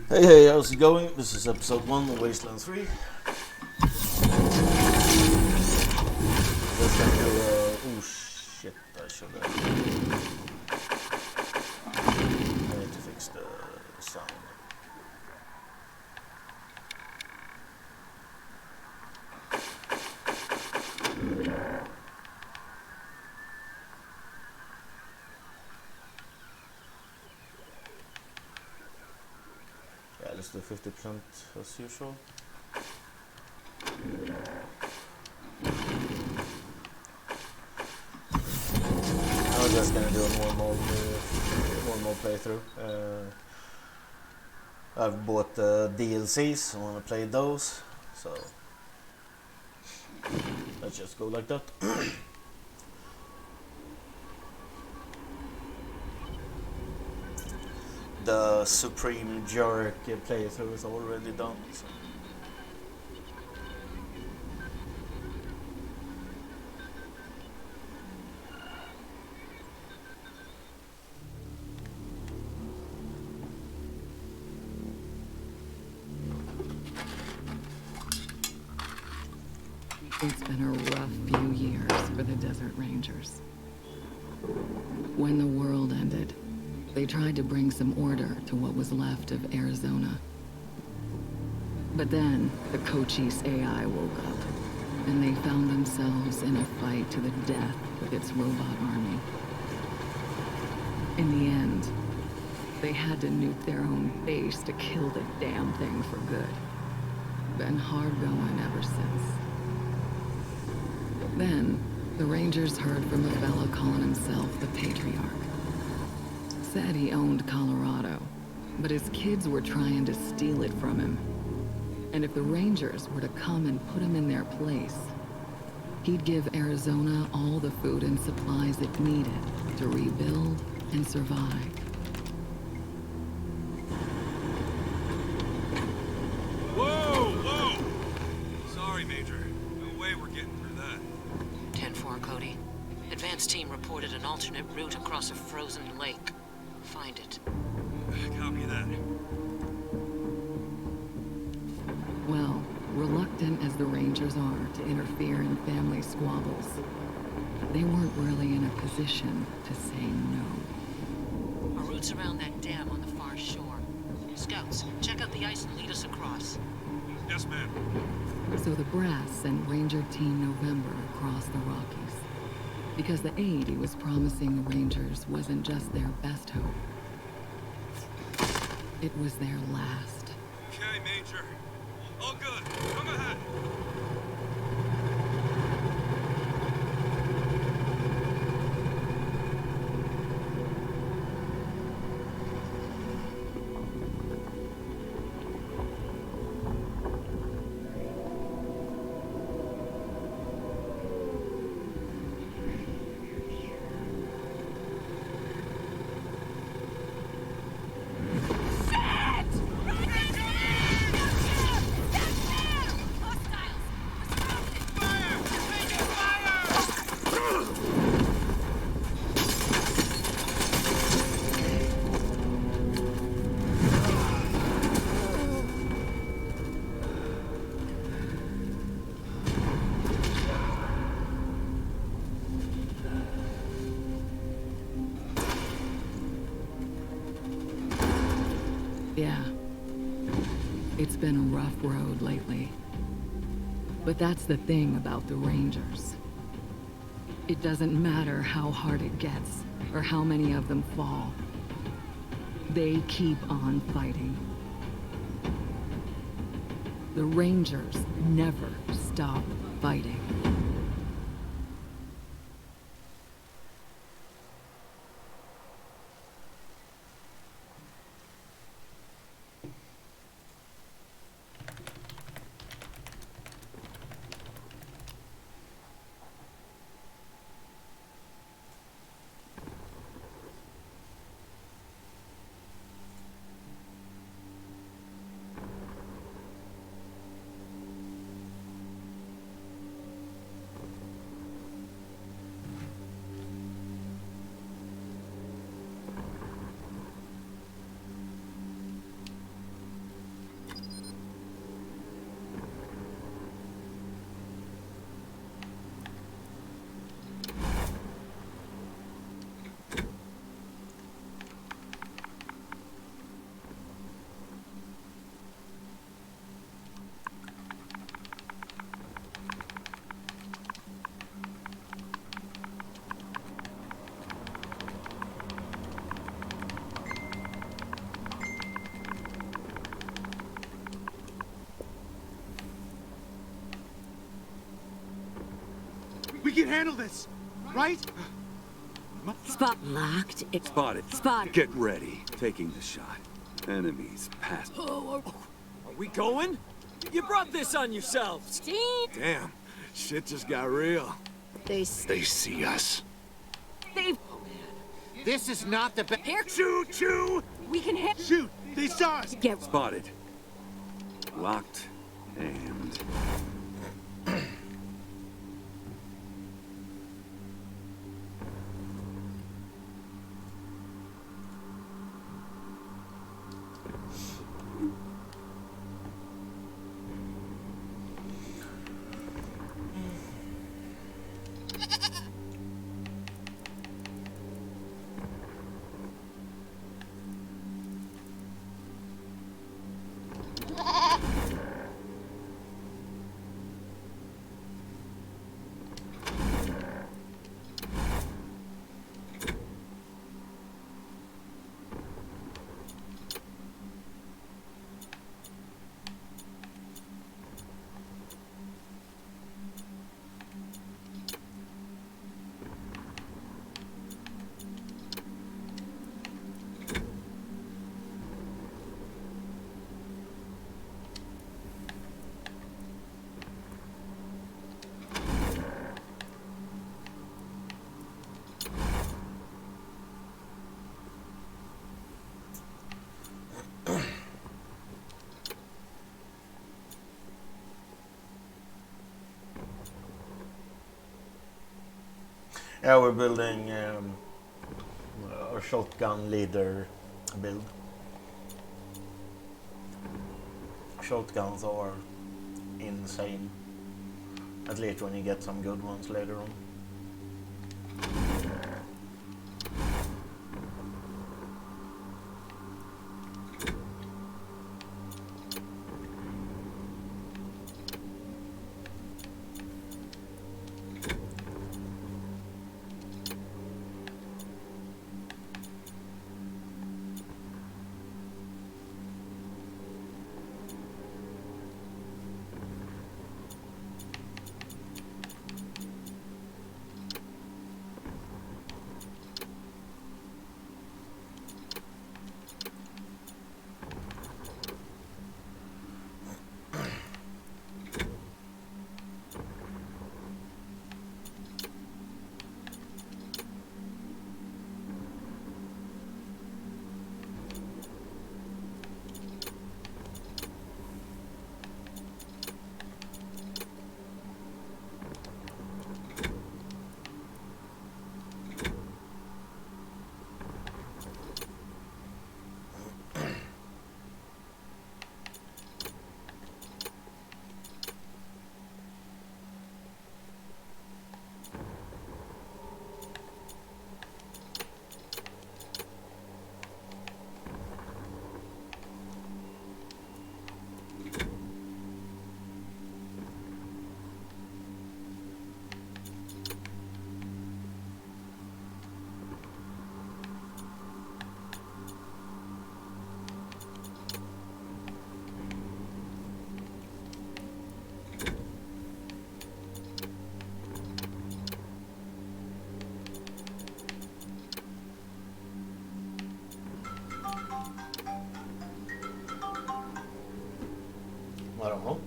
Hey, how's it going? This is episode 1 of Wasteland 3. Just gonna do oh shit, I should have. I need to fix the sound. Yeah, let's do 50% as usual. I'm just gonna do a normal playthrough. I've bought the DLCs, I wanna play those, so let's just go like that. The Supreme Jerk playthrough is already done. So. It's been a rough few years for the Desert Rangers. When the world ended, they tried to bring some order to what was left of Arizona. But then, the Cochise AI woke up, and they found themselves in a fight to the death with its robot army. In the end, they had to nuke their own base to kill the damn thing for good. Been hard going ever since. Then, the Rangers heard from a fellow calling himself the Patriarch. Said he owned Colorado, but his kids were trying to steal it from him. And if the Rangers were to come and put him in their place, he'd give Arizona all the food and supplies it needed to rebuild and survive. Whoa! Sorry, Major. No way we're getting through that. 10-4, Cody. Advance team reported an alternate route across a frozen lake. Find it. Copy that. Well, reluctant as the Rangers are to interfere in family squabbles, they weren't really in a position to say no. Our route's around that dam on the far shore. Scouts, check out the ice and lead us across. Yes, ma'am. So the Brass sent Ranger Team November across the Rockies. Because the aid he was promising the Rangers wasn't just their best hope. It was their last. Okay, Major. All good. Come ahead. Yeah. It's been a rough road lately. But that's the thing about the Rangers. It doesn't matter how hard it gets, or how many of them fall. They keep on fighting. The Rangers never stop fighting. We can handle this, right? Spot locked. Spotted. Spot. Get ready. Taking the shot. Enemies past. Are we going? You brought this on yourselves. Steve. Damn. Shit just got real. They see us. Steve. This is not the best. Here. Choo-choo! We can hit. Shoot! They saw us! Get. Spotted. Locked. And... Yeah, we're building a shotgun leader build. Shotguns are insane. At least when you get some good ones later on. I don't know.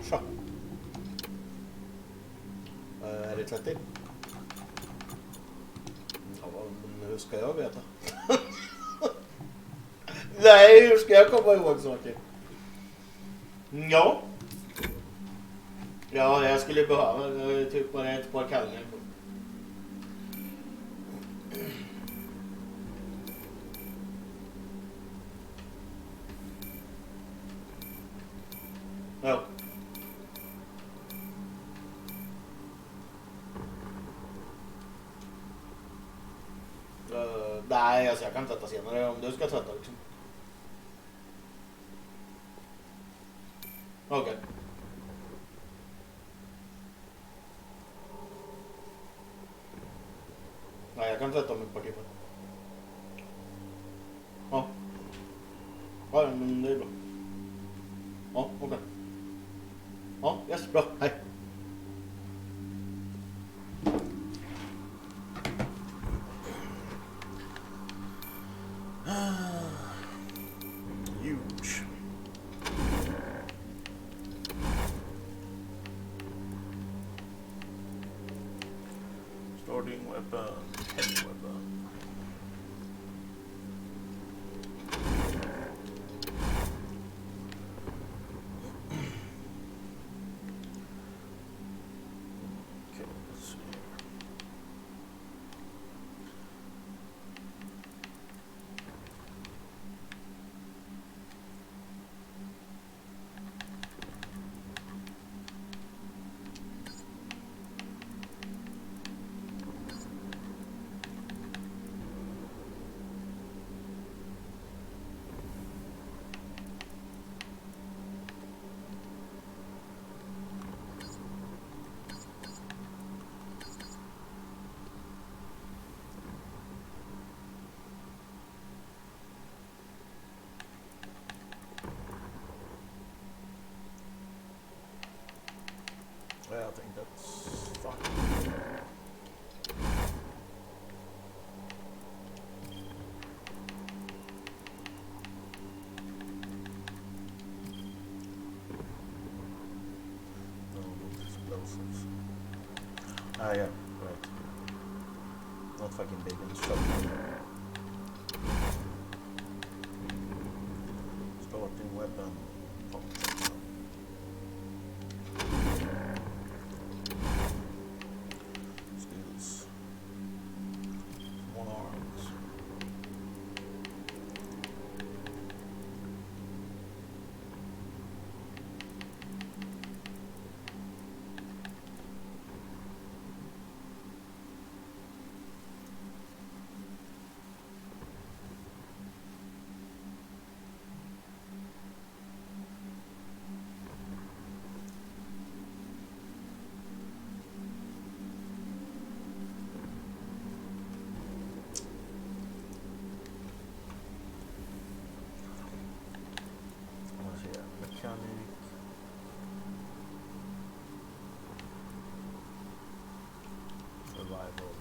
Så. Är det 30? Ja, men hur ska jag veta? Nej, hur ska jag komma ihåg saker? Ja. Ja, jag skulle behöva typ bara ett par kallingar. Ja. Nej, alltså jag kan tvätta senare om du ska tvätta liksom. Okej. Okay. Nej, jag kan tvätta om ett par timmar. Ja. Ja, men det är bra. Ja, okej. Okay. Ja, yes, bra. Hej. Swing weapon, heavy weapon. Okay, let's see here. Yeah, I think that's fine. No, not explosives. Ah, yeah, right. Not fucking big and shotgun. Starting weapon. Pump shotgun. Skills. One arms. Let's see, mechanic. Survival.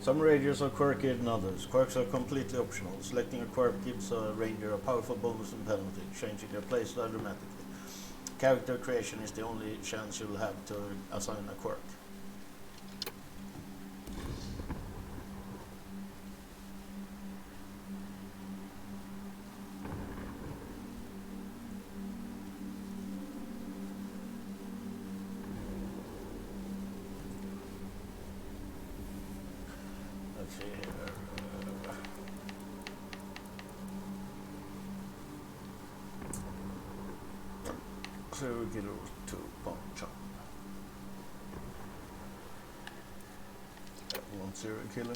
Some rangers are quirkier than others. Quirks are completely optional. Selecting a quirk gives a ranger a powerful bonus and penalty, changing their playstyle dramatically. Character creation is the only chance you'll have to assign a quirk. Let's see here. Serial killer to bomb chop. One serial killer.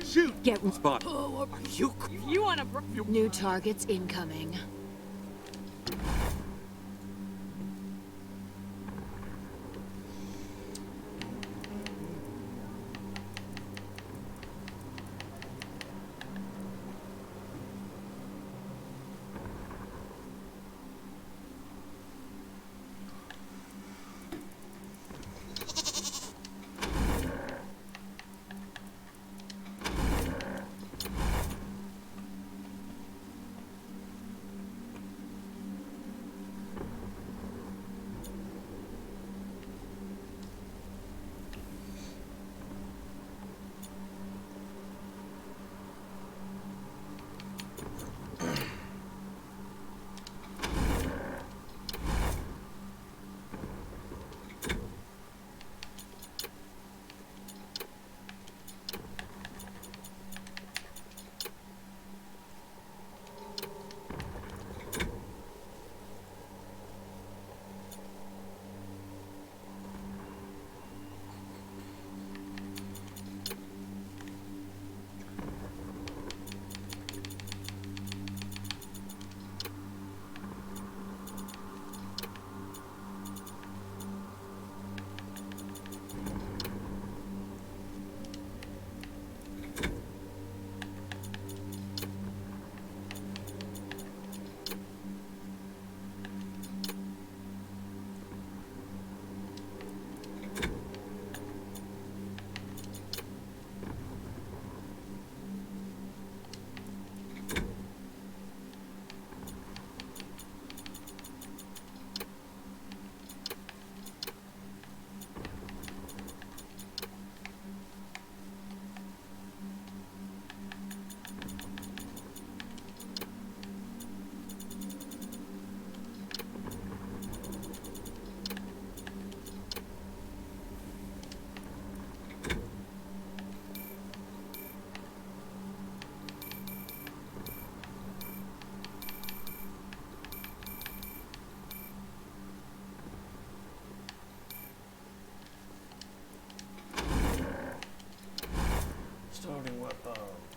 Shoot! Get Spot. Oh, Are you? you want to new targets incoming.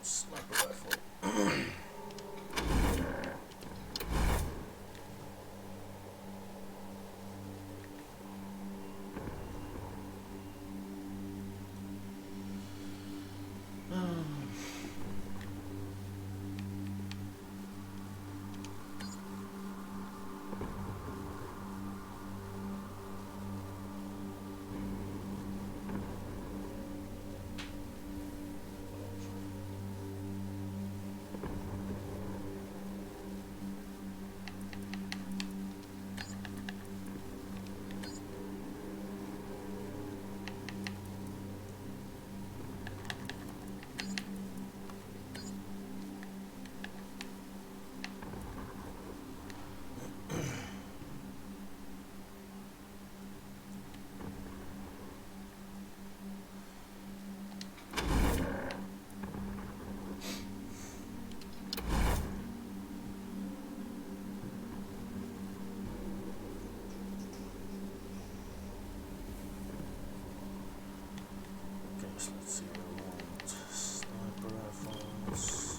Sniper rifle. Let's see what I want. Sniper rifles.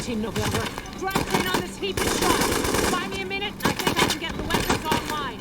In November. Drive in on this heap of stuff. Buy me a minute, I think I can get the weapons online.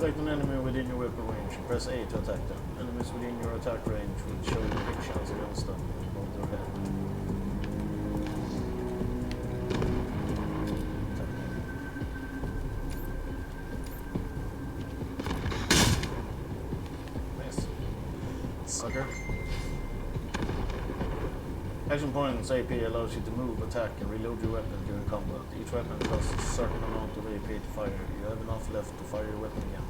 Select an enemy within your weapon range. Press A to attack them. Enemies within your attack range will show you big chance against them above their head. Nice. Sucker. Action points AP allows you to move, attack, and reload your weapon during combat. Each weapon costs a certain amount of AP to fire. You have enough left to fire your weapon again.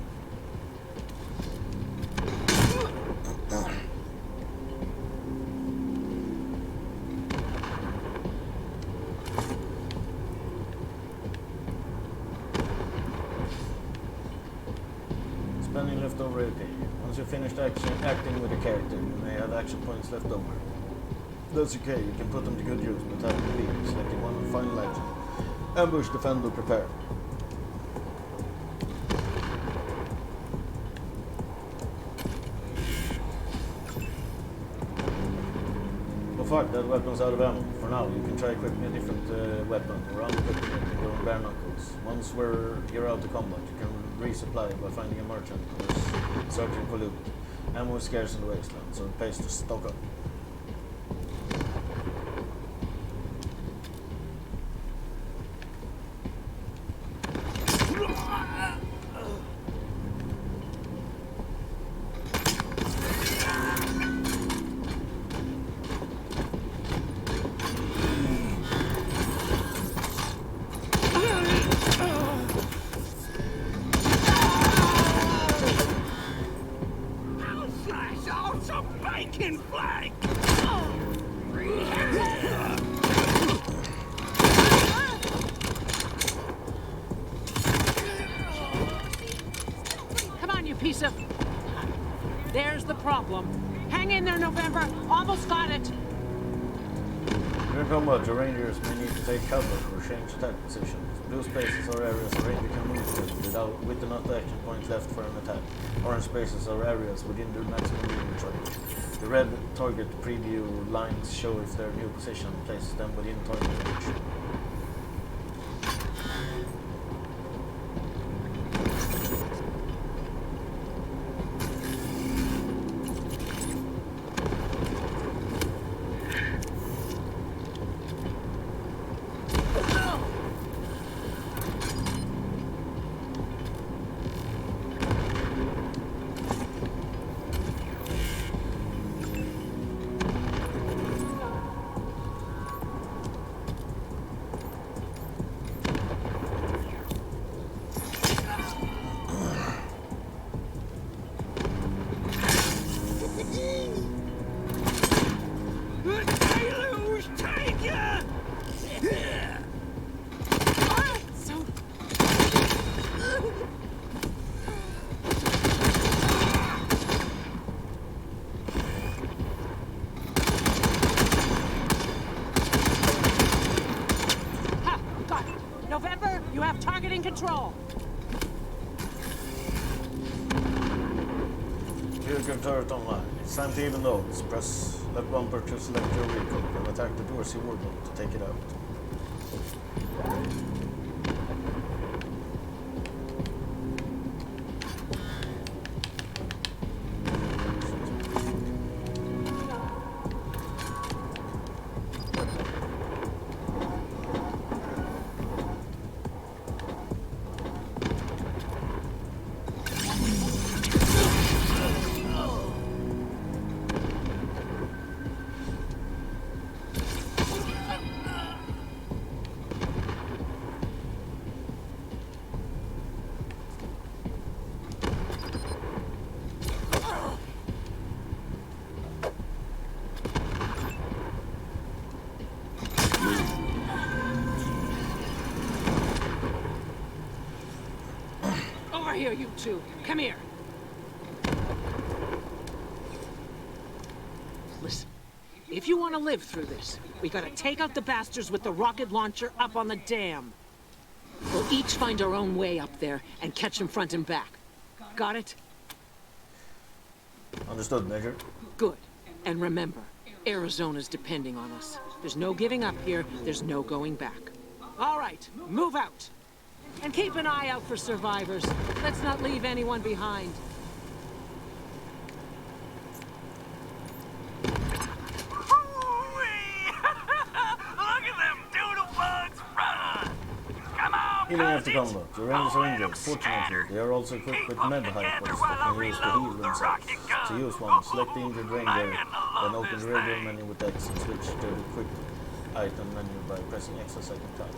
finished acting with a character, you may have action points left over. That's okay, you can put them to good use, but have to be selecting one final action. Ambush, defend, or prepare. Oh fuck, that weapon's out of ammo. For now, you can try equipping a different weapon, or unequipping it and go on bare knuckles. Once you're out of combat, you can resupply by finding a merchant or searching for loot. Ammo is scarce in the Wasteland, so it pays to stock up. Piece of... There's the problem. Hang in there, November. Almost got it. During combat, your rangers may need to take cover or change attack positions. Blue spaces are areas a ranger can move to with enough action points left for an attack. Orange spaces are areas within their maximum movement range. The red target preview lines show if their new position places them within target range. Control. Vehicle turret online. It's time to even loads. Press left bumper to select your vehicle and attack the doors you were to take it out. Over here, you two. Come here. Listen, if you want to live through this, we gotta take out the bastards with the rocket launcher up on the dam. We'll each find our own way up there and catch them front and back. Got it? Understood, Major. Good. And remember, Arizona's depending on us. There's no giving up here, there's no going back. All right, move out. And keep an eye out for survivors. Let's not leave anyone behind. Healing after combat. Your rangers are injured. Fortunately, they are also equipped with med hypos that can use to heal themselves. To use one, select the injured ranger, then open the radio menu with X and switch to the quick item menu by pressing X a second time.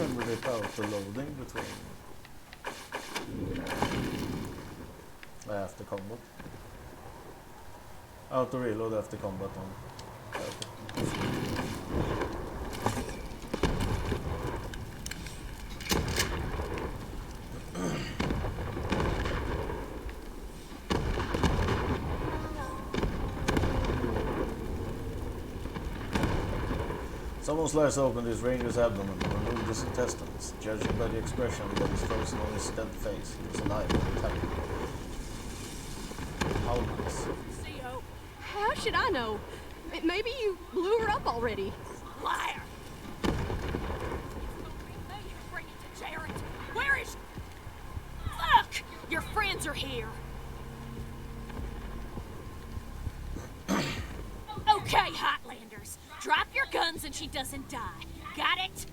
remember the auto loading between after combat. Auto reload after combat on. Okay. Someone slices open this ranger's abdomen and removes his intestines. Judging by the expression that is frozen on his dead face, he was alive and attacked. How nice. CO, how should I know? Maybe you blew her up already. Liar! Bring it to Jarrett. Where is... Look! Your friends are here. Okay, Hotlanders. Drop your guns and she doesn't die. Got it?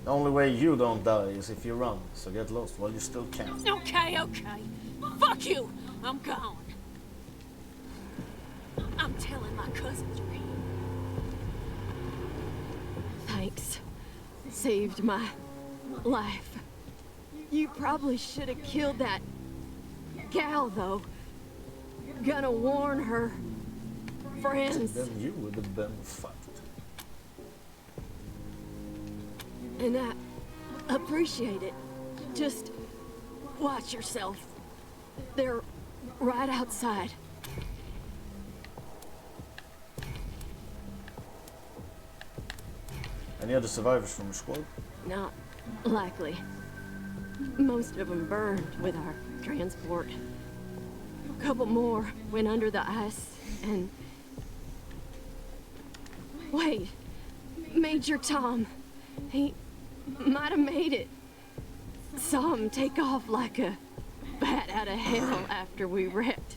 The only way you don't die is if you run, so get lost while you still can. Okay, okay. Fuck you! I'm gone. I'm telling my cousins you're here. Thanks. Saved my life. You probably should have killed that gal, though. Gonna warn her friends. Then you would have been fucked. And I appreciate it. Just watch yourself. They're right outside. Any other survivors from your squad? Not likely. Most of them burned with our transport. A couple more went under the ice, and... Wait. Major Tom. He might have made it. Saw him take off like a bat out of hell after we wrecked.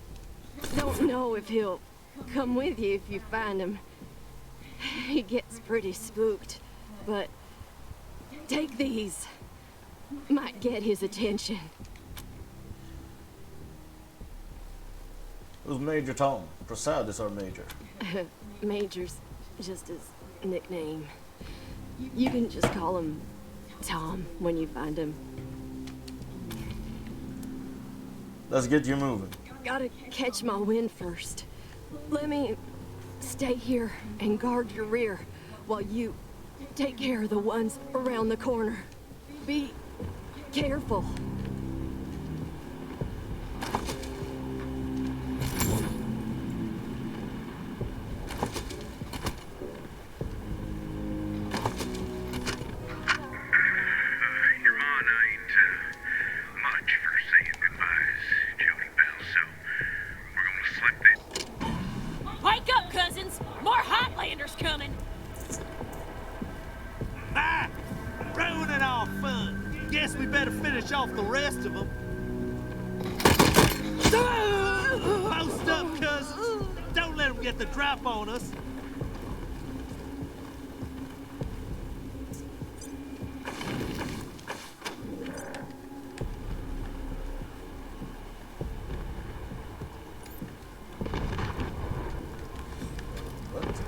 Don't know if he'll come with you if you find him. He gets pretty spooked, but take these. Might get his attention. Who's Major Tom? Prasad is our major. Major's just his nickname. You can just call him Tom when you find him. Let's get you moving. Gotta catch my wind first. Let me stay here and guard your rear while you take care of the ones around the corner. Be careful. Wake up, cousins! More Hotlanders coming! Ah! Ruining our fun. Guess we better finish off the rest of them. Post up, cousins! Don't let them get the drop on us. What?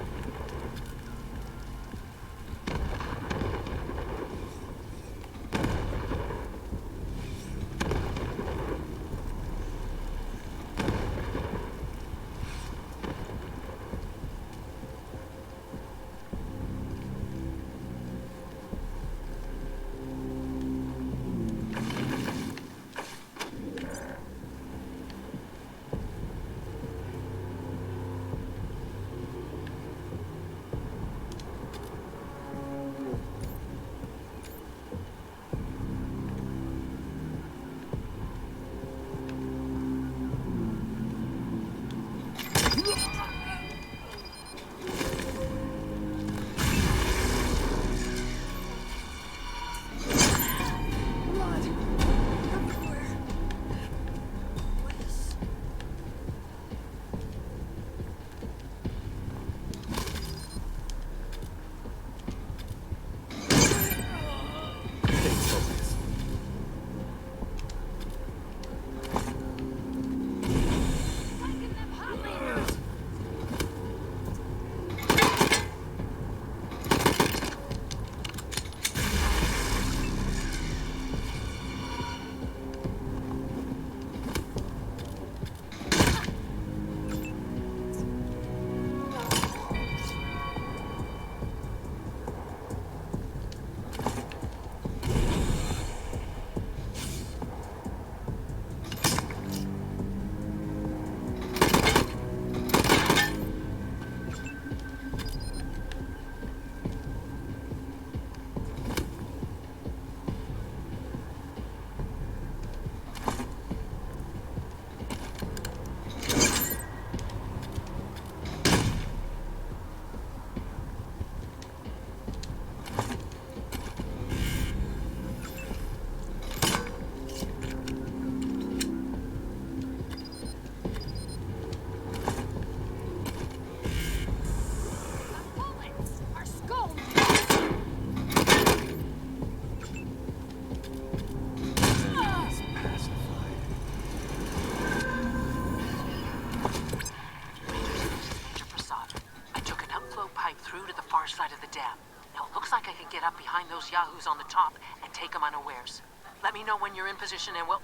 can get up behind those yahoos on the top and take them unawares. Let me know when you're in position and we'll...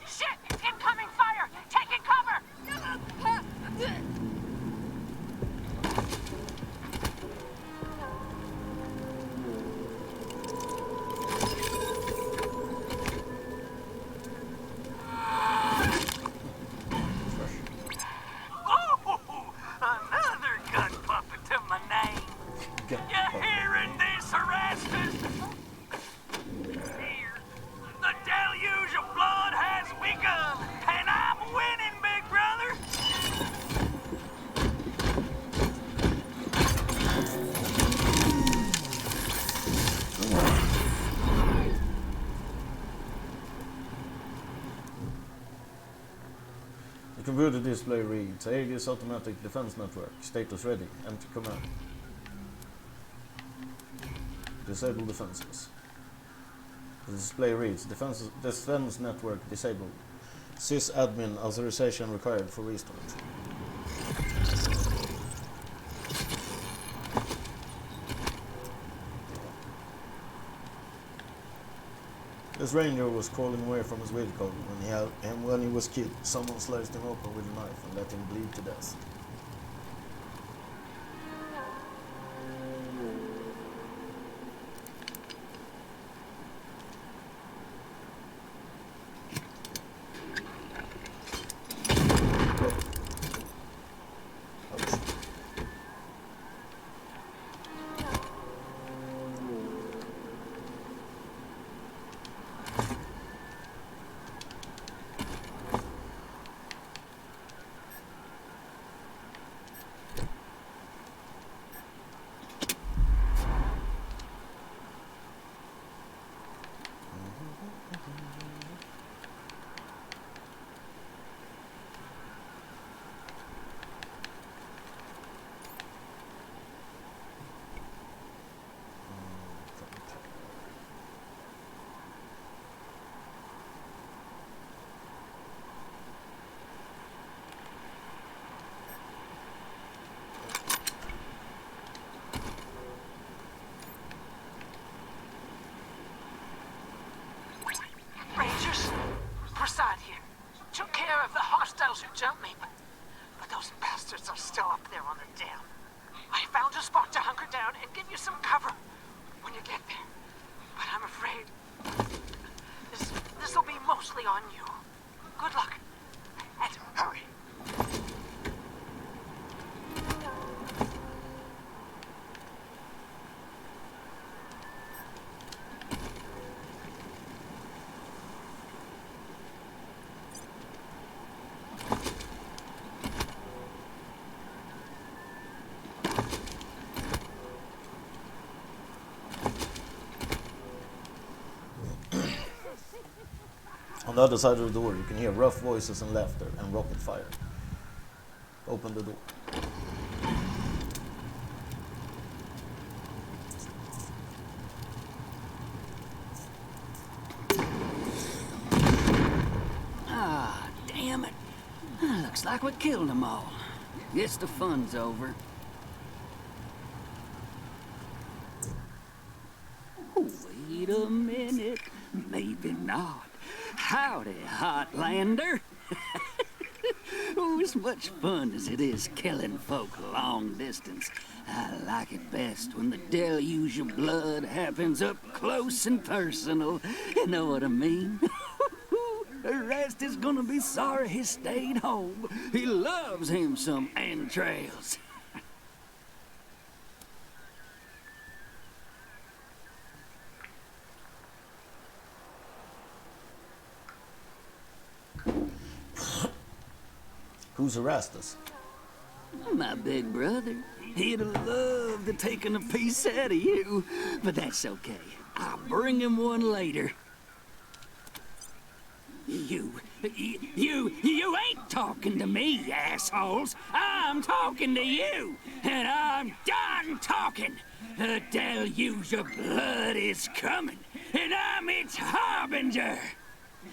Shit! Incoming fire! Taking cover! Oh, another gun puppet to my name. Gun You puppet. hearing this, Erastus? Here, the deluge of blood has begun, and I'm winning, big brother. The computer display reads Aegis Automatic Defense Network. Status ready. Enter command. Disable defenses. The display reads Defense Network disabled. Sysadmin authorization required for restart. This ranger was crawling away from his vehicle when he was killed. Someone sliced him open with a knife and let him bleed to death. Ouch. Rangers, Prasad here. Took care of the hostiles who jumped me, but those bastards are still up there on the dam. I found a spot to hunker down and give you some cover when you get there. But I'm afraid this'll be mostly on you. Good luck, and hurry. On the other side of the door, you can hear rough voices and laughter and rocket fire. Open the door. Ah, damn it. Looks like we killed them all. Guess the fun's over. Wait a minute. Maybe not. Howdy, Hotlander. Oh, as much fun as it is killing folk long distance, I like it best when the deluge of blood happens up close and personal. You know what I mean? The rest is gonna be sorry he stayed home. He loves him some entrails. Who's harassed us? My big brother. He'd have loved to taken a piece out of you, but that's okay. I'll bring him one later. You ain't talking to me, assholes. I'm talking to you, and I'm done talking. The deluge of blood is coming, and I'm its harbinger.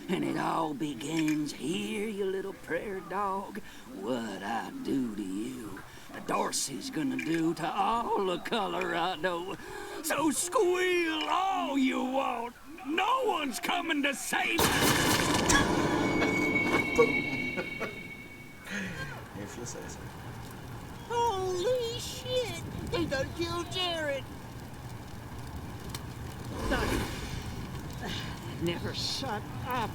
And it all begins here, you little prairie dog. What I do to you, Dorsey's gonna do to all of Colorado. So squeal all you want. No one's coming to save us. Boom. If you say so. Holy shit! They done killed Jared! Never shut up.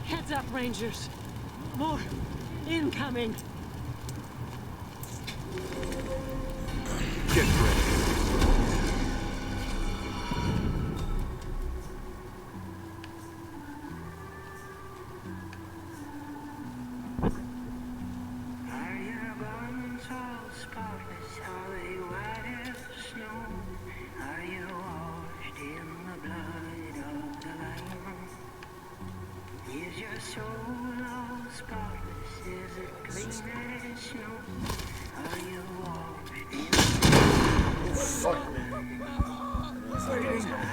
Heads up, Rangers. More incoming. Get ready. Are your bones all spotless? Are they white as snow? Are you washed in the blood of the Lamb? Is your soul all spotless? Is it clean as snow? Are you washed in the Fuck me. I thought that was gonna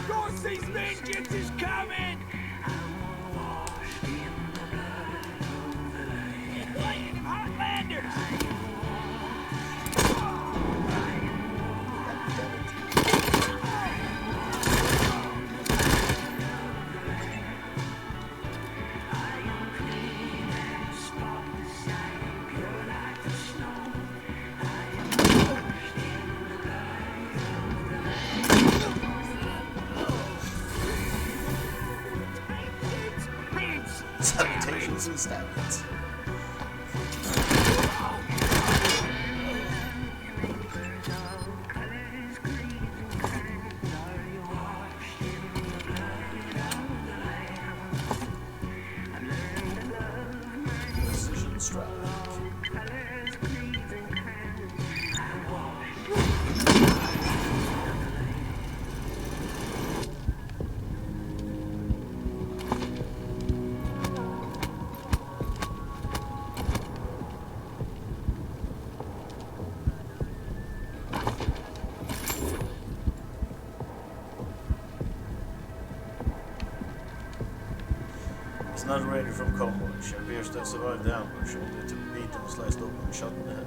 Dorsey's vengeance is coming! Lightning them Heartlanders! salutations and stabbings. Precision strike. It's not a ranger from Convoy. She appears to have survived the ambush, only to be beaten, sliced open, and shot in the head.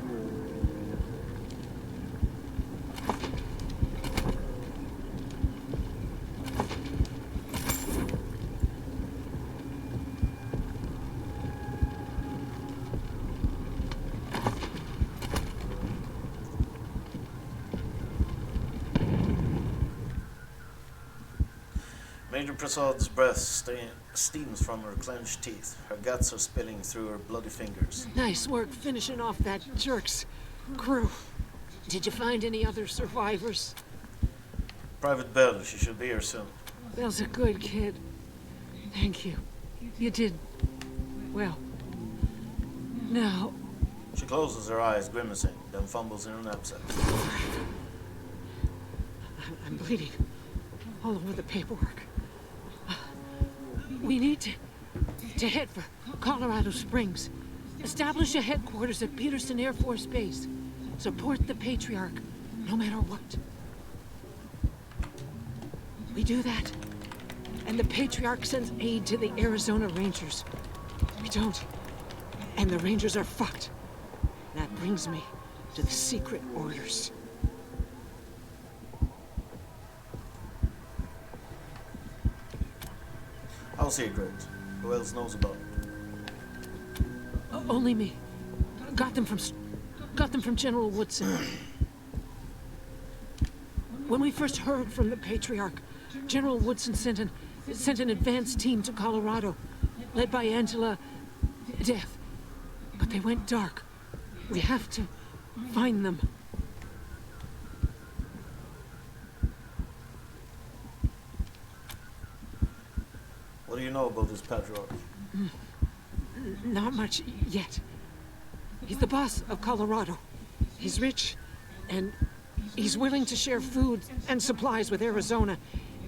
Major Prasad's breath steams from her clenched teeth. Her guts are spilling through her bloody fingers. Nice work finishing off that jerk's crew. Did you find any other survivors? Private Bell, she should be here soon. Bell's a good kid. Thank you. You did well. Now, She closes her eyes, grimacing, then fumbles in her knapsack. I'm bleeding all over the paperwork. We need to head for Colorado Springs. Establish a headquarters at Peterson Air Force Base. Support the Patriarch, no matter what. We do that, and the Patriarch sends aid to the Arizona Rangers. We don't, and the Rangers are fucked. That brings me to the secret orders. I'll see it, Graves. Who else knows about it? Only me. Got them from General Woodson. When we first heard from the Patriarch, General Woodson sent an advance team to Colorado, led by Angela Death. But they went dark. We have to find them. you know about this patriarch? Not much yet. He's the boss of Colorado. He's rich, and he's willing to share food and supplies with Arizona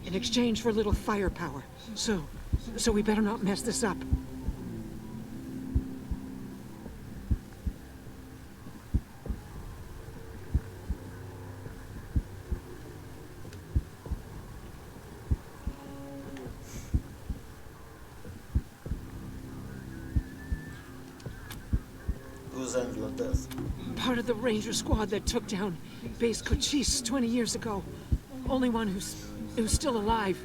in exchange for a little firepower. So we better not mess this up. Who's Angela Death? Part of the ranger squad that took down Base Cochise 20 years ago. Only one who's still alive.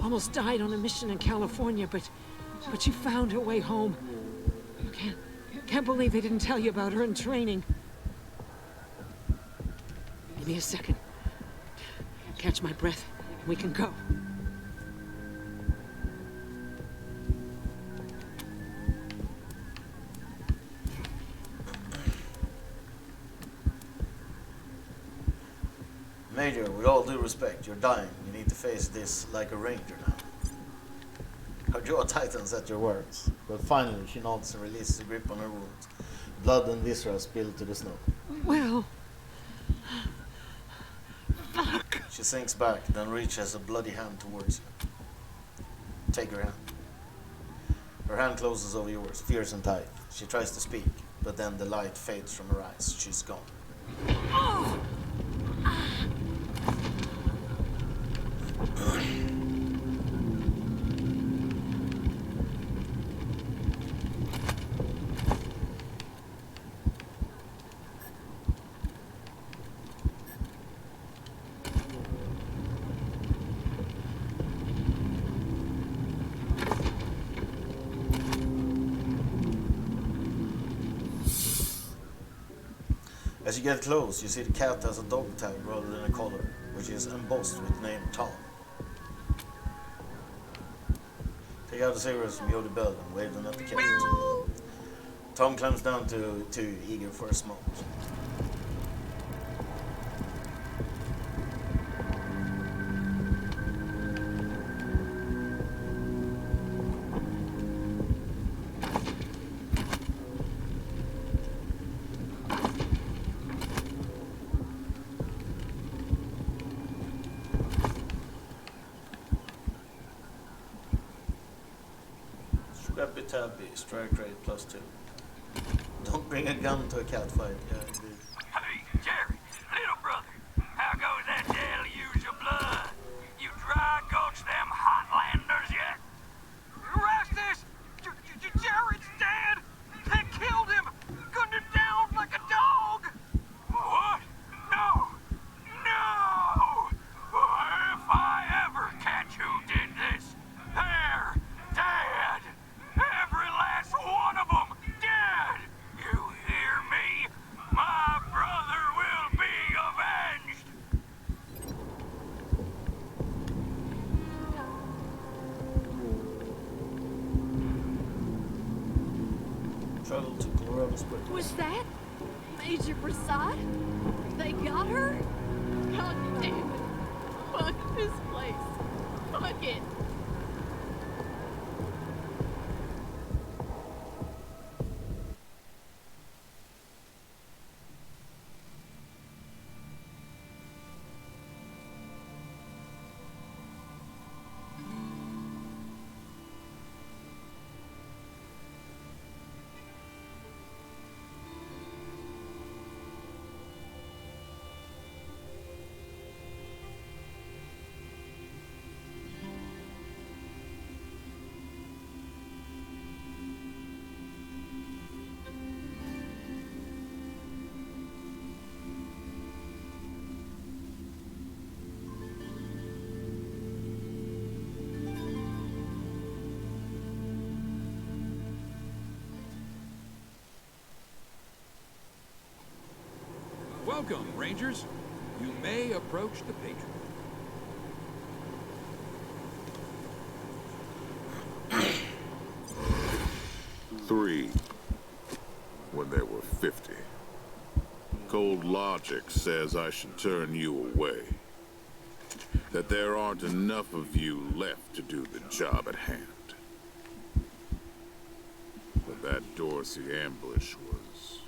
Almost died on a mission in California, but she found her way home. You can't believe they didn't tell you about her in training. Give me a second. Catch my breath, and we can go. Major, with all due respect, you're dying. You need to face this like a ranger now. Her jaw tightens at your words, but finally she nods and releases a grip on her wounds. Blood and viscera spill to the snow. Well... Fuck! She sinks back, then reaches a bloody hand towards you. Take her hand. Her hand closes over yours, fierce and tight. She tries to speak, but then the light fades from her eyes. She's gone. Oh! As you get close, you see the cat has a dog tag rather than a collar, which is embossed with the name Tom. Take out the cigarettes from Yodi Bell and wave them at the cat. Tom climbs down to you, eager for a smoke. Scrappy Tabby, strike rate +2. Don't bring a gun to a cat fight, yeah, indeed. Hey, Jerry, little brother, how goes that deluge of blood? You dry gulch them Hotlanders yet? Rastus! Jared's dead! They killed him! Gunned him down like a dog! What? No! No! If I ever catch who did this, they're dead! Every last one of them dead! You hear me? My brother will be avenged! Travel to Colorado Springs. Was that Major Prasad? They got her? God damn it. Fuck this place. Fuck it. Welcome, Rangers. You may approach the Patriot. 3 when they were 50. Cold logic says I should turn you away. that there aren't enough of you left to do the job at hand. But that Dorsey ambush was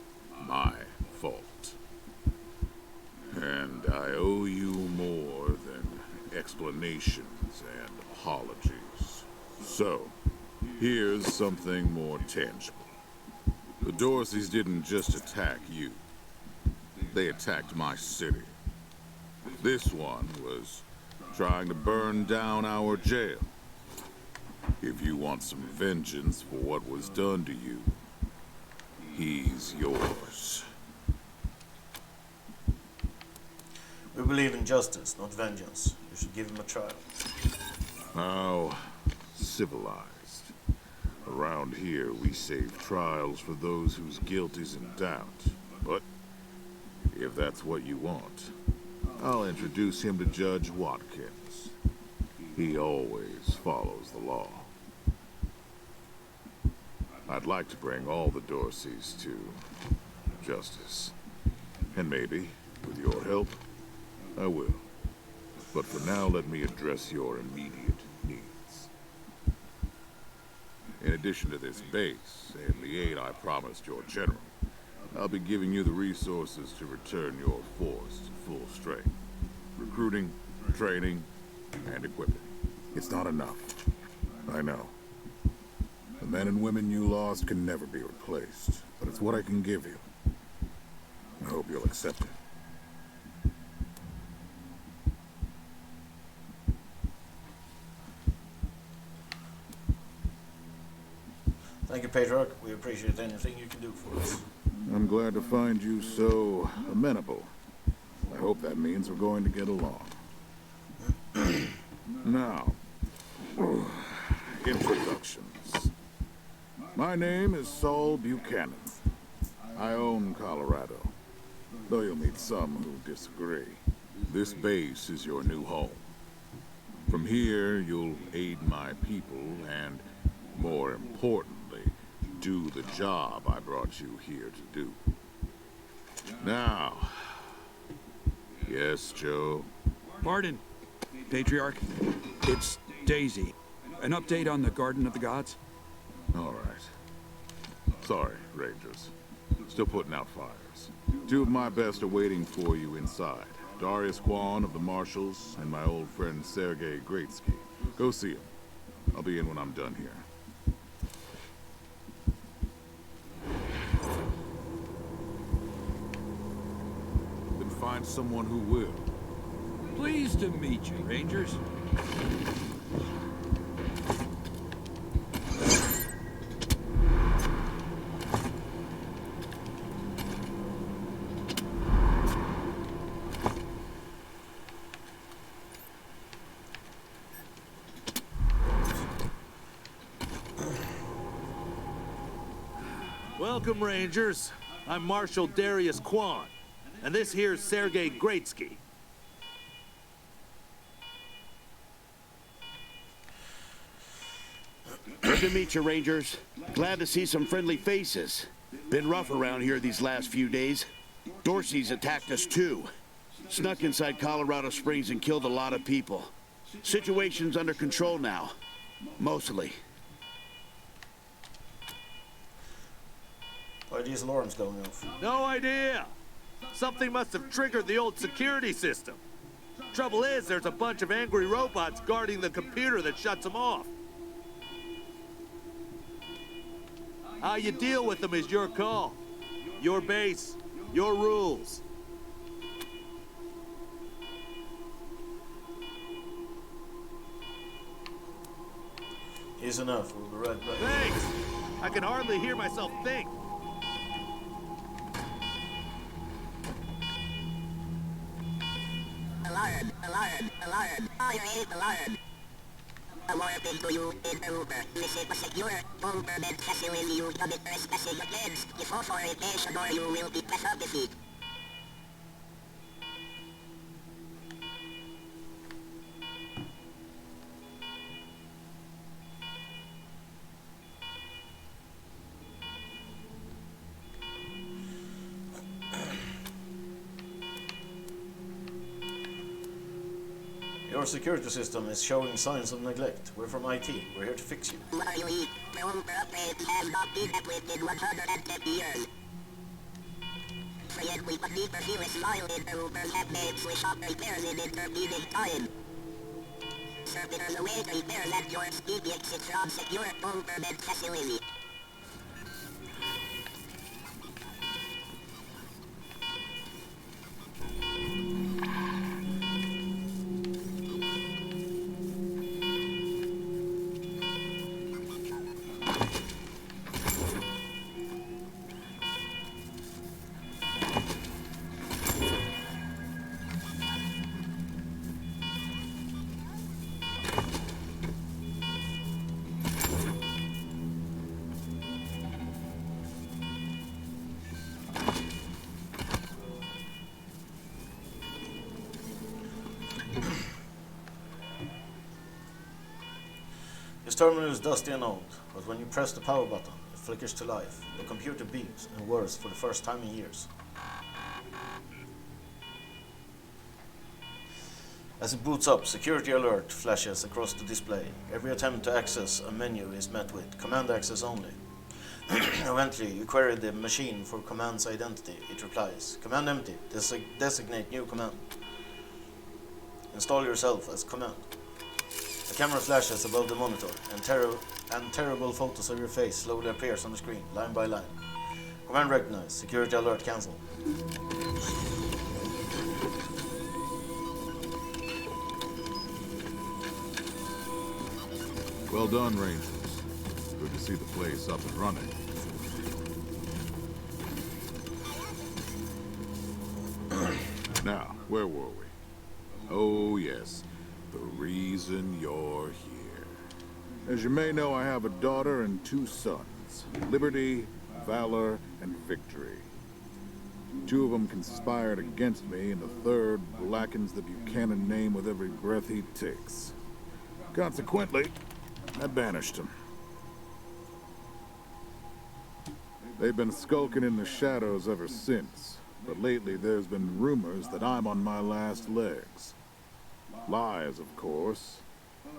my fault. And I owe you more than explanations and apologies. So, here's something more tangible. The Dorseys didn't just attack you. They attacked my city. This one was trying to burn down our jail. If you want some vengeance for what was done to you, he's yours. We believe in justice, not vengeance. You should give him a trial. How civilized. Around here, we save trials for those whose guilt is in doubt. But if that's what you want, I'll introduce him to Judge Watkins. He always follows the law. I'd like to bring all the Dorseys to justice. And maybe, with your help, I will. But for now, let me address your immediate needs. In addition to this base and the aid I promised your general, I'll be giving you the resources to return your force to full strength. Recruiting, training, and equipping. It's not enough. I know. The men and women you lost can never be replaced, but it's what I can give you. I hope you'll accept it. Thank you, Patriarch. We appreciate anything you can do for us. I'm glad to find you so amenable. I hope that means we're going to get along. Now, introductions. My name is Saul Buchanan. I own Colorado, though you'll meet some who disagree. This base is your new home. From here, you'll aid my people and, more importantly, do the job I brought you here to do. Now, yes, Joe? Pardon, Patriarch. It's Daisy. An update on the Garden of the Gods? All right. Sorry, Rangers. Still putting out fires. Two of my best are waiting for you inside. Darius Kwan of the Marshals and my old friend Sergei Greatsky. Go see him. I'll be in when I'm done here. Then find someone who will. Pleased to meet you, Rangers. Welcome, Rangers. I'm Marshal Darius Kwan, and this here's Sergei Greatsky. Good to meet you, Rangers. Glad to see some friendly faces. Been rough around here these last few days. Dorsey's attacked us too. Snuck inside Colorado Springs and killed a lot of people. Situation's under control now. Mostly. Why are these alarms going off? No idea. Something must have triggered the old security system. Trouble is, there's a bunch of angry robots guarding the computer that shuts them off. How you deal with them is your call. Your base, your rules. Is enough. We'll be right back. Thanks. I can hardly hear myself think. Alarm, alarm, alarm. Fire is alarm. Alarming to you is over. This is a secure government facility. You do not trespass against. If authorization or you will be defeated. Your security system is showing signs of neglect. We're from IT. We're here to fix you. What are you eat? Room for upgrades has not been equipped in 150 years. Yet we believe the fewest loyal interlopers have made swish up repairs in intervening time. Servitors await repairs at your speedy exit from secure government facility. This terminal is dusty and old, but when you press the power button, it flickers to life. The computer beeps and whirs for the first time in years. As it boots up, security alert flashes across the display. Every attempt to access a menu is met with command access only. Eventually, you query the machine for command's identity. It replies, command empty, designate new command. Install yourself as command. A camera flashes above the monitor, and terrible photos of your face slowly appears on the screen, line by line. Command recognized. Security alert cancelled. Well done, Rangers. Good to see the place up and running. Now, where were we? Oh, yes. The reason you're here. As you may know, I have a daughter and 2 sons. Liberty, Valor, and Victory. 2 of them conspired against me, and the third blackens the Buchanan name with every breath he takes. Consequently, I banished him. They've been skulking in the shadows ever since, but lately there's been rumors that I'm on my last legs. Lies, of course,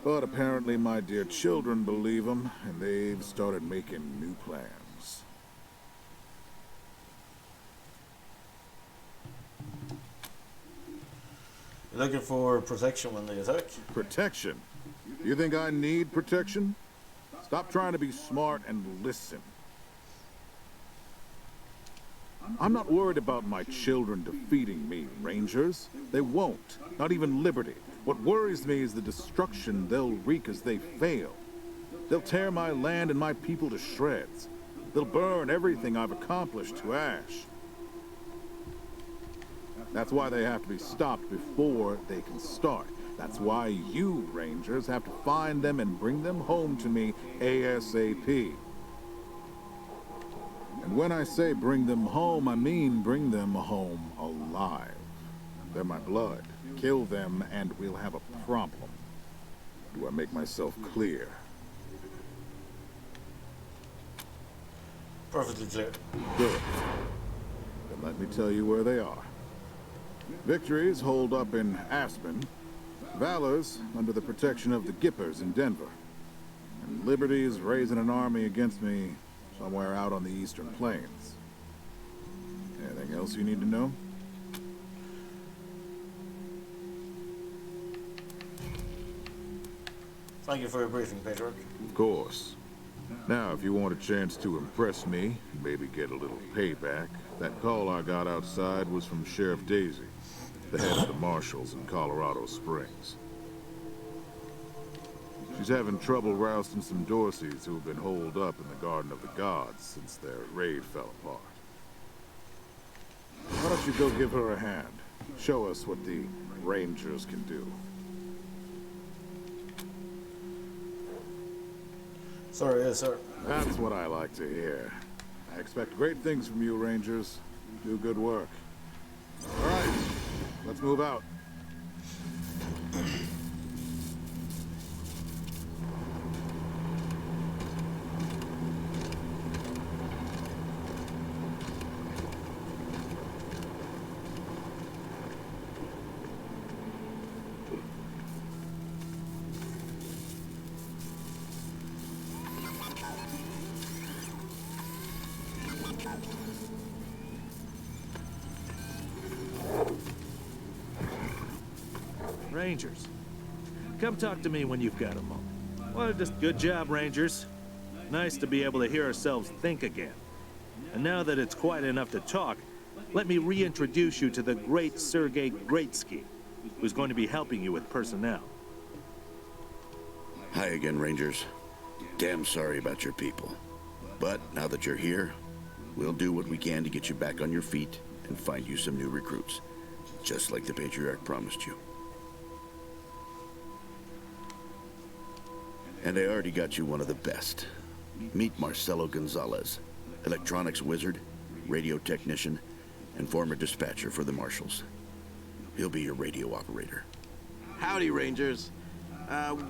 but apparently my dear children believe them, and they've started making new plans. You're looking for protection when they attack? Protection? You think I need protection? Stop trying to be smart and listen. I'm not worried about my children defeating me, Rangers. They won't. Not even Liberty. What worries me is the destruction they'll wreak as they fail. They'll tear my land and my people to shreds. They'll burn everything I've accomplished to ash. That's why they have to be stopped before they can start. That's why you, Rangers, have to find them and bring them home to me ASAP. And when I say bring them home, I mean bring them home alive. They're my blood. Kill them and we'll have a problem. Do I make myself clear? Perfectly clear. Good. Then let me tell you where they are. Victory's holed up in Aspen. Valor's under the protection of the Gippers in Denver. And Liberty's raising an army against me somewhere out on the eastern plains. Anything else you need to know? Thank you for your briefing, Patriarch. Of course. Now, if you want a chance to impress me, maybe get a little payback, that call I got outside was from Sheriff Daisy, the head of the marshals in Colorado Springs. She's having trouble rousting some Dorseys who have been holed up in the Garden of the Gods since their raid fell apart. Why don't you go give her a hand? Show us what the Rangers can do. Sorry, yes, sir. That's what I like to hear. I expect great things from you, Rangers. Do good work. All right, let's move out. Rangers. Come talk to me when you've got a moment. Well, just good job, Rangers. Nice to be able to hear ourselves think again. And now that it's quiet enough to talk, let me reintroduce you to the great Sergei Greatsky, who's going to be helping you with personnel. Hi again, Rangers. Damn sorry about your people. But now that you're here, we'll do what we can to get you back on your feet and find you some new recruits. Just like the Patriarch promised you. And I already got you one of the best. Meet Marcelo Gonzalez, electronics wizard, radio technician, and former dispatcher for the Marshals. He'll be your radio operator. Howdy, Rangers.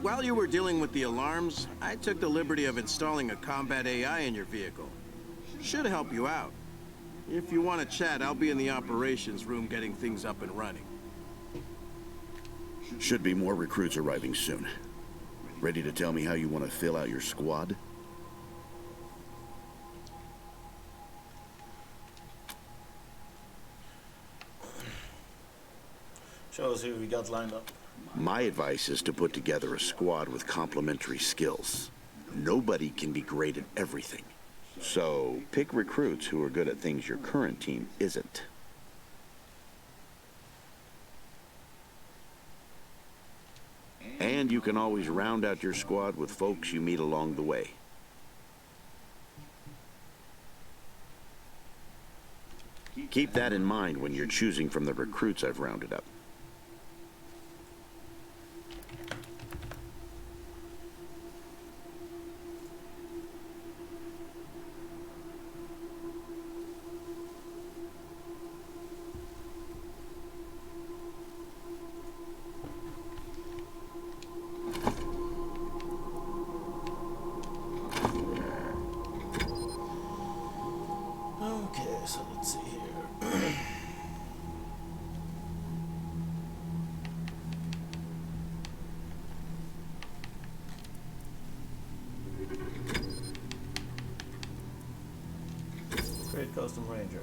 While you were dealing with the alarms, I took the liberty of installing a combat AI in your vehicle. Should help you out. If you want to chat, I'll be in the operations room getting things up and running. Should be more recruits arriving soon. Ready to tell me how you want to fill out your squad? Show us who we got lined up. My advice is to put together a squad with complementary skills. Nobody can be great at everything. So, pick recruits who are good at things your current team isn't. And you can always round out your squad with folks you meet along the way. Keep that in mind when you're choosing from the recruits I've rounded up. Okay, so let's see here. Create custom ranger.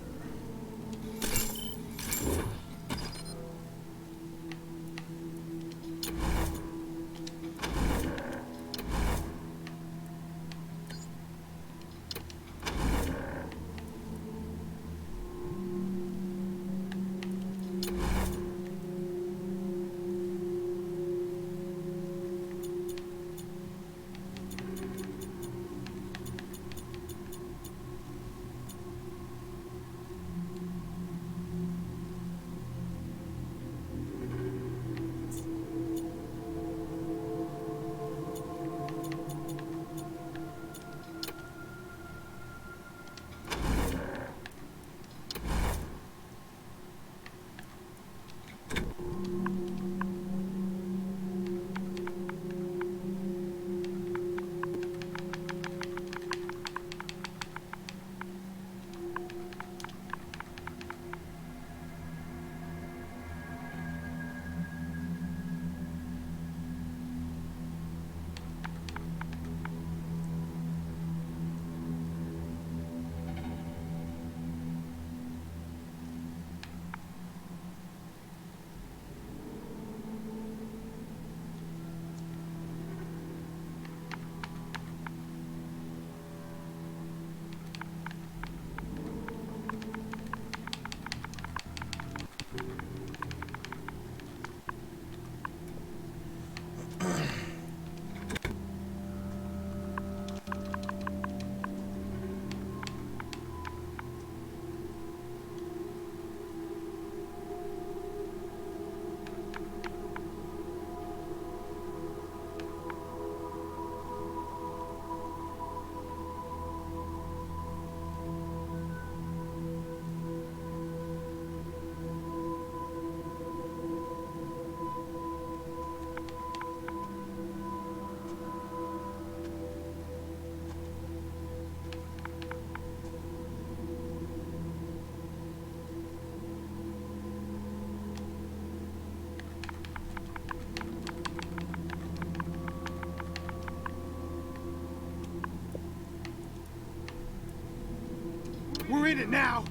We're in it now.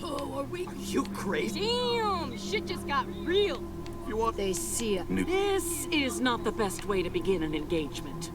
Oh, are we? You crazy? Damn, shit just got real. if you want. They see it. This is not the best way to begin an engagement.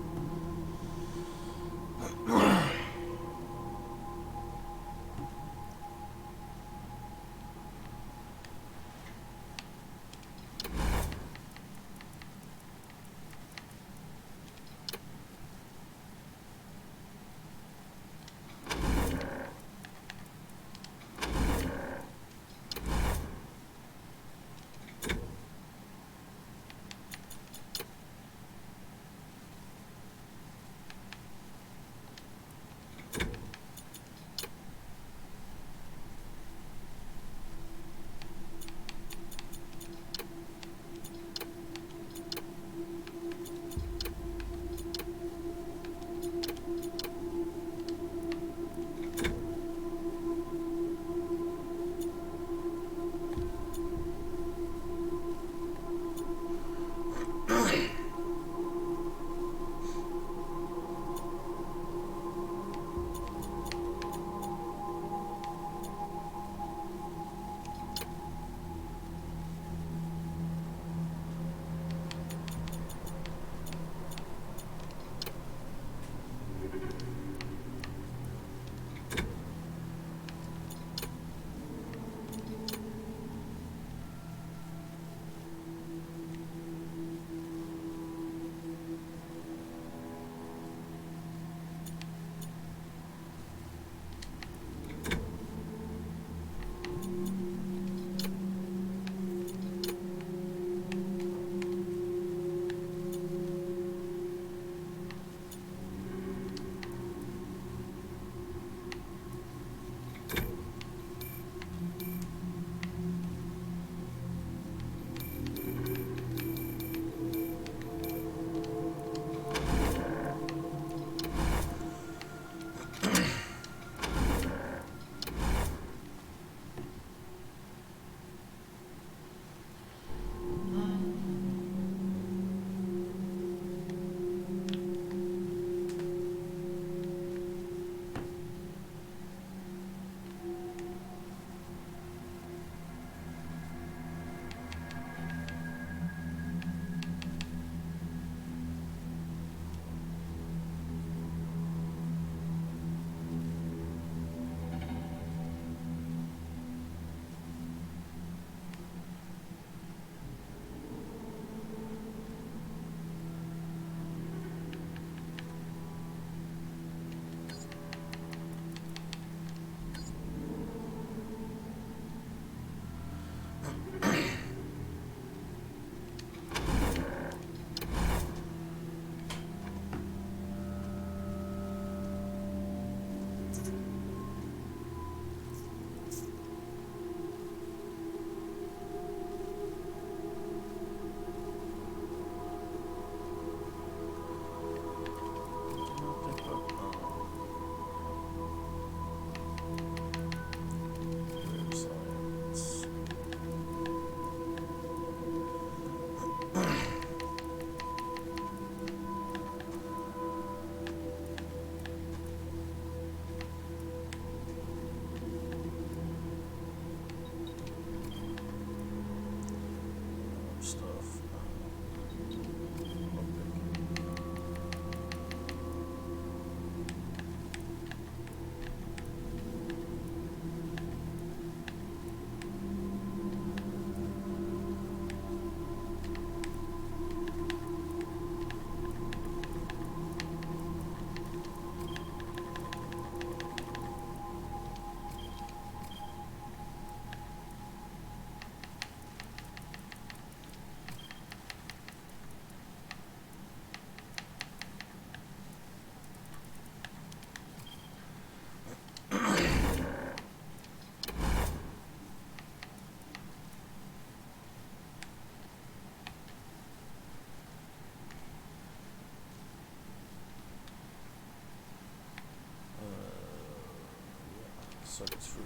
Circuits freak.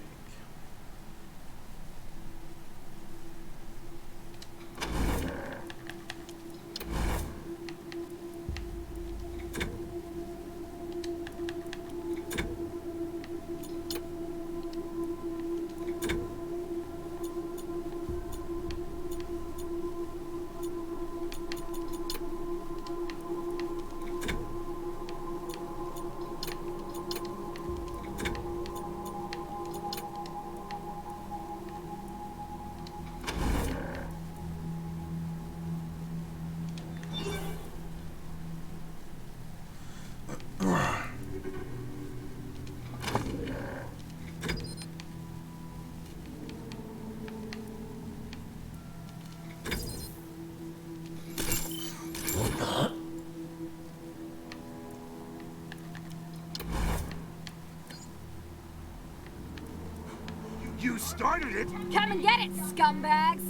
You started it. Come and get it, scumbags!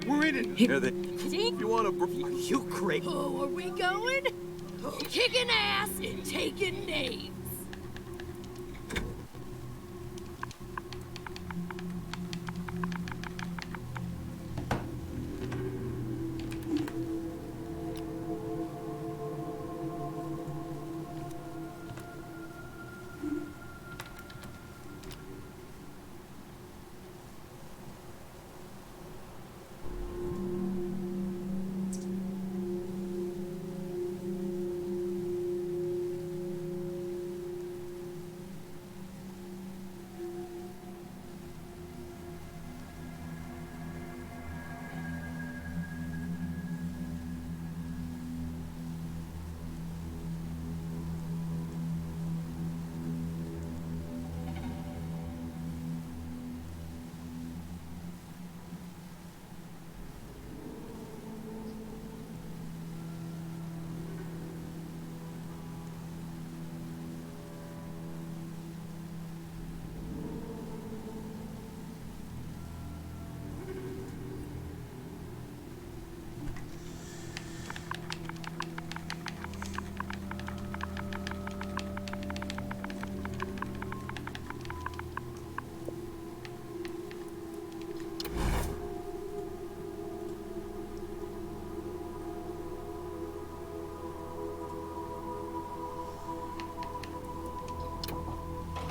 We're in it. Here they... If you want to... You crazy. Oh, are we going? Oh, kicking ass and taking names.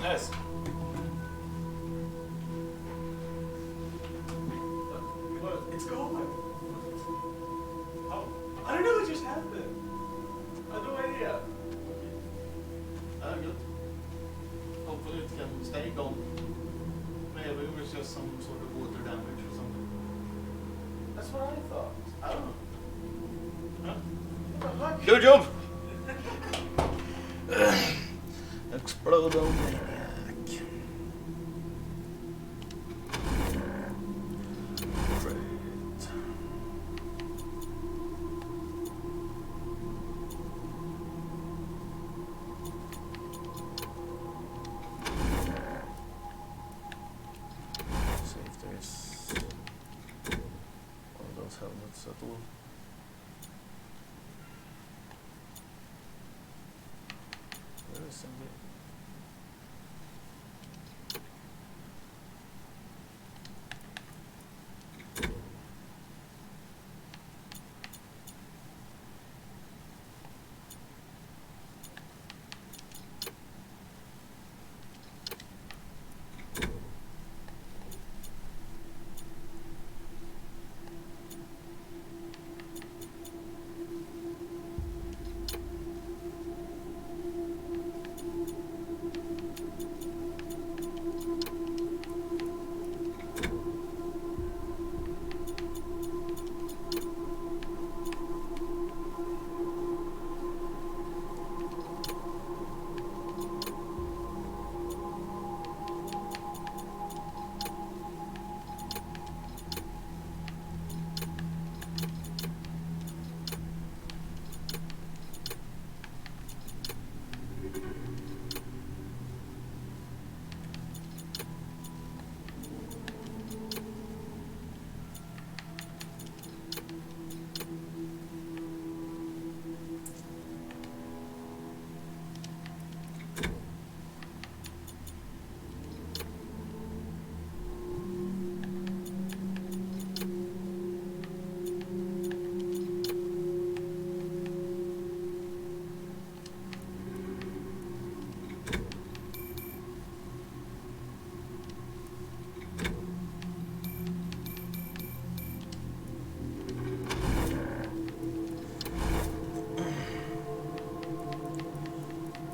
Yes. It's going. Oh, I don't know what just happened. I have no idea. Good. Hopefully it can stay gone. Maybe it was just some sort of water damage or something. That's what I thought. I don't know. Huh? Good job! Explodomaniac. Great. See if there's one of those helmets at all. Where is somebody?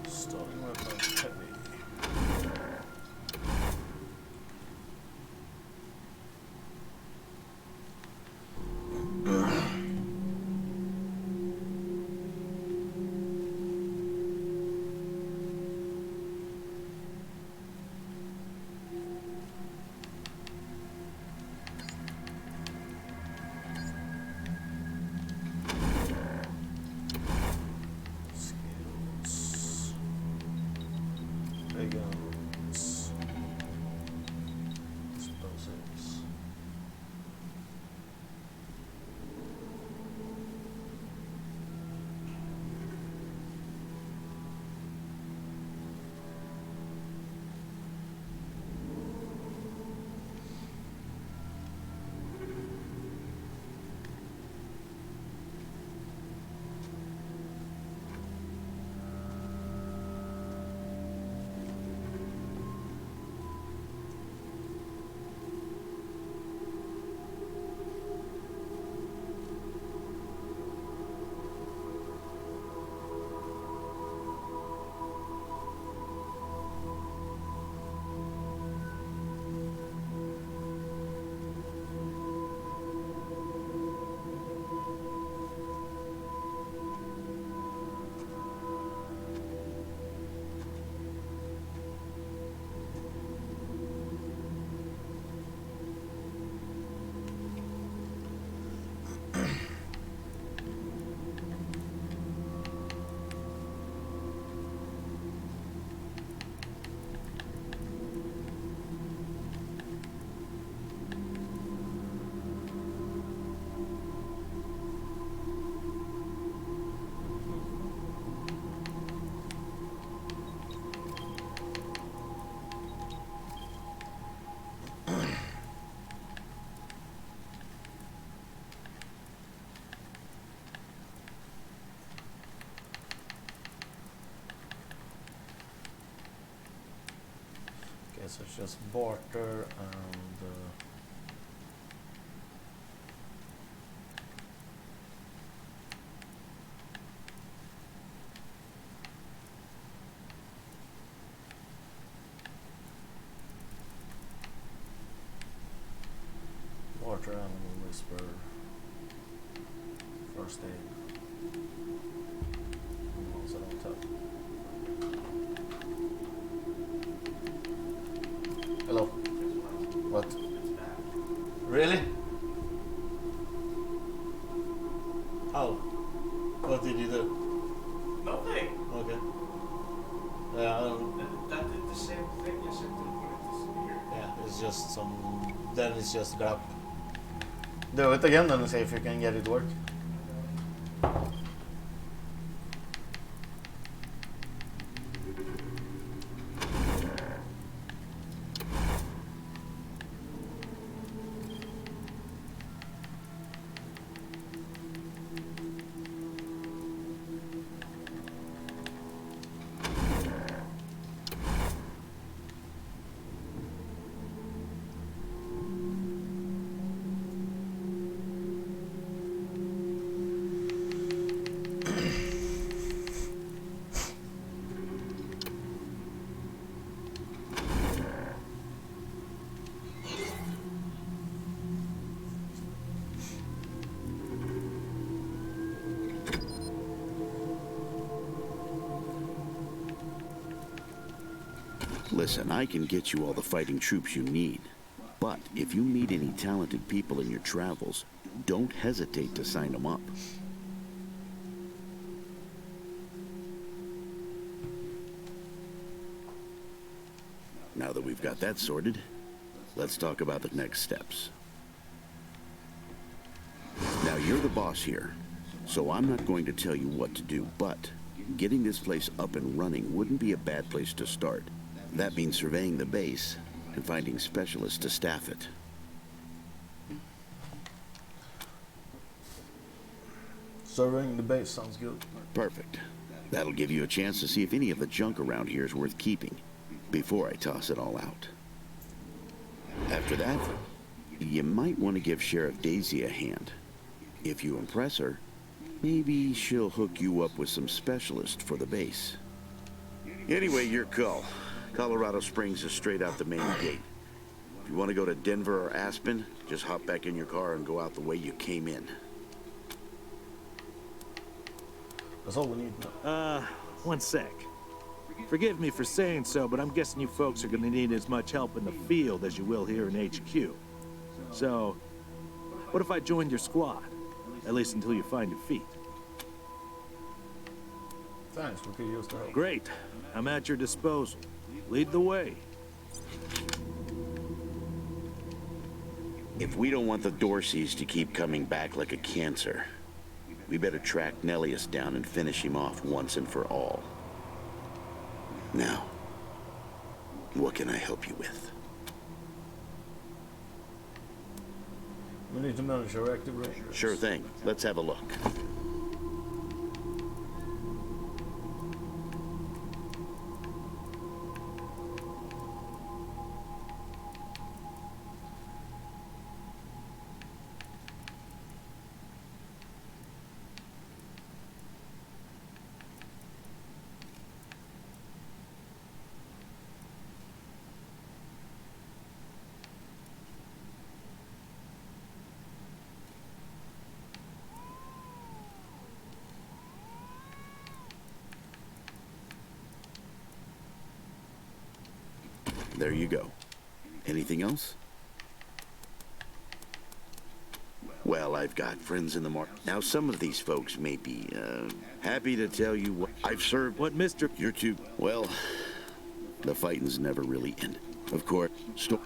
Starting weapon heavy. Skills. Big guns. so it's just barter and barter, animal whisper, first aid. And also don't tell. Hello. What? Really? How? What did you do? Nothing. Okay. Yeah, I don't... That did the same thing. Yes, I did put it here. Yeah, it's just some... Then it's just grab. Do it again then and see if you can get it to work. Listen, I can get you all the fighting troops you need. But if you meet any talented people in your travels, don't hesitate to sign them up. Now that we've got that sorted, let's talk about the next steps. Now, you're the boss here, so I'm not going to tell you what to do, but getting this place up and running wouldn't be a bad place to start. That means surveying the base and finding specialists to staff it. Surveying the base sounds good. Perfect. That'll give you a chance to see if any of the junk around here is worth keeping before I toss it all out. After that, you might want to give Sheriff Daisy a hand. If you impress her, maybe she'll hook you up with some specialists for the base. Anyway, your call. Colorado Springs is straight out the main gate. If you want to go to Denver or Aspen, just hop back in your car and go out the way you came in. That's all we need now. One sec. Forgive me for saying so, but I'm guessing you folks are gonna need as much help in the field as you will here in HQ. So, what if I joined your squad? At least until you find your feet. Thanks, we could use the help. Great. I'm at your disposal. Lead the way. If we don't want the Dorseys to keep coming back like a cancer, we better track Nellius down and finish him off once and for all. Now, what can I help you with? We need to manage our active rangers. Sure thing. Let's have a look. There you go. Anything else? Well, I've got friends in the market. Now, some of these folks may be, happy to tell you what I've served. What, mister? You're too... Well, the fighting's never really ended. Of course,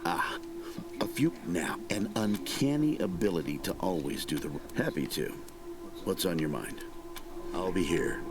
a few... Now, an uncanny ability to always do the... Happy to. What's on your mind? I'll be here.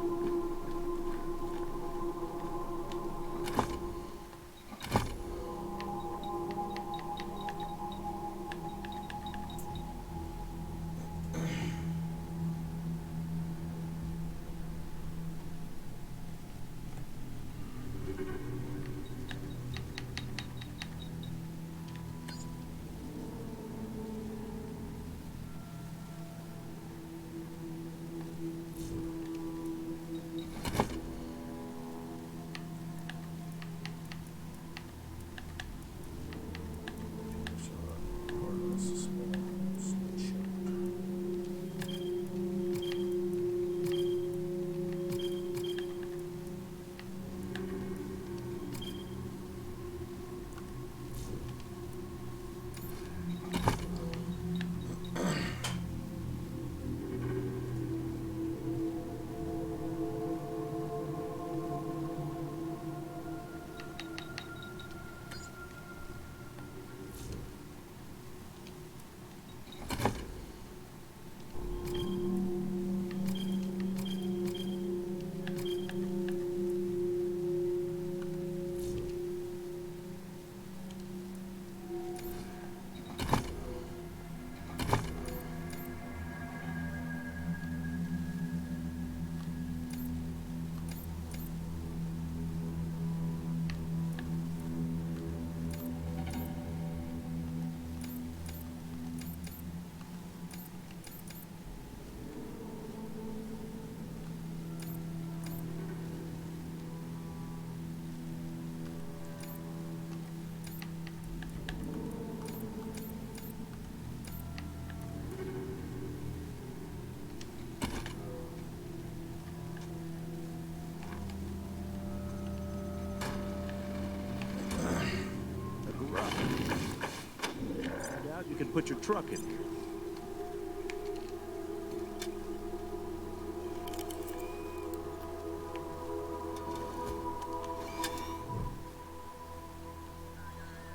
put your truck in here.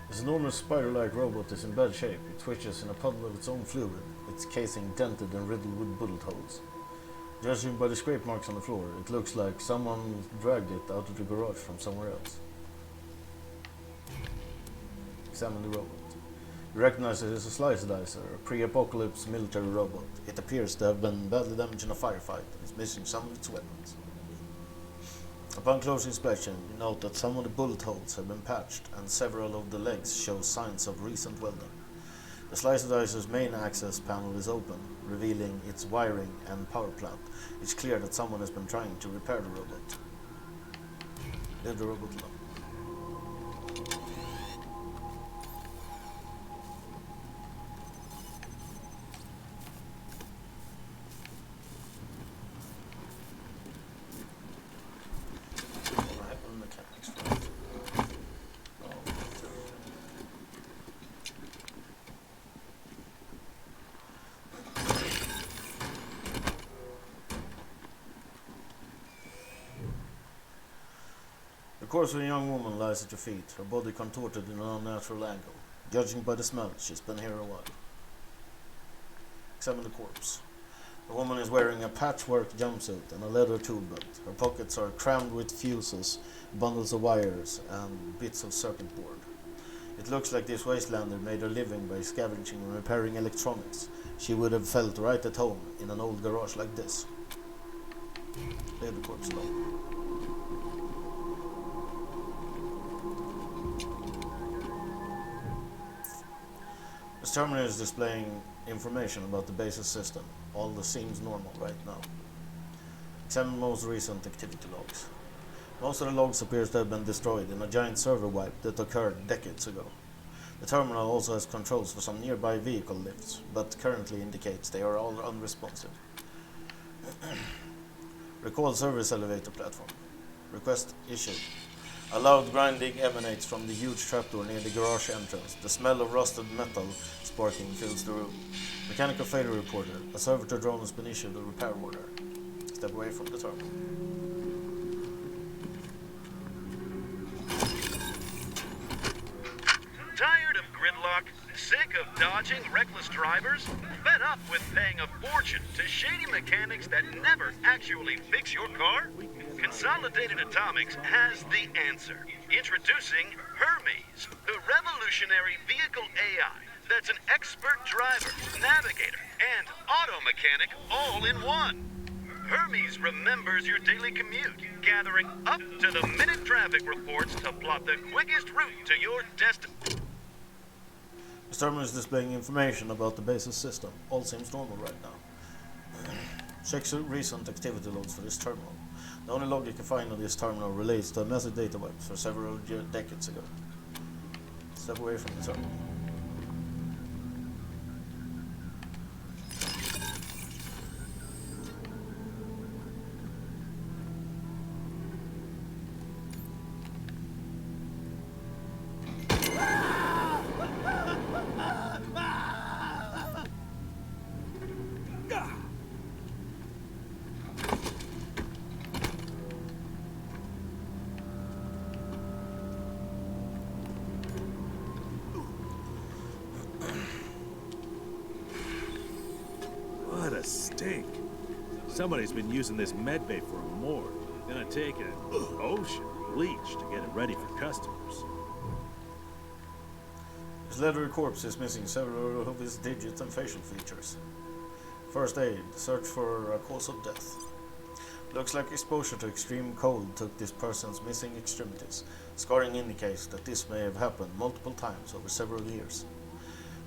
This enormous spider-like robot is in bad shape. It twitches in a puddle of its own fluid, its casing dented and riddled with bullet holes. Judging by the scrape marks on the floor, it looks like someone dragged it out of the garage from somewhere else. Examine the robot. You recognize it as a slice dicer, a pre-apocalypse military robot. It appears to have been badly damaged in a firefight and is missing some of its weapons. Upon close inspection, you note that some of the bullet holes have been patched and several of the legs show signs of recent welding. The slice dicer's main access panel is open, revealing its wiring and power plant. It's clear that someone has been trying to repair the robot. Leave the robot alone. The corpse of a young woman lies at your feet, her body contorted in an unnatural angle. Judging by the smell, she's been here a while. Examine the corpse. The woman is wearing a patchwork jumpsuit and a leather tool belt. Her pockets are crammed with fuses, bundles of wires, and bits of circuit board. It looks like this Wastelander made her living by scavenging and repairing electronics. She would have felt right at home in an old garage like this. Leave the corpse alone. This terminal is displaying information about the base's system. All this seems normal right now. Examine most recent activity logs. Most of the logs appears to have been destroyed in a giant server wipe that occurred decades ago. The terminal also has controls for some nearby vehicle lifts, but currently indicates they are all unresponsive. Recall service elevator platform. Request issued. A loud grinding emanates from the huge trapdoor near the garage entrance. The smell of rusted metal sparking fills the room. Mechanical failure reported. A servitor drone has been issued a repair order. Step away from the terminal. Tired of gridlock? Sick of dodging reckless drivers? Fed up with paying a fortune to shady mechanics that never actually fix your car? Consolidated Atomics has the answer. Introducing Hermes, the revolutionary vehicle AI that's an expert driver, navigator, and auto mechanic all in one. Hermes remembers your daily commute, gathering up-to-the-minute traffic reports to plot the quickest route to your destination. This terminal is displaying information about the base's system. All seems normal right now. Check recent activity logs for this terminal. The only log you can find on this terminal relates to a massive data wipe for several decades ago. Step away from the terminal. What a stink. Somebody's been using this medbay for a morgue. Gonna take an ocean bleach to get it ready for customers. His leathery corpse is missing several of his digits and facial features. First aid, search for a cause of death. Looks like exposure to extreme cold took this person's missing extremities. Scarring indicates that this may have happened multiple times over several years.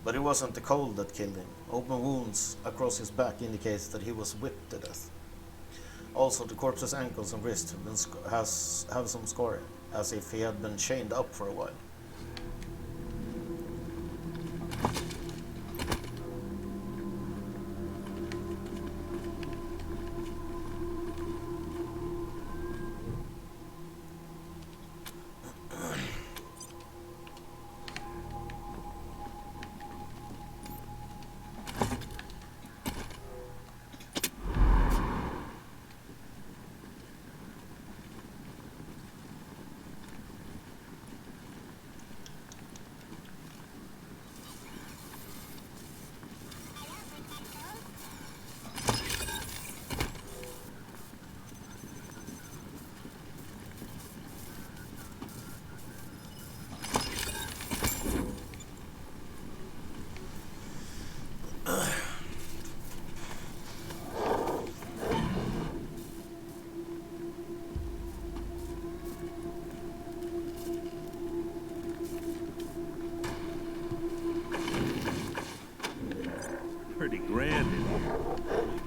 But it wasn't the cold that killed him. Open wounds across his back indicates that he was whipped to death. Also, the corpse's ankles and wrists have some scarring, as if he had been chained up for a while.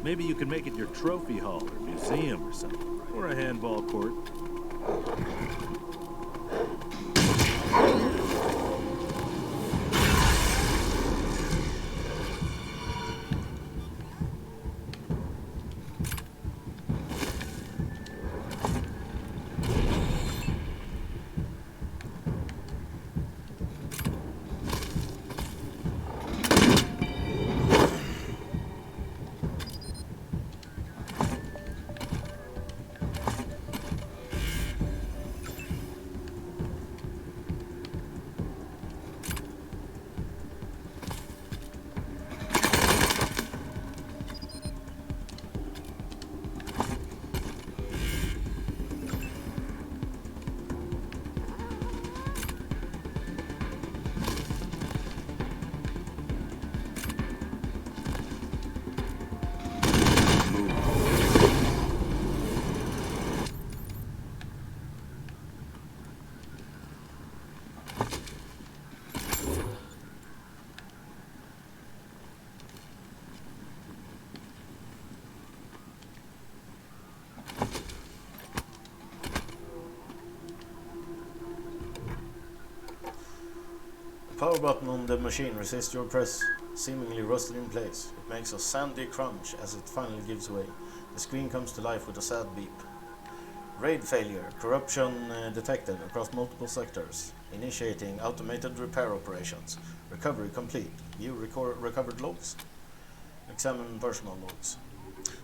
Maybe you can make it your trophy hall or museum or something. Or a handball court. The power button on the machine resists your press, seemingly rusted in place. It makes a sandy crunch as it finally gives way. The screen comes to life with a sad beep. RAID failure. Corruption detected across multiple sectors. Initiating automated repair operations. Recovery complete. View recovered logs. Examine personal logs.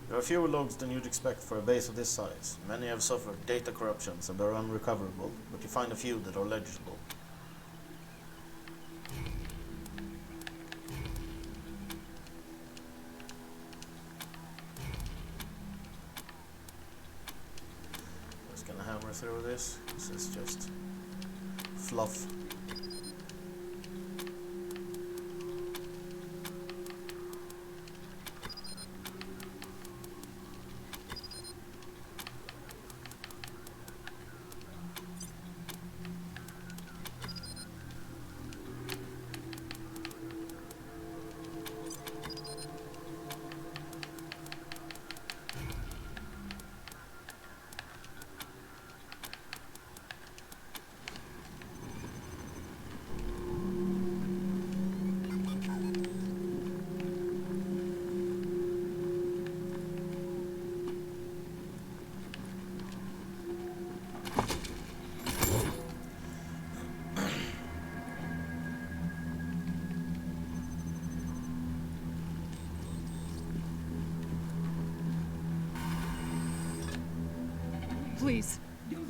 There are fewer logs than you'd expect for a base of this size. Many have suffered data corruptions and are unrecoverable, but you find a few that are legible. Just gonna hammer through this. This is just fluff. Please,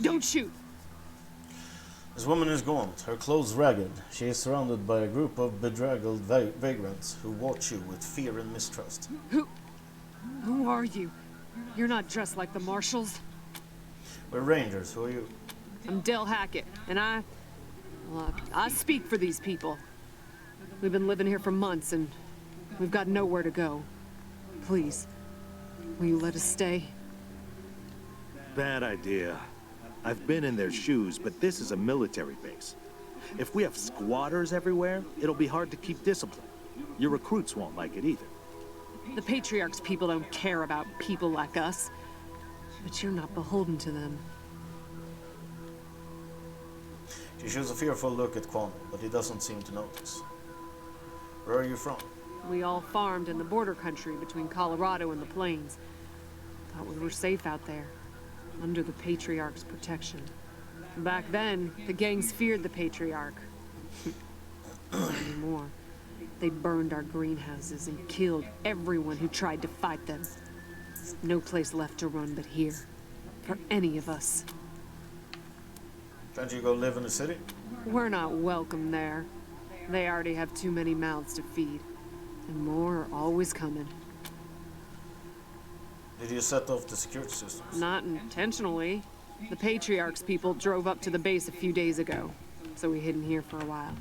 don't shoot. This woman is gaunt, her clothes ragged. She is surrounded by a group of bedraggled vagrants who watch you with fear and mistrust. Who are you? You're not dressed like the marshals. We're rangers. Who are you? I'm Del Hackett, and I speak for these people. We've been living here for months, and we've got nowhere to go. Please, will you let us stay? Bad idea. I've been in their shoes, but this is a military base. If we have squatters everywhere, it'll be hard to keep discipline. Your recruits won't like it either. The Patriarch's people don't care about people like us. But you're not beholden to them. She shoots a fearful look at Quan, but he doesn't seem to notice. Where are you from? We all farmed in the border country between Colorado and the plains. Thought we were safe out there, under the Patriarch's protection. Back then, the gangs feared the Patriarch. Not anymore. They burned our greenhouses and killed everyone who tried to fight them. No place left to run but here, for any of us. Can't you go live in the city? We're not welcome there. They already have too many mouths to feed, and more are always coming. Did you set off the security systems? Not intentionally. The Patriarch's people drove up to the base a few days ago, so we hid in here for a while.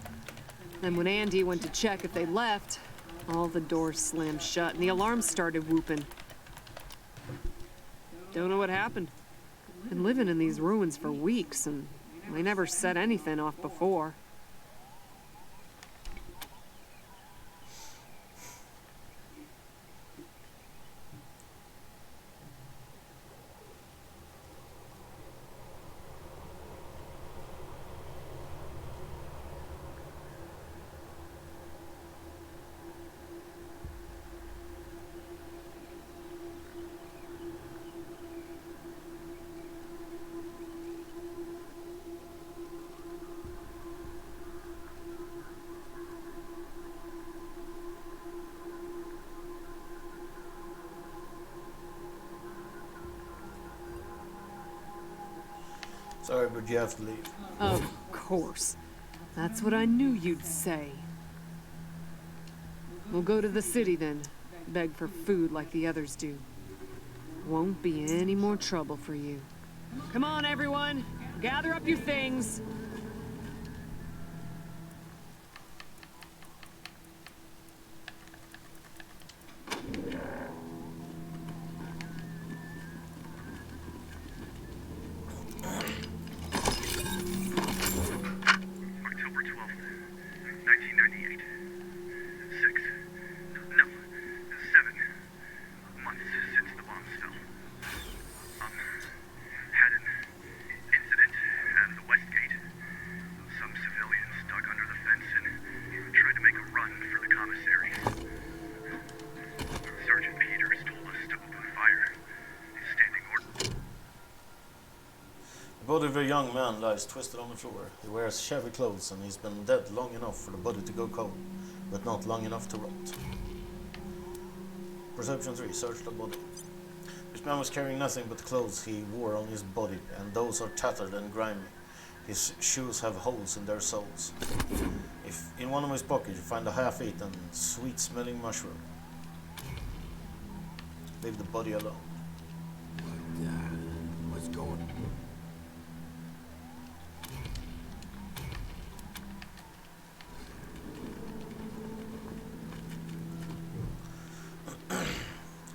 Then when Andy went to check if they left, all the doors slammed shut and the alarms started whooping. Don't know what happened. Been living in these ruins for weeks, and they never set anything off before. Sorry, but you have to leave. Of course. That's what I knew you'd say. We'll go to the city then. Beg for food like the others do. Won't be any more trouble for you. Come on, everyone. Gather up your things. October 12th, 1998. 6. No, 7 months since the bombs fell. Had an incident at the West Gate. Some civilians dug under the fence and tried to make a run for the commissary. Sergeant Peters told us to open fire. Standing order. The body of a young man lies twisted on the floor. He wears shabby clothes and he's been dead long enough for the body to go cold, but not long enough to rot. Perception 3. Search the body. This man was carrying nothing but the clothes he wore on his body, and those are tattered and grimy. His shoes have holes in their soles. If in one of his pockets you find a half-eaten, sweet-smelling mushroom, leave the body alone. What's going on?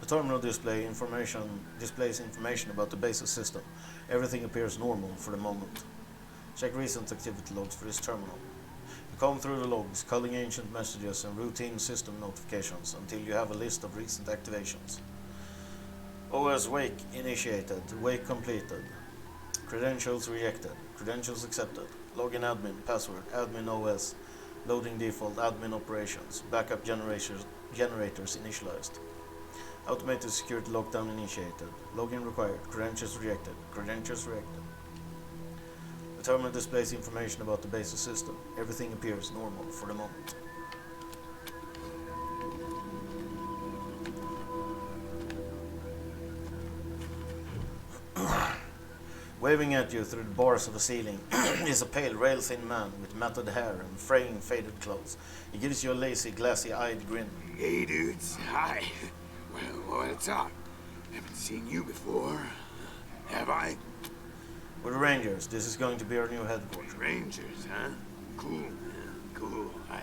The terminal displays information about the basic system. Everything appears normal for the moment. Check recent activity logs for this terminal. You comb through the logs, culling ancient messages and routine system notifications until you have a list of recent activations. OS wake initiated, wake completed, credentials rejected, credentials accepted, login admin, password, admin OS, loading default, admin operations, backup generators initialized. Automated security lockdown initiated. Login required. Credentials rejected. Credentials rejected. The terminal displays information about the basic system. Everything appears normal for the moment. Waving at you through the bars of the ceiling is a pale, rail-thin man with matted hair and fraying, faded clothes. He gives you a lazy, glassy-eyed grin. Hey, dudes. Hi. Well, what's up? Haven't seen you before. Have I? We're the Rangers. This is going to be our new headquarters. Rangers, huh? Cool, man. Cool. I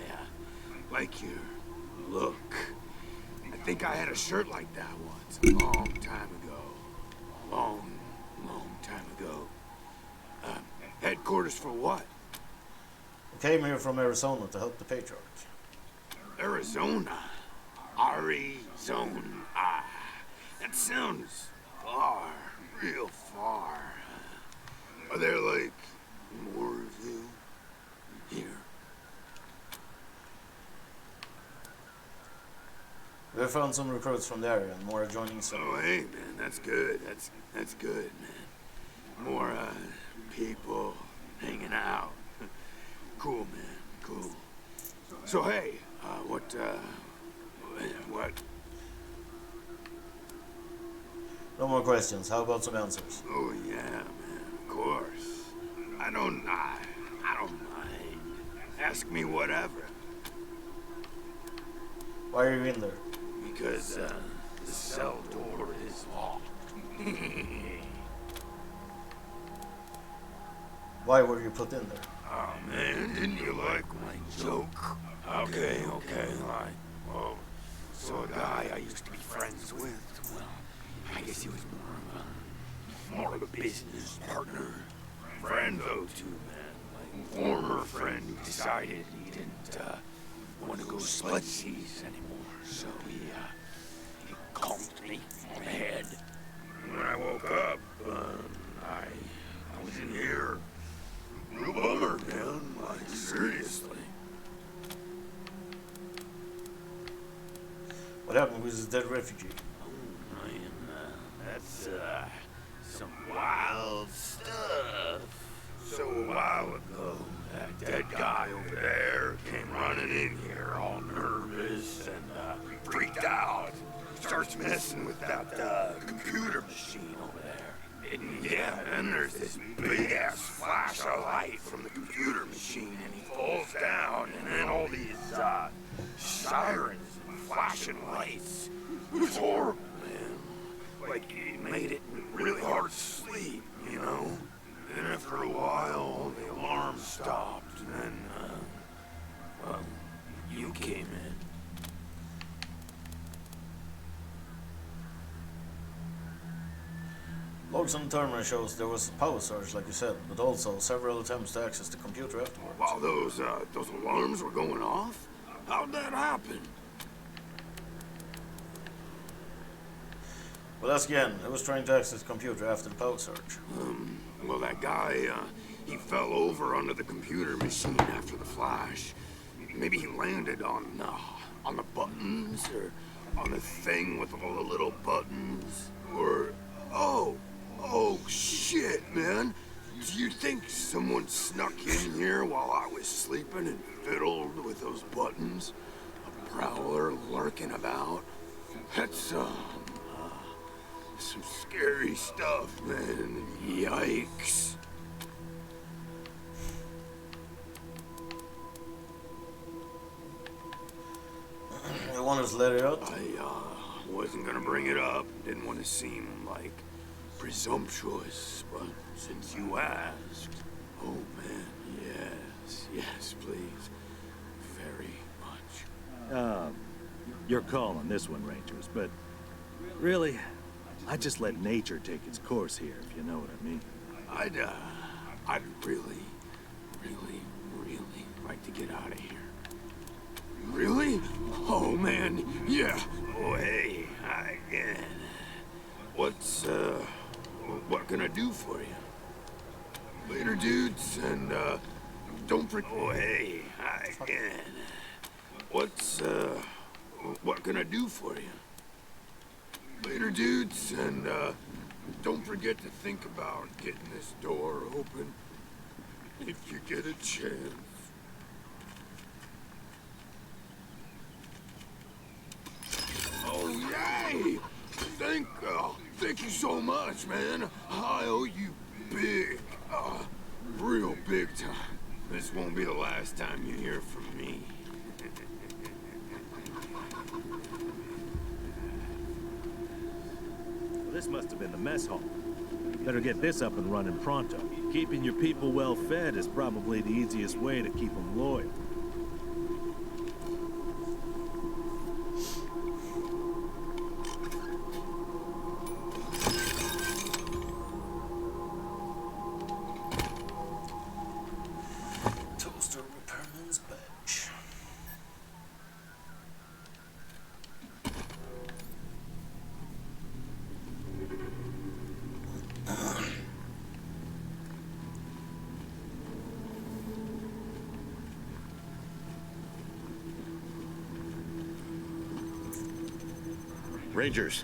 like your look. I think I had a shirt like that once, a long time ago. Long time ago. Headquarters for what? We came here from Arizona to help the Patriarch. Arizona? Arizona. That sounds far, real far. Are there, like, more of you here? We found some recruits from the area and more are joining soon. Oh, hey, man, that's good. That's good, man. More, people hanging out. Cool, man, cool. So, hey, what? No more questions. How about some answers? Oh, yeah, man, of course. I don't mind. Ask me whatever. Why are you in there? Because, the cell door is locked. Why were you put in there? Oh, man, didn't you like my joke? Okay, like, well, so a guy I used to be friends with, well, I guess he was more of a business partner. Friend, though, too, man. Like, former friend who decided he didn't, want to go split seas anymore, so he conked me on the head. When I woke up, I was in here. Real bummer, man. Like, seriously. What happened with this dead refugee? Oh, man, that's, some wild stuff. So a while ago, that dead guy over there came running in here all nervous and, freaked out. Starts messing with that, computer machine over there. Yeah, and there's this big-ass flash of light from the computer machine, and he falls down, and then all these, sirens and flashing lights. It was horrible, man. Like, it made it really hard to sleep, you know? Then after a while, the alarm stopped, and then, well, you came in. Logs on the terminal shows there was a power surge, like you said, but also several attempts to access the computer afterwards. While those alarms were going off? How'd that happen? Well, ask again. Who was trying to access the computer after the power surge? Well, that guy, he fell over under the computer machine after the flash. Maybe he landed on the buttons, or on the thing with all the little buttons, or... Oh, shit, man. Do you think someone snuck in here while I was sleeping and fiddled with those buttons? A prowler lurking about? That's, some scary stuff, man. Yikes. You want us to let it out? I wasn't gonna bring it up. Didn't want to seem, like, presumptuous, but since you asked... Oh, man, yes, please. Very much. Your call on this one, Rangers, but really, I just let nature take its course here, if you know what I mean. I'd really like to get out of here. Really? Oh, man, yeah. Oh, hey, again. What can I do for you? Later, dudes, and, don't forget... Oh, hey, again. What can I do for you? Later, dudes, and, don't forget to think about getting this door open if you get a chance. Oh, yay! Thank you so much, man. I owe you big, real big time. This won't be the last time you hear from me. Well, this must have been the mess hall. Better get this up and running pronto. Keeping your people well fed is probably the easiest way to keep them loyal. Toaster repairman's badge. Rangers,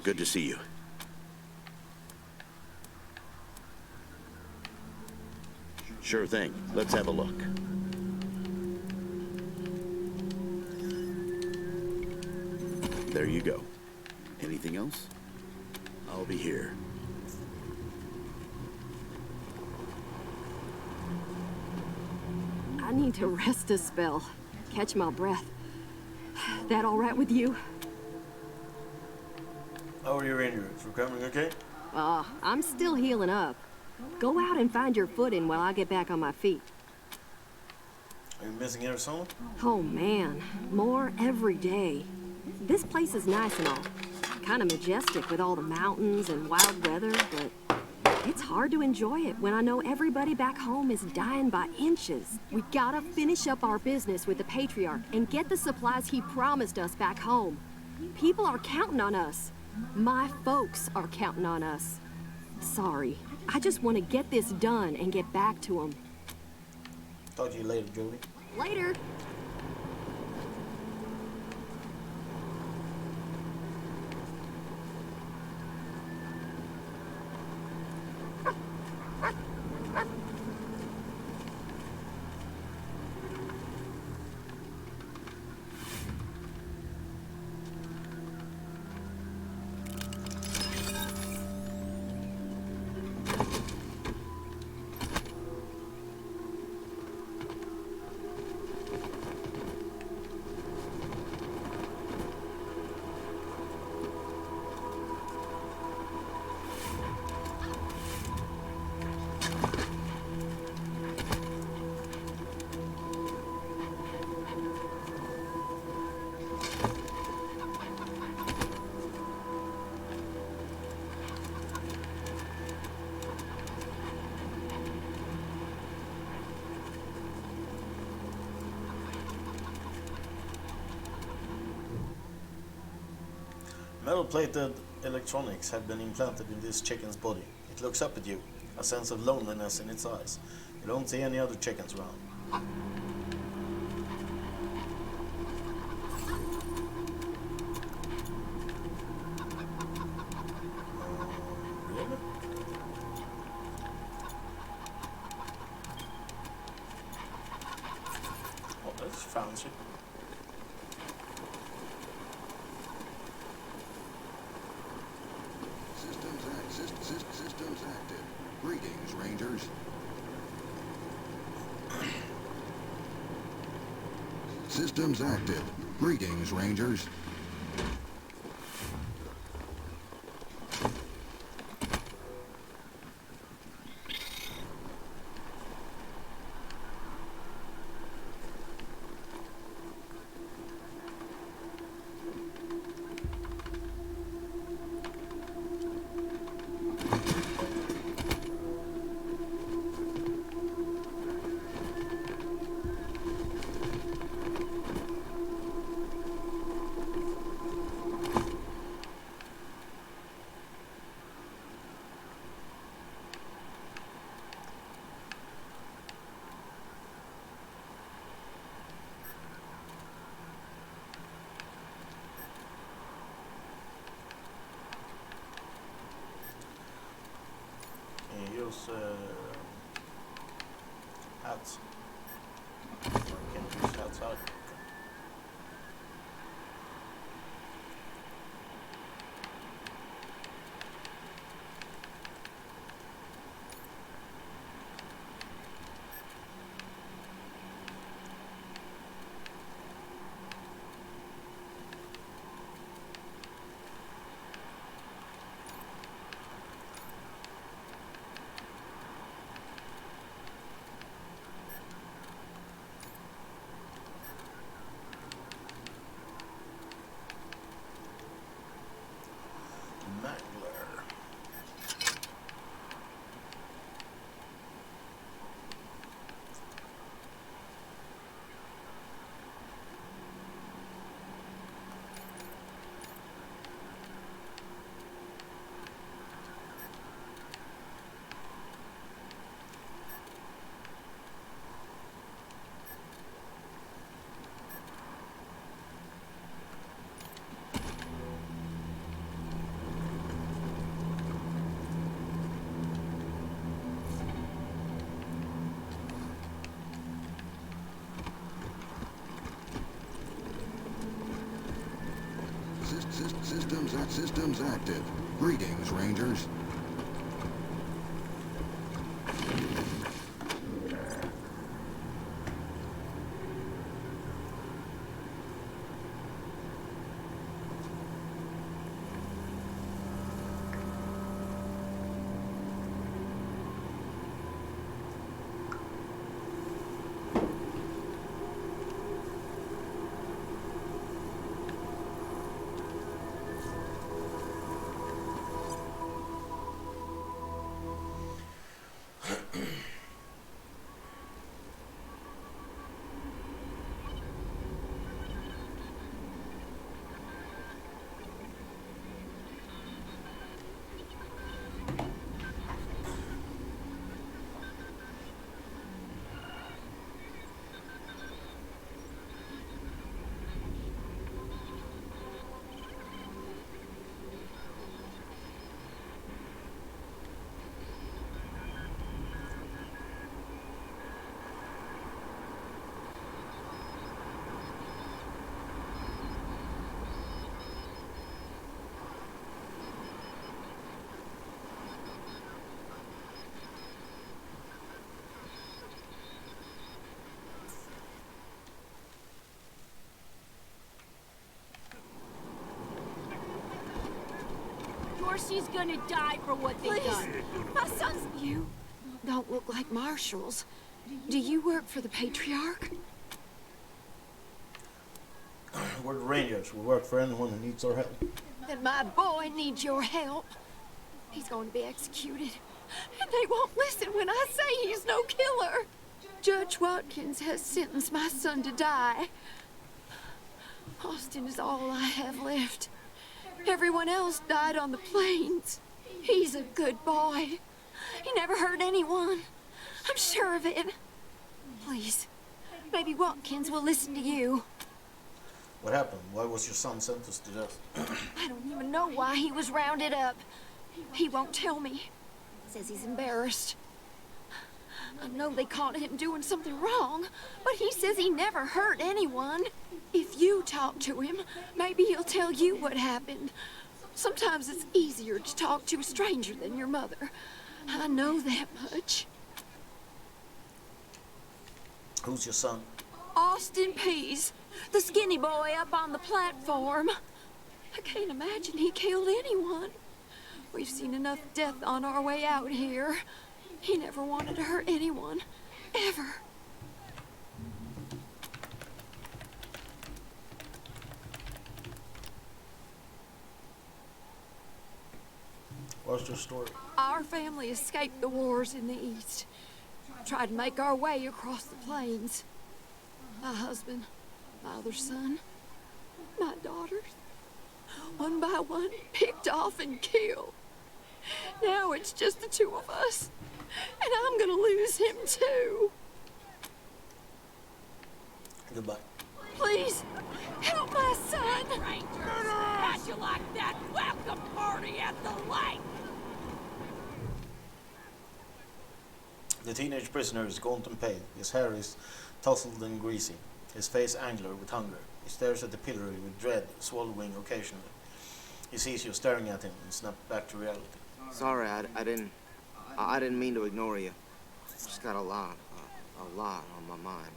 good to see you. Sure thing. Let's have a look. There you go. Anything else? I'll be here. I need to rest a spell. Catch my breath. That all right with you? How are your injuries? Recovering okay? I'm still healing up. Go out and find your footing while I get back on my feet. Are you missing Arizona? Oh man, more every day. This place is nice and all. Kind of majestic with all the mountains and wild weather, but it's hard to enjoy it when I know everybody back home is dying by inches. We gotta finish up our business with the Patriarch and get the supplies he promised us back home. People are counting on us. My folks are counting on us. Sorry, I just want to get this done and get back to them. Talk to you later, Jody. Later. Metal-plated electronics have been implanted in this chicken's body. It looks up at you, a sense of loneliness in its eyes. You don't see any other chickens around. Really? Oh, that's fancy. Systems active. Greetings, Rangers. Systems active. Greetings, Rangers. Use hats. Can't use hats out. Systems active. Greetings, Rangers. Dorsey's gonna die for what they done. My son's... You don't look like marshals. Do you work for the Patriarch? We're the Rangers. We work for anyone who needs our help. Then my boy needs your help. He's going to be executed. And they won't listen when I say he's no killer. Judge Watkins has sentenced my son to die. Austin is all I have left. Everyone else died on the plains. He's a good boy. He never hurt anyone. I'm sure of it. Please, maybe Watkins will listen to you. What happened? Why was your son sentenced to death? I don't even know why he was rounded up. He won't tell me. Says he's embarrassed. I know they caught him doing something wrong, but he says he never hurt anyone. If you talk to him, maybe he'll tell you what happened. Sometimes it's easier to talk to a stranger than your mother. I know that much. Who's your son? Austin Pease, the skinny boy up on the platform. I can't imagine he killed anyone. We've seen enough death on our way out here. He never wanted to hurt anyone, ever. What's your story? Our family escaped the wars in the East. Tried to make our way across the plains. My husband, my other son, my daughters, one by one, picked off and killed. Now it's just the two of us, and I'm gonna lose him too. Goodbye. Please, help my son! Rangers! How'd you like that welcome party at the lake? The teenage prisoner is gaunt and pale. His hair is tousled and greasy. His face angular with hunger. He stares at the pillory with dread, swallowing occasionally. He sees you staring at him and snaps back to reality. Sorry, I didn't mean to ignore you. Just got a lot on my mind.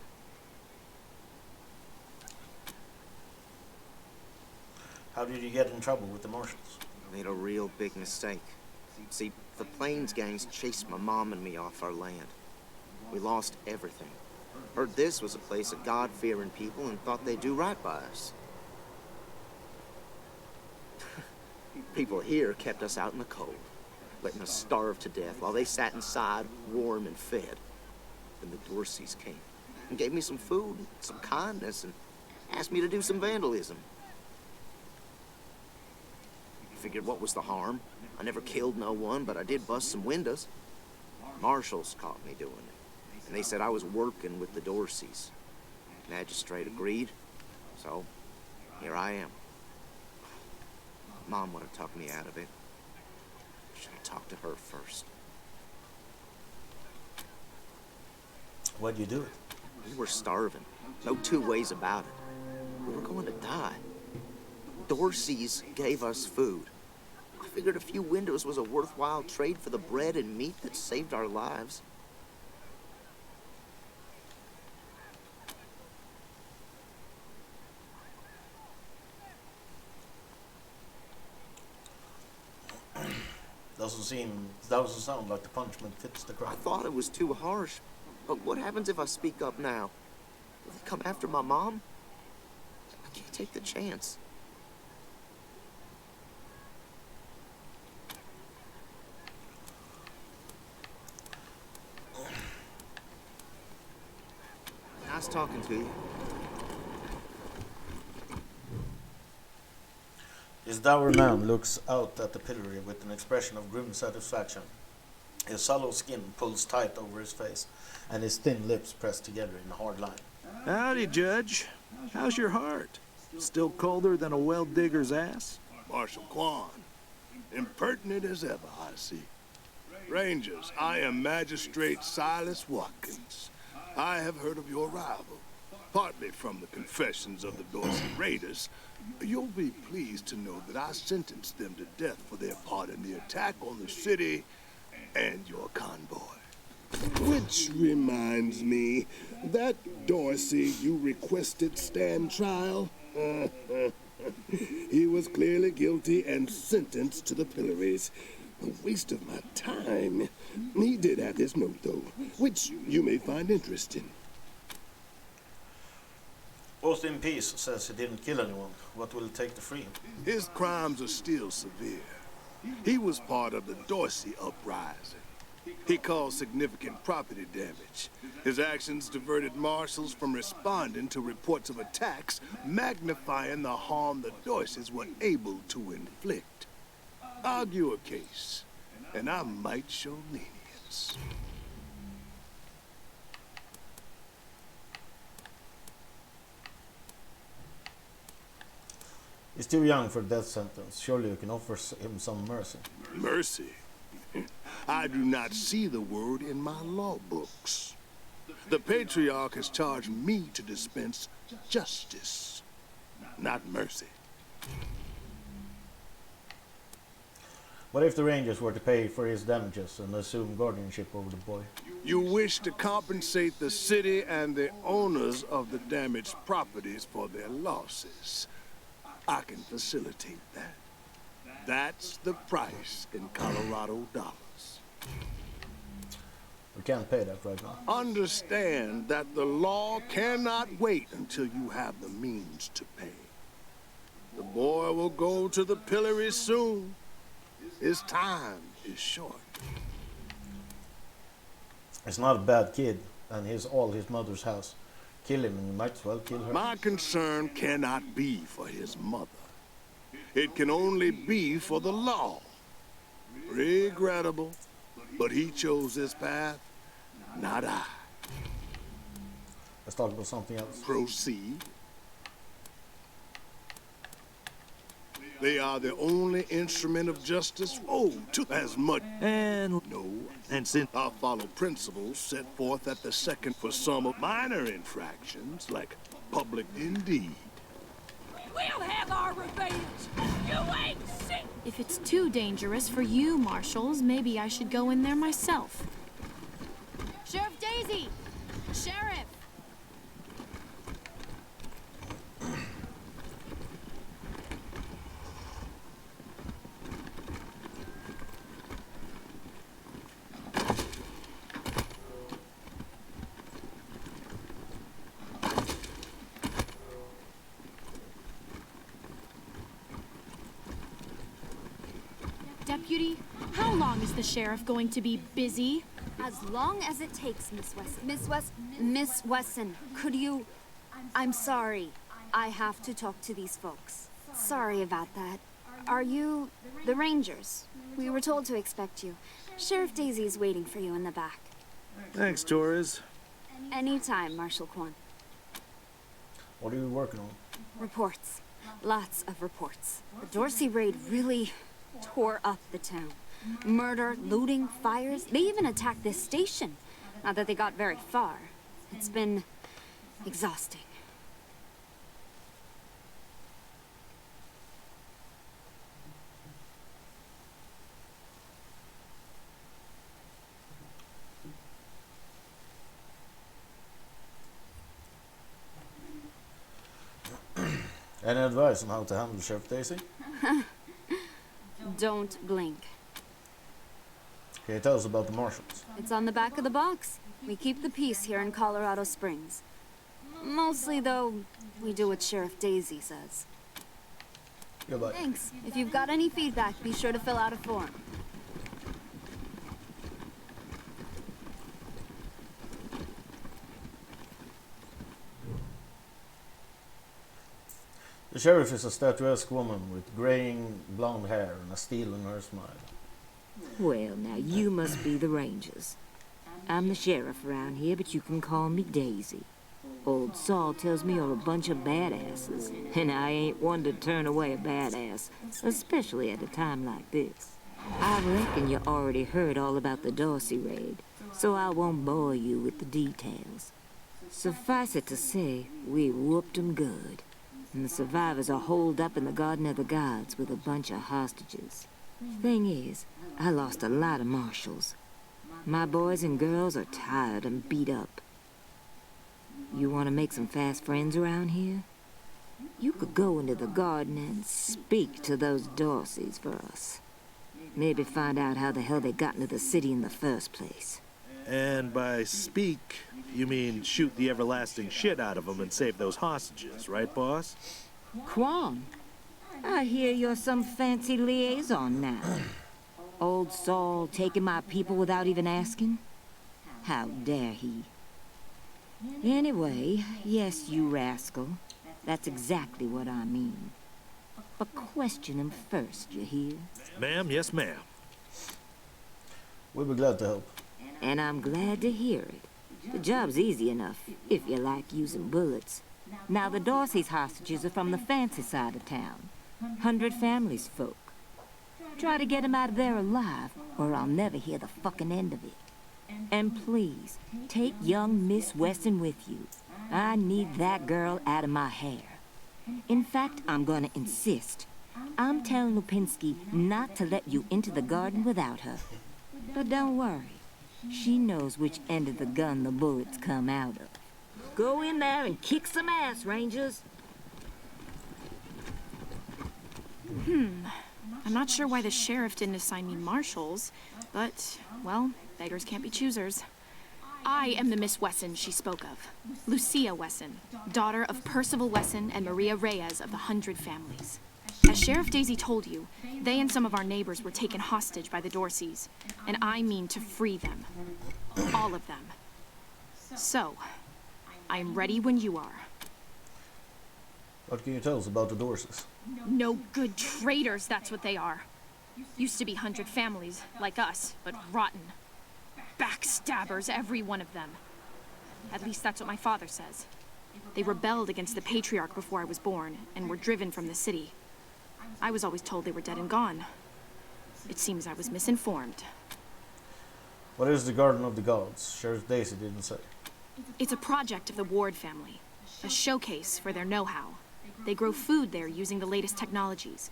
How did you get in trouble with the marshals? I made a real big mistake. See, the Plains gangs chased my mom and me off our land. We lost everything. Heard this was a place of God-fearing people and thought they'd do right by us. People here kept us out in the cold, letting us starve to death while they sat inside, warm and fed. Then the Dorseys came and gave me some food, some kindness, and asked me to do some vandalism. Figured what was the harm? I never killed no one, but I did bust some windows. Marshals caught me doing it, and they said I was working with the Dorseys. Magistrate agreed, so here I am. Mom would have talked me out of it. Should have talked to her first. Why'd you do it? We were starving. No two ways about it. We were going to die. Dorseys gave us food. I figured a few windows was a worthwhile trade for the bread and meat that saved our lives. Doesn't sound like the punishment fits the crime. I thought it was too harsh, but what happens if I speak up now? Will they come after my mom? I can't take the chance. Nice talking to you. His dour man looks out at the pillory with an expression of grim satisfaction. His sallow skin pulls tight over his face, and his thin lips press together in a hard line. Howdy, Judge. How's your heart? Still colder than a well digger's ass? Marshal Quan, impertinent as ever, I see. Rangers, I am Magistrate Silas Watkins. I have heard of your arrival, partly from the confessions of the Dorsey Raiders. You'll be pleased to know that I sentenced them to death for their part in the attack on the city and your convoy. Which reminds me, that Dorsey you requested stand trial? He was clearly guilty and sentenced to the pillories. A waste of my time. He did have this note, though, which you may find interesting. Austin Pease says he didn't kill anyone. What will it take to free him? His crimes are still severe. He was part of the Dorsey uprising. He caused significant property damage. His actions diverted marshals from responding to reports of attacks, magnifying the harm the Doyces were able to inflict. Argue a case, and I might show lenience. He's too young for a death sentence. Surely you can offer him some mercy. Mercy? I do not see the word in my law books. The Patriarch has charged me to dispense justice, not mercy. What if the Rangers were to pay for his damages and assume guardianship over the boy? You wish to compensate the city and the owners of the damaged properties for their losses. I can facilitate that. That's the price in Colorado dollars. We can't pay that right now. Understand that the law cannot wait until you have the means to pay. The boy will go to the pillory soon. His time is short. He's not a bad kid, and he's all his mother's house. Kill him and you might as well kill her. My concern cannot be for his mother. It can only be for the law. Regrettable, but he chose this path, not I. Let's talk about something else. Proceed. They are the only instrument of justice owed to as much. And since I follow principles set forth at the second for some of minor infractions, like public indeed. We'll have our revenge! You ain't sick! If it's too dangerous for you, Marshals, maybe I should go in there myself. Sheriff Daisy! Sheriff! Deputy, how long is the sheriff going to be busy? As long as it takes, Miss Wesson. Miss Wesson, could you... I'm sorry. I have to talk to these folks. Sorry about that. Are you the Rangers? We were told to expect you. Sheriff Daisy is waiting for you in the back. Thanks, Torres. Anytime, Marshal Quan. What are you working on? Reports. Lots of reports. The Dorsey raid really tore up the town. Murder, looting, fires. They even attacked this station. Not that they got very far. It's been exhausting. Any advice on how to handle Sheriff Daisy? Don't blink. Can you tell us about the marshals? It's on the back of the box. We keep the peace here in Colorado Springs. Mostly, though, we do what Sheriff Daisy says. Goodbye. Thanks. If you've got any feedback, be sure to fill out a form. The sheriff is a statuesque woman with graying blonde hair and a steel in her smile. Well, now you must be the Rangers. I'm the sheriff around here, but you can call me Daisy. Old Saul tells me you're a bunch of badasses, and I ain't one to turn away a badass, especially at a time like this. I reckon you already heard all about the Dorsey raid, so I won't bore you with the details. Suffice it to say, we whooped 'em good, and the survivors are holed up in the Garden of the Gods with a bunch of hostages. Thing is, I lost a lot of marshals. My boys and girls are tired and beat up. You want to make some fast friends around here? You could go into the garden and speak to those Dorseys for us. Maybe find out how the hell they got into the city in the first place. And by speak, you mean shoot the everlasting shit out of them and save those hostages, right, boss? Quan, I hear you're some fancy liaison now. Old Saul taking my people without even asking? How dare he? Anyway, yes, you rascal. That's exactly what I mean. But question him first, you hear? Ma'am, yes, ma'am. We'll be glad to help. And I'm glad to hear it. The job's easy enough, if you like using bullets. Now, the Dorsey's hostages are from the fancy side of town. 100 Families folk. Try to get 'em out of there alive, or I'll never hear the fucking end of it. And please, take young Miss Weston with you. I need that girl out of my hair. In fact, I'm gonna insist. I'm telling Lupinski not to let you into the garden without her. But don't worry. She knows which end of the gun the bullets come out of. Go in there and kick some ass, Rangers. I'm not sure why the sheriff didn't assign me marshals, but, well, beggars can't be choosers. I am the Miss Wesson she spoke of. Lucia Wesson, daughter of Percival Wesson and Maria Reyes of the 100 Families. As Sheriff Daisy told you, they and some of our neighbors were taken hostage by the Dorseys, and I mean to free them. All of them. So, I am ready when you are. What can you tell us about the Dorseys? No good traitors, that's what they are. Used to be 100 Families, like us, but rotten. Backstabbers, every one of them. At least that's what my father says. They rebelled against the Patriarch before I was born, and were driven from the city. I was always told they were dead and gone. It seems I was misinformed. What is the Garden of the Gods? Sheriff Daisy didn't say. It's a project of the Ward family. A showcase for their know-how. They grow food there using the latest technologies.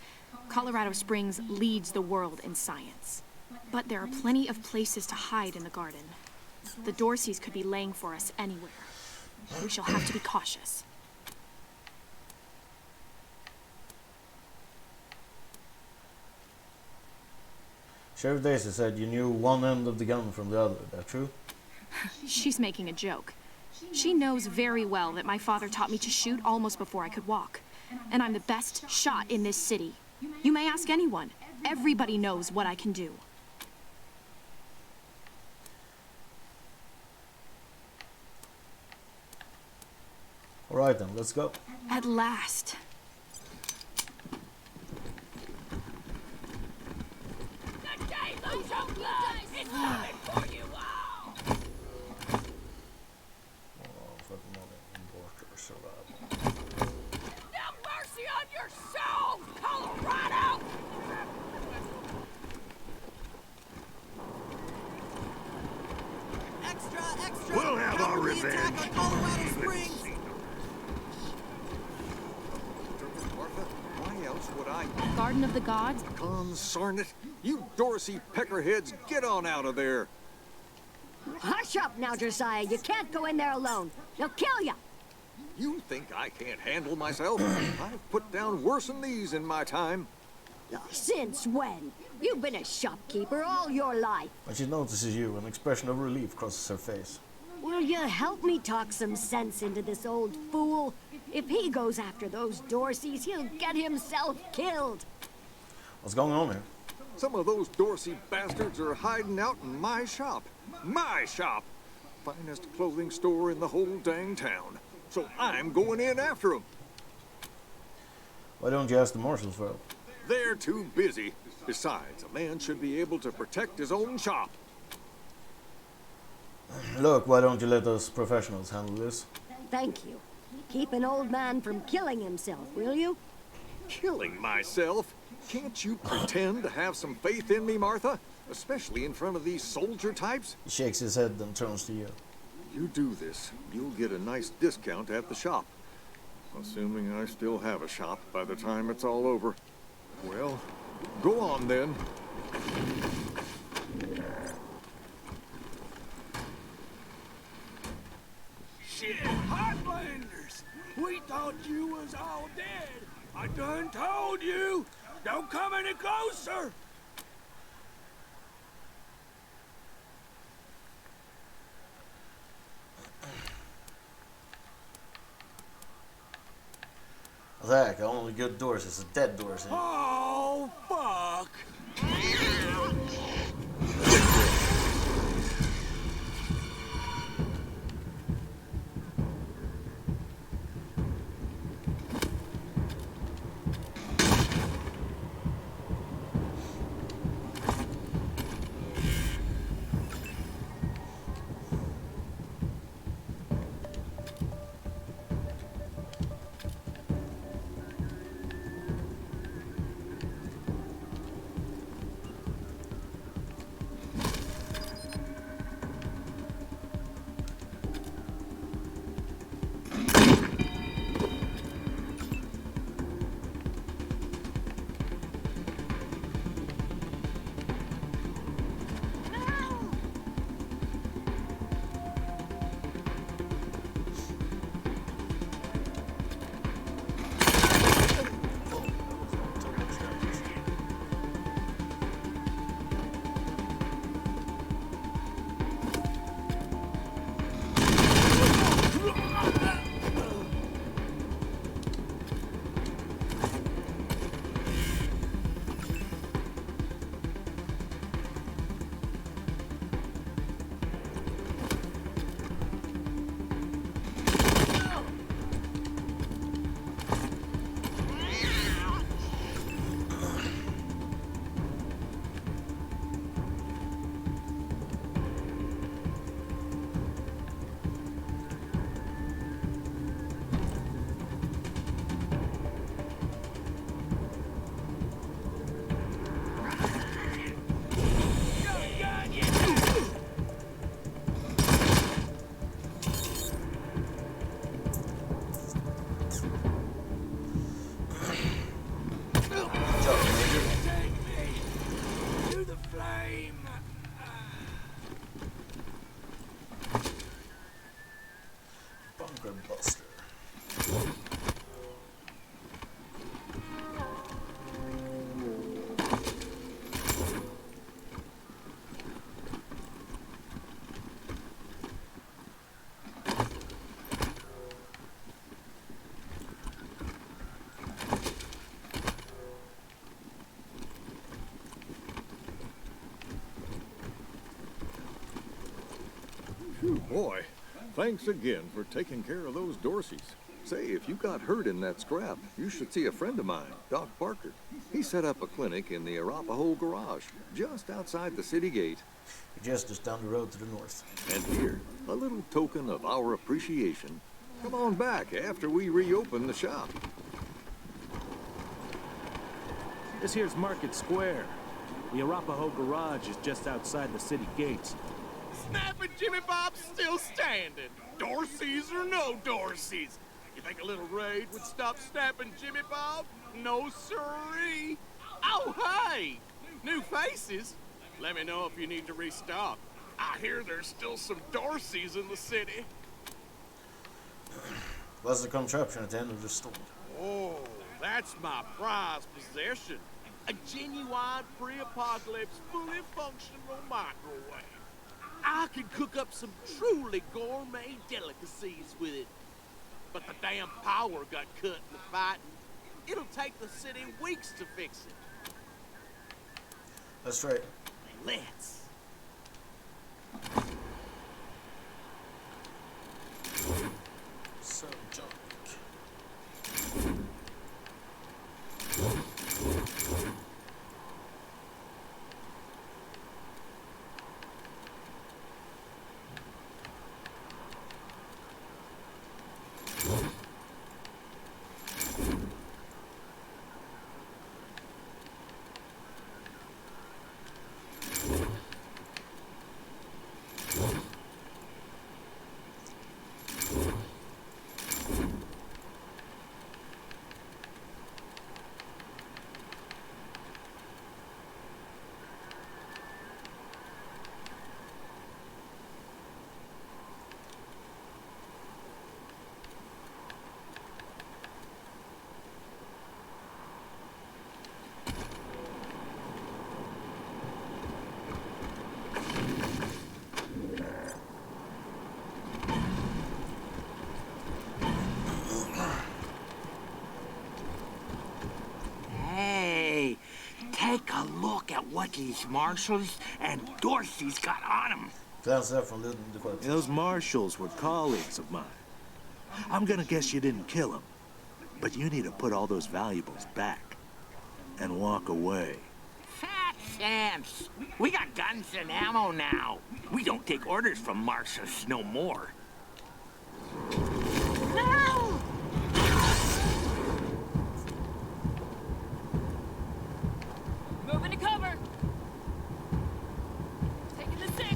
Colorado Springs leads the world in science. But there are plenty of places to hide in the garden. The Dorseys could be laying for us anywhere. We shall have to be cautious. Sheriff Daisy said you knew one end of the gun from the other. That true? She's making a joke. She knows very well that my father taught me to shoot almost before I could walk. And I'm the best shot in this city. You may ask anyone. Everybody knows what I can do. All right then, let's go. At last. The day lose your blood! It's coming for you all! No mercy on your soul, Colorado! Extra! We'll have our revenge. Colorado Springs! Why else would I? Garden of the Gods? Consarn it! You Dorsey peckerheads, get on out of there! Hush up now, Josiah. You can't go in there alone. They'll kill you. You think I can't handle myself? I've put down worse than these in my time. Since when? You've been a shopkeeper all your life. When she notices you, an expression of relief crosses her face. Will you help me talk some sense into this old fool? If he goes after those Dorseys, he'll get himself killed. What's going on here? Some of those Dorsey bastards are hiding out in my shop. My shop! Finest clothing store in the whole dang town. So I'm going in after them. Why don't you ask the marshals for help? They're too busy. Besides, a man should be able to protect his own shop. Look, why don't you let us professionals handle this? Thank you. Keep an old man from killing himself, will you? Killing myself? Can't you pretend to have some faith in me, Martha? Especially in front of these soldier types? He shakes his head and turns to you. You do this, you'll get a nice discount at the shop. Assuming I still have a shop by the time it's all over. Well, go on then. Shit, Heartlanders! We thought you was all dead. I done told you. Don't come any closer. Zach, only good Dorsey is a dead Dorsey. Oh, fuck! Thanks again for taking care of those Dorseys. Say, if you got hurt in that scrap, you should see a friend of mine, Doc Parker. He set up a clinic in the Arapahoe garage, just outside the city gate. Just down the road to the north. And here, a little token of our appreciation. Come on back after we reopen the shop. This here's Market Square. The Arapahoe garage is just outside the city gates. Snapping Jimmy Bob's still standing. Dorseys or no Dorseys. You think a little raid would stop snapping Jimmy Bob? No siree. Oh, hey! New faces? Let me know if you need to restock. I hear there's still some Dorseys in the city. What's the contraption at the end of the store? Oh, that's my prized possession. A genuine pre-apocalypse, fully functional microwave. I could cook up some truly gourmet delicacies with it. But the damn power got cut in the fight. It'll take the city weeks to fix it. That's right. Let's. So dark. Hey, take a look at what these marshals and Dorseys got on them. Those marshals were colleagues of mine. I'm gonna guess you didn't kill them, but you need to put all those valuables back and walk away. Fat chance. We got guns and ammo now. We don't take orders from marshals no more. No! Moving to cover. Taking the 6.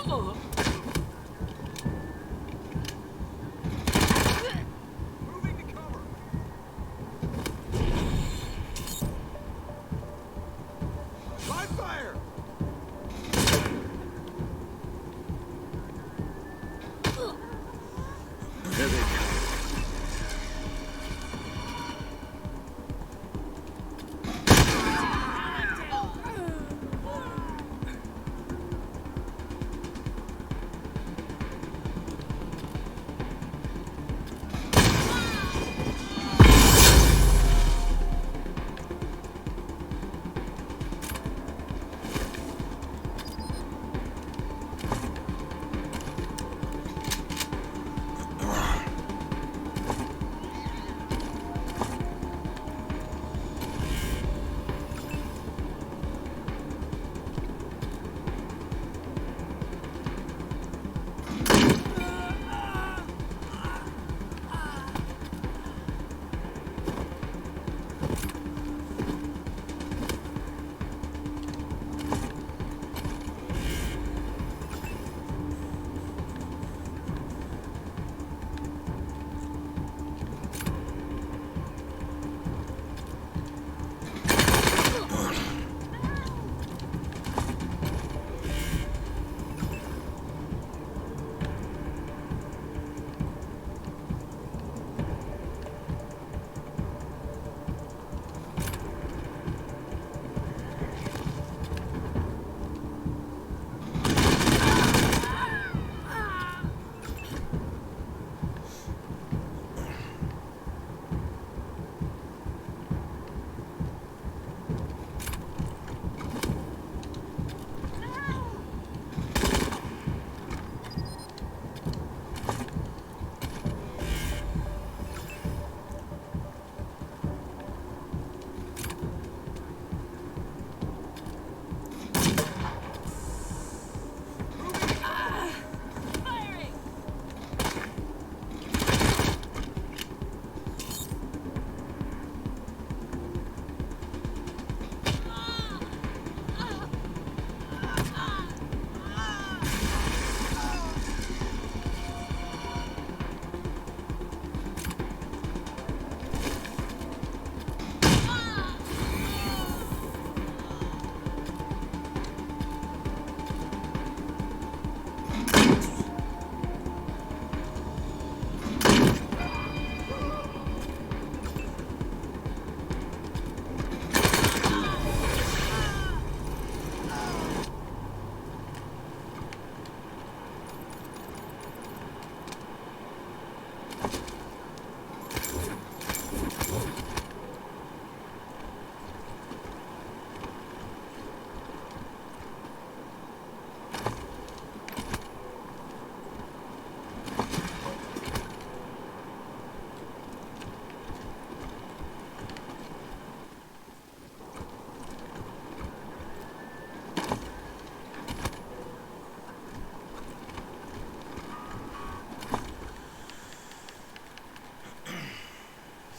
Ugh. Light fire! There they come.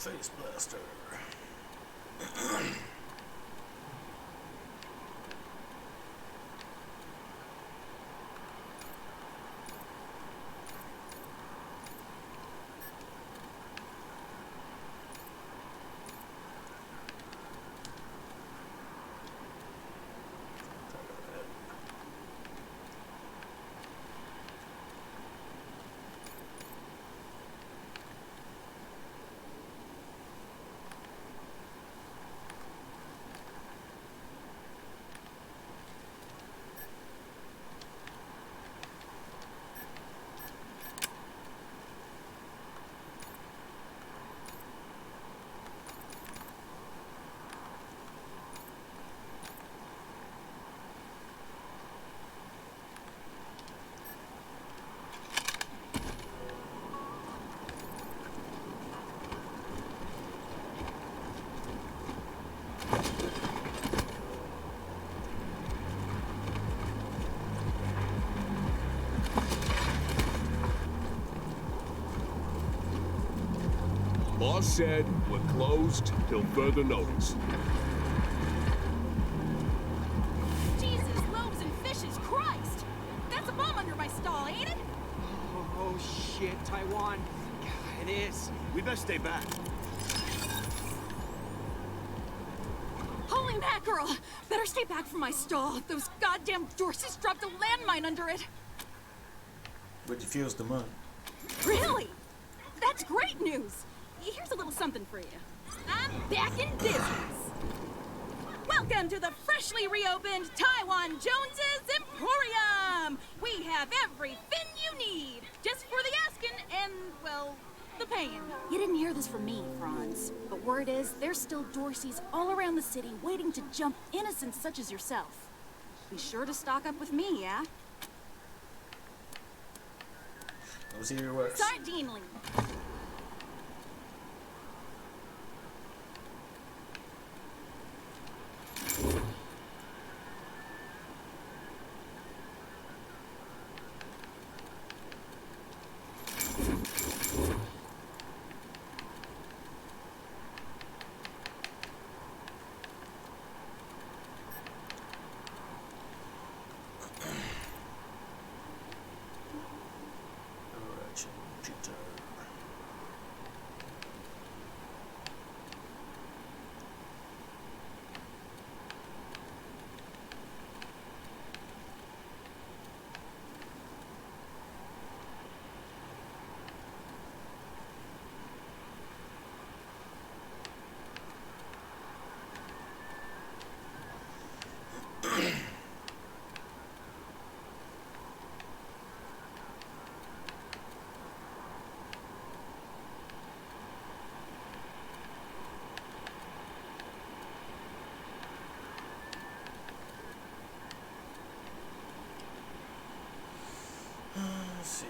Face blaster. Boss said we're closed till further notice. Jesus, loaves and fishes, Christ! That's a bomb under my stall, ain't it? Oh shit, Taiwan. God, it is. We best stay back. Holy mackerel! Better stay back from my stall. Those goddamn Dorseys dropped a landmine under it. We defused the mine. Really? That's great news! Here's a little something for you. I'm back in business. Welcome to the freshly reopened Taiwan Jones's Emporium! We have everything you need, just for the asking and, well, the paying. You didn't hear this from me, Franz. But word is, there's still Dorseys all around the city waiting to jump innocents such as yourself. Be sure to stock up with me, yeah? Those are your words. Sardinely. Let's see,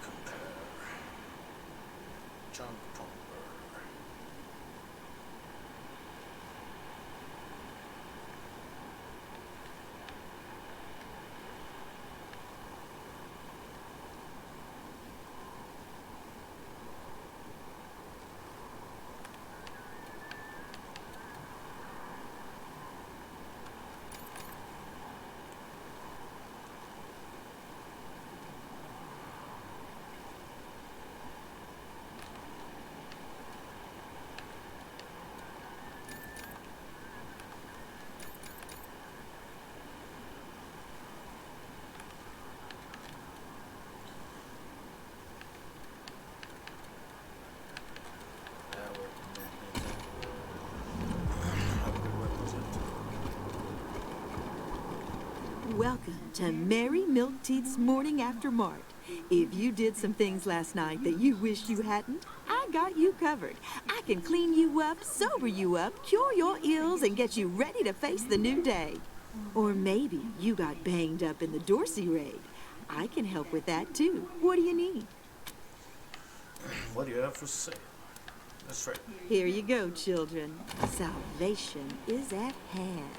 compare. Junk Pomper. Welcome to Mary Milk Teeth's Morning After Mart. If you did some things last night that you wish you hadn't, I got you covered. I can clean you up, sober you up, cure your ills, and get you ready to face the new day. Or maybe you got banged up in the Dorsey raid. I can help with that too. What do you need? What do you have for sale? That's right. Here you go, children. Salvation is at hand.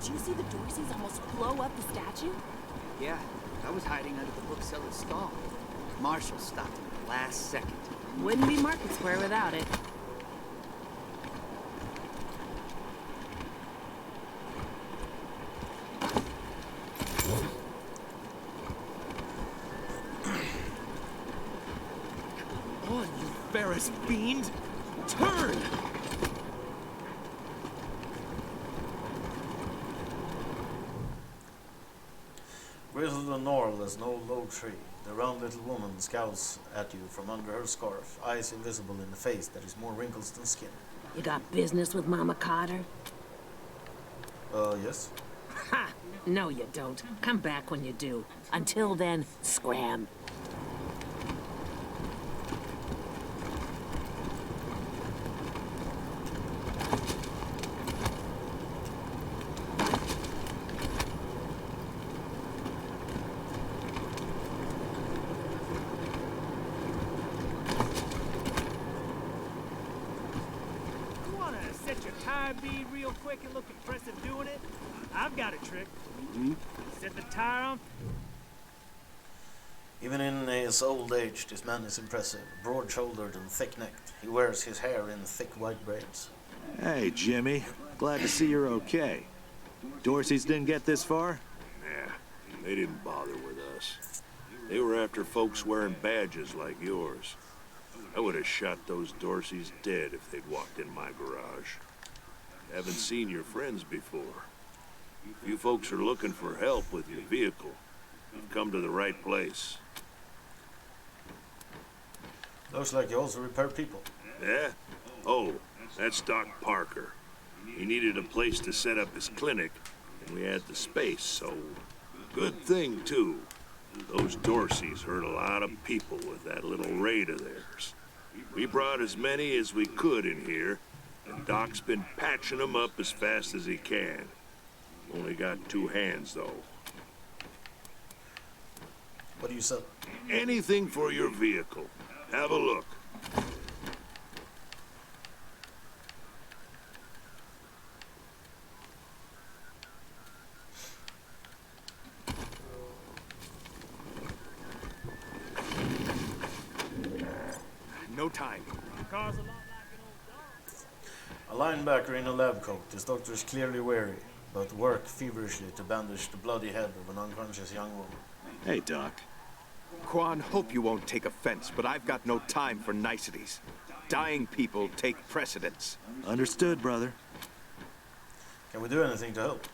Did you see the Dorseys almost blow up the statue? Yeah, I was hiding under the bookseller's stall. Marshall stopped him at the last second. Wouldn't be Market Square without it. Come on, you Ferris fiend! Turn! Grizzled and gnarled as an old oak tree, the round little woman scowls at you from under her scarf, eyes invisible in the face that is more wrinkles than skin. You got business with Mama Carter? Yes. Ha! No, you don't. Come back when you do. Until then, scram. You wanna set your tire bead real quick and look impressive doing it? I've got a trick. Set the tire on. Even in his old age, this man is impressive. Broad-shouldered and thick-necked. He wears his hair in thick white braids. Hey, Jimmy. Glad to see you're okay. Dorsey's didn't get this far? Yeah, they didn't bother with us. They were after folks wearing badges like yours. I would have shot those Dorseys dead if they'd walked in my garage. Haven't seen your friends before. If you folks are looking for help with your vehicle, you've come to the right place. Looks like you also repair people. Yeah? Oh, that's Doc Parker. He needed a place to set up his clinic, and we had the space, so... Good thing, too. Those Dorseys hurt a lot of people with that little raid of theirs. We brought as many as we could in here, and Doc's been patching them up as fast as he can. Only got 2 hands, though. What do you sell? Anything for your vehicle. Have a look. No time. Car's a lot A linebacker in a lab coat. His doctor is clearly weary, but work feverishly to bandage the bloody head of an unconscious young woman. Hey, Doc. Quan, hope you won't take offense, but I've got no time for niceties. Dying people take precedence. Understood, brother. Can we do anything to help?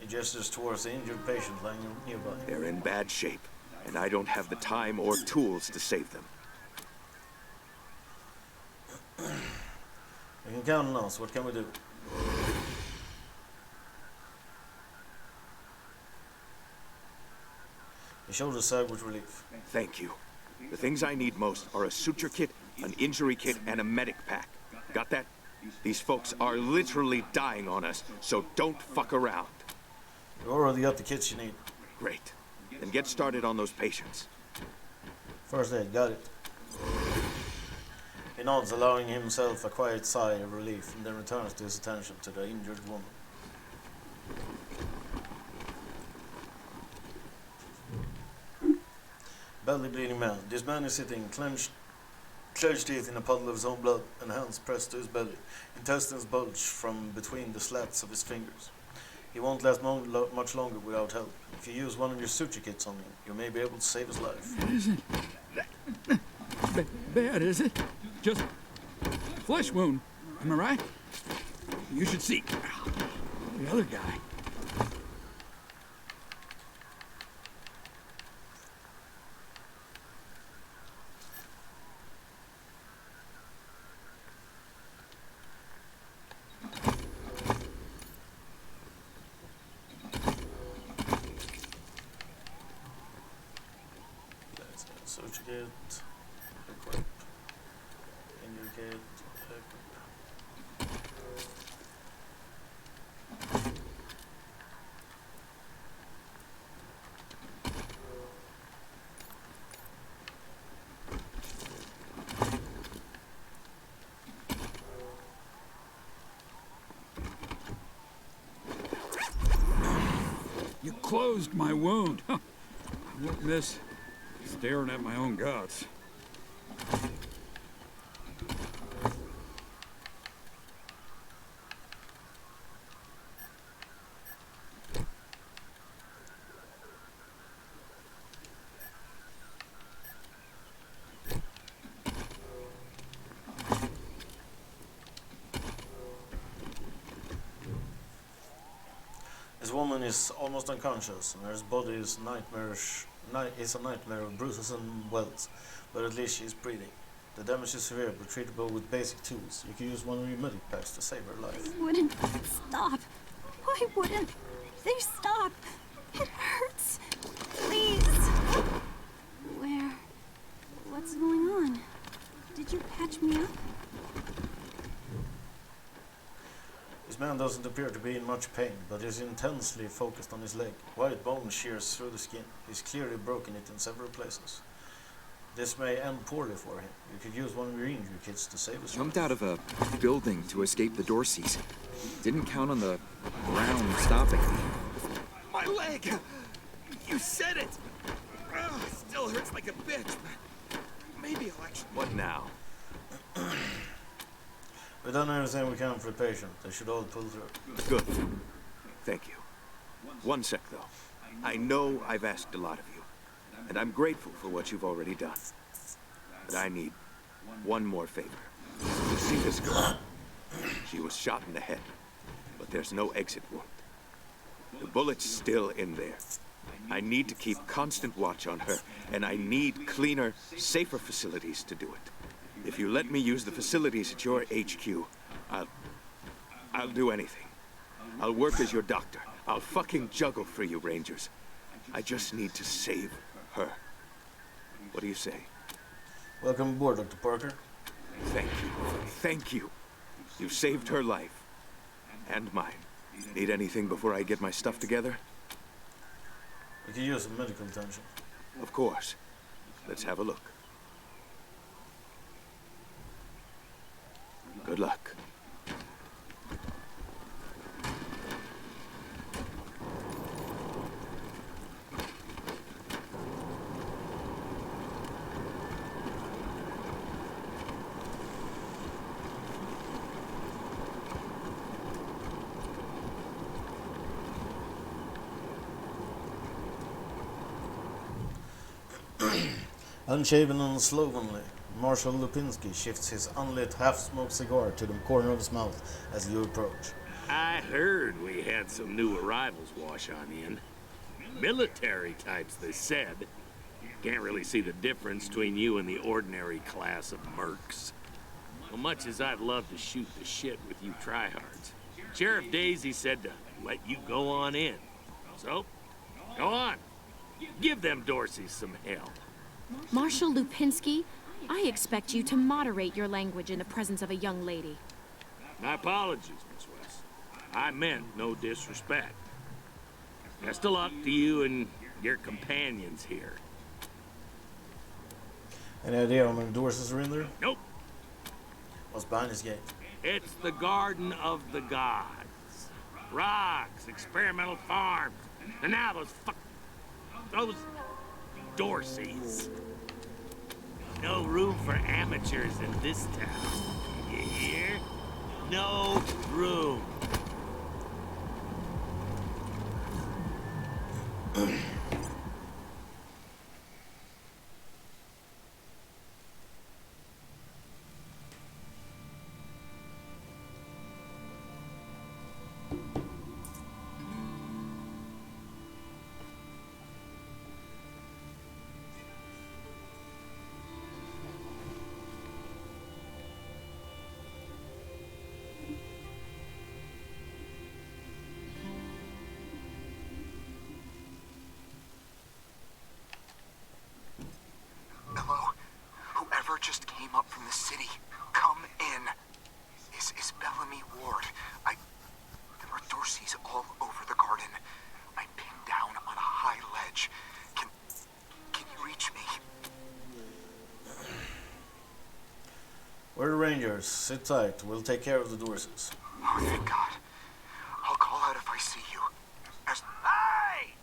He gestures towards the injured patient lying nearby. They're in bad shape, and I don't have the time or tools to save them. You can count on us. What can we do? His shoulders sag with relief. Thank you. The things I need most are a suture kit, an injury kit, and a medic pack. Got that? These folks are literally dying on us, so don't fuck around. You already got the kits you need. Great. Then get started on those patients. First aid, got it. He nods, allowing himself a quiet sigh of relief, and then returns to his attention to the injured woman. Badly bleeding man. This man is sitting clenched teeth in a puddle of his own blood, and hands pressed to his belly. Intestines bulge from between the slats of his fingers. He won't last much longer without help. If you use one of your suture kits on him, you may be able to save his life. It isn't bad, is it? Just flesh wound. Am I right? You should see the other guy. Suture kit, equip, injury kit, equip. You closed my wound. I won't miss staring at my own guts. This woman is almost unconscious, and her body is nightmarish. Is a nightmare of bruises and welts, but at least she's breathing. The damage is severe, but treatable with basic tools. You can use one of your medic packs to save her life. They wouldn't stop. Why wouldn't they stop? It hurts. Please. Where? What's going on? Did you patch me up? This man doesn't appear to be in much pain, but is intensely focused on his leg. White bone shears through the skin. He's clearly broken it in several places. This may end poorly for him. You could use one of your injury kits to save his life. Jumped out of a building to escape the Dorseys. Didn't count on the ground stopping me. My leg! You said it! Ugh, still hurts like a bitch, but maybe I'll actually... What now? We've done everything we can for the patient. They should all pull through. Good. Thank you. One sec, though. I know I've asked a lot of you, and I'm grateful for what you've already done. But I need one more favor. You see this girl? She was shot in the head, but there's no exit wound. The bullet's still in there. I need to keep constant watch on her, and I need cleaner, safer facilities to do it. If you let me use the facilities at your HQ, I'll do anything. I'll work as your doctor. I'll fucking juggle for you, Rangers. I just need to save her. What do you say? Welcome aboard, Dr. Parker. Thank you. Thank you. You saved her life. And mine. Need anything before I get my stuff together? We could use some medical attention. Of course. Let's have a look. Good luck. Unshaven and slovenly, Marshal Lupinski shifts his unlit, half-smoked cigar to the corner of his mouth as you approach. I heard we had some new arrivals wash on in. Military types, they said. Can't really see the difference between you and the ordinary class of mercs. Well, much as I'd love to shoot the shit with you tryhards, Sheriff Daisy said to let you go on in. So, go on. Give them Dorseys some hell. Marshal Lupinski, I expect you to moderate your language in the presence of a young lady. My apologies, Miss West. I meant no disrespect. Best of luck to you and your companions here. Any idea how many Dorseys are in there? Nope. What's behind this gate? It's the Garden of the Gods. Rocks, experimental farms, and now those Dorseys. No room for amateurs in this town. You hear? No room. Hello? Whoever just came up from the city, come in. Is Bellamy Ward. There are Dorseys all over the garden. I'm pinned down on a high ledge. Can you reach me? We're the Rangers. Sit tight. We'll take care of the Dorseys. Oh, thank God. I'll call out if I see you. Hey!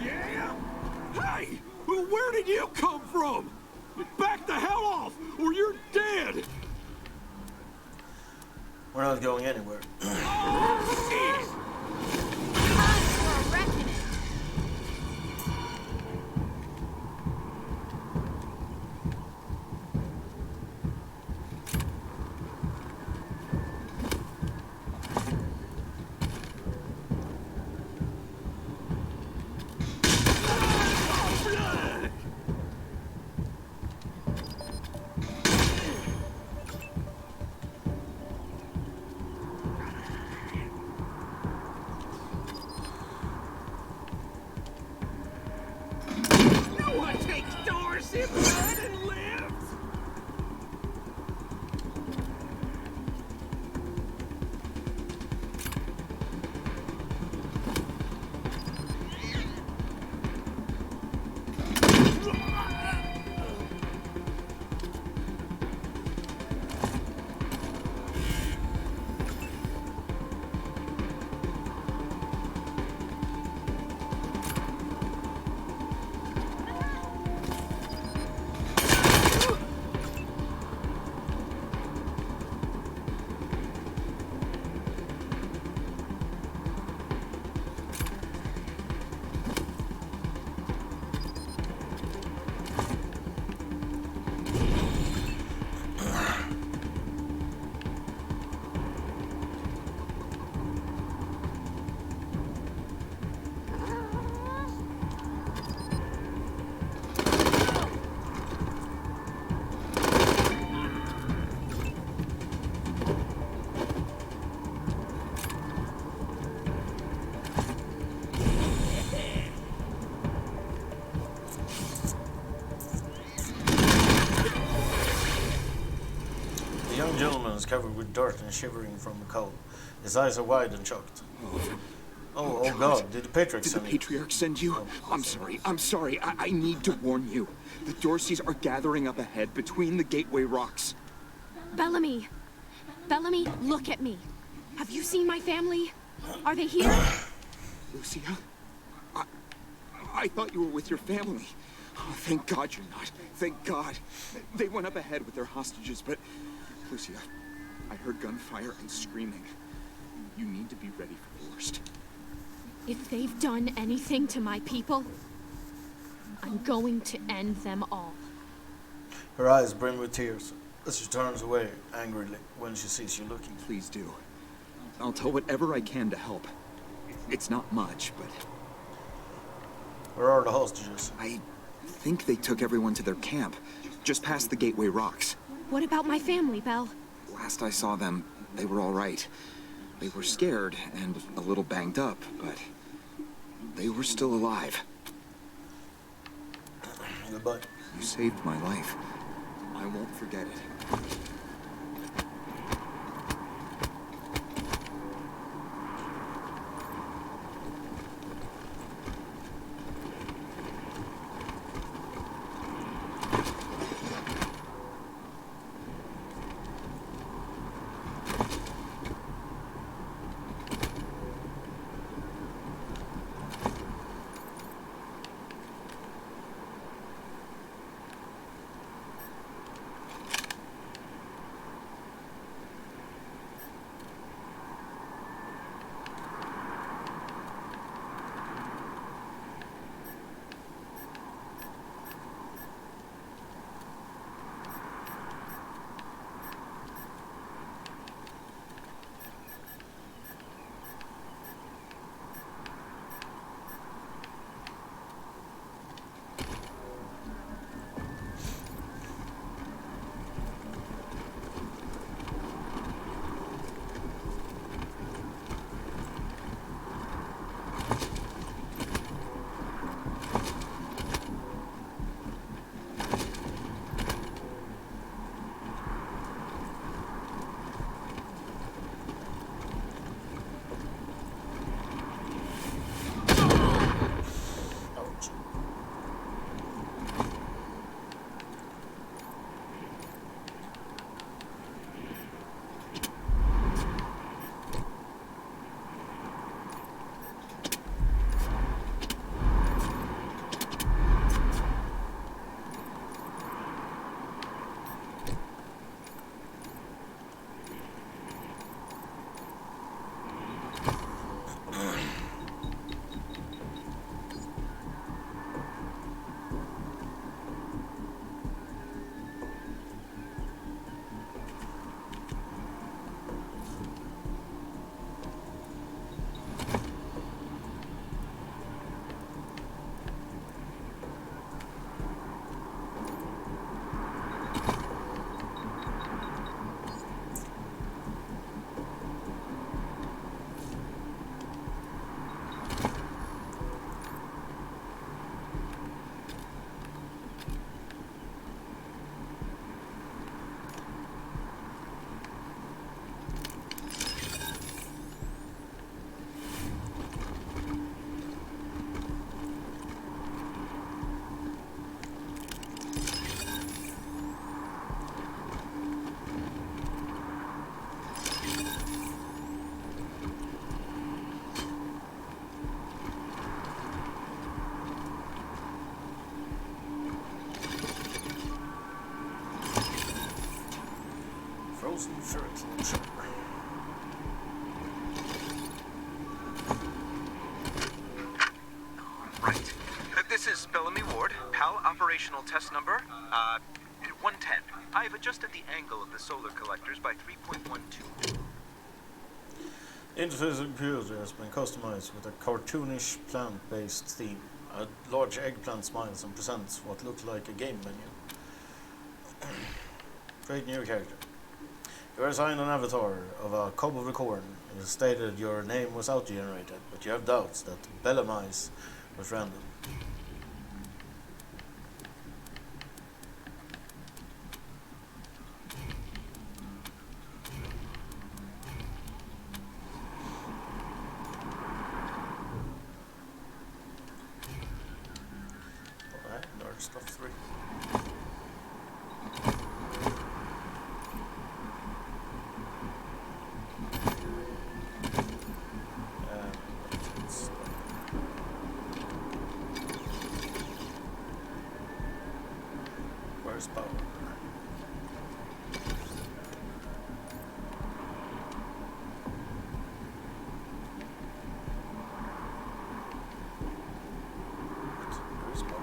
Yeah? Hey! Well, where did you come from? Back the hell off, or you're dead! We're not going anywhere. No one takes Dorsey blood and lives! The young gentleman is covered with dirt and shivering from the cold. His eyes are wide and shocked. Oh God, did the Patriarch Did the send you? Patriarch send you? I'm sorry. I need to warn you. The Dorseys are gathering up ahead between the Gateway Rocks. Bellamy! Bellamy, look at me. Have you seen my family? Are they here? Lucia? I thought you were with your family. Oh, thank God you're not. Thank God. They went up ahead with their hostages, but... Lucia, I heard gunfire and screaming. You need to be ready for the worst. If they've done anything to my people, I'm going to end them all. Her eyes brim with tears as she turns away angrily when she sees you looking. Please do. I'll tell whatever I can to help. It's not much, but... Where are the hostages? I think they took everyone to their camp, just past the Gateway Rocks. What about my family, Belle? Last I saw them, they were all right. They were scared and a little banged up, but they were still alive. Goodbye. You saved my life. I won't forget it. Sure, sure. Right. This is Bellamy Ward. PAL operational test number, 110. I've adjusted the angle of the solar collectors by 3.12. Interface computer has been customized with a cartoonish plant-based theme. A large eggplant smiles and presents what looks like a game menu. Create new character. You are assigned an avatar of a cob of the corn. It is stated your name was auto-generated, but you have doubts that Bellamy's was random. Alright, nerd stuff 3. Where's power? Where's power?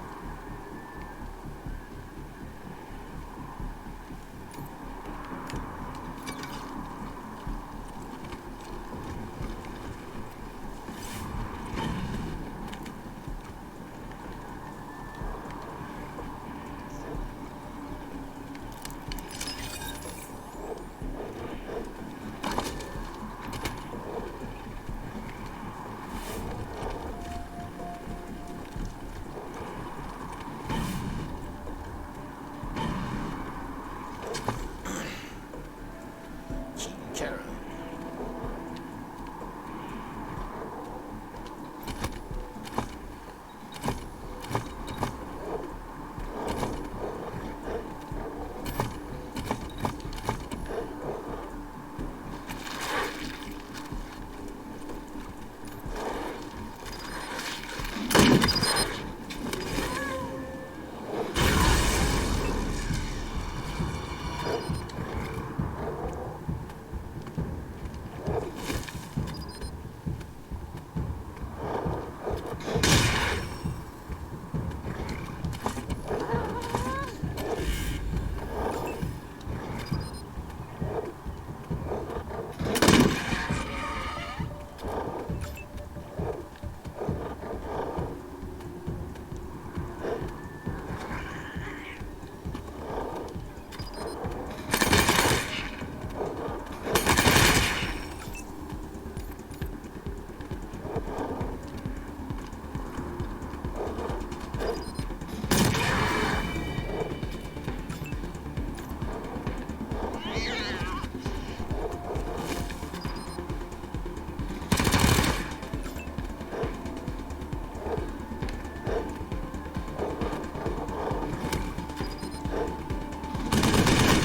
Karen.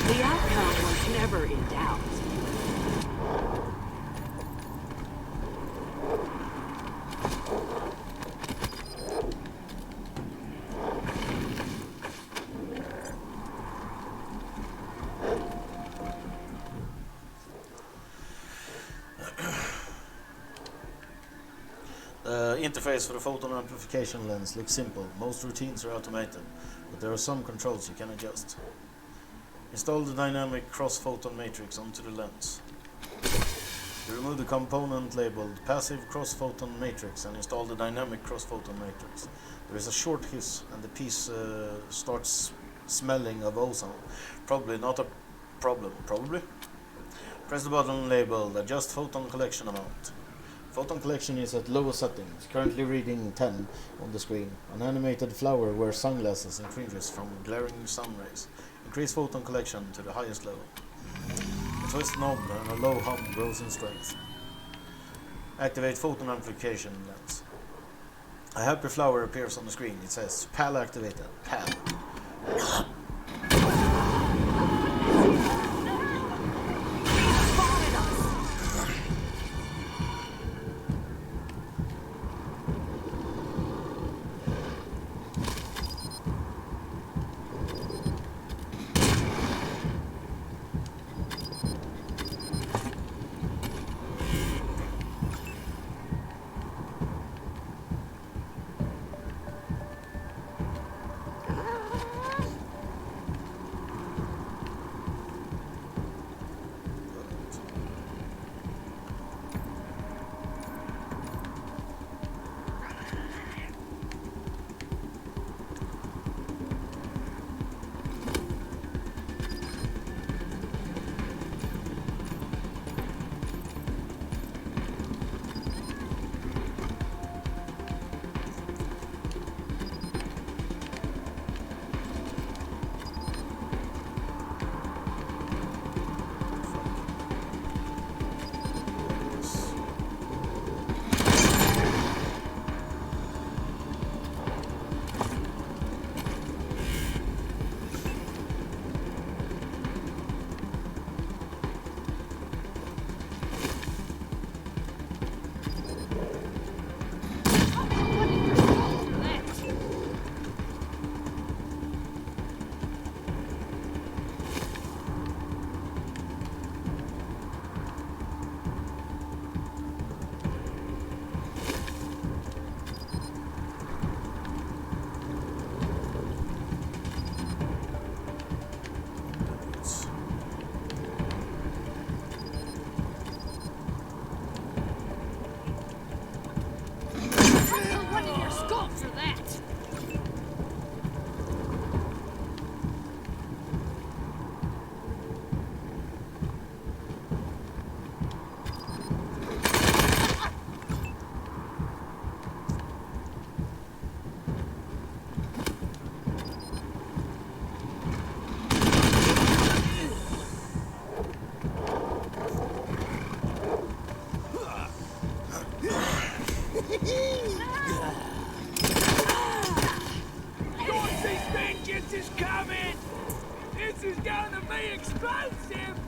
The outcome was never in doubt. The interface for the photon amplification lens looks simple. Most routines are automated, but there are some controls you can adjust. Install the dynamic cross-photon matrix onto the lens. You remove the component labeled passive cross-photon matrix and install the dynamic cross-photon matrix. There is a short hiss and the piece starts smelling of ozone. Probably not a problem. Probably? Press the button labeled adjust photon collection amount. Photon collection is at lowest settings, currently reading 10 on the screen. An animated flower wears sunglasses and fringes from glaring sun rays. Increase photon collection to the highest level. A twist knob and a low hum grows in strength. Activate photon amplification lens. A happy flower appears on the screen. It says PAL activated. PAL. gun in your skull for that! Dorsey's vengeance is coming! This is gonna be explosive!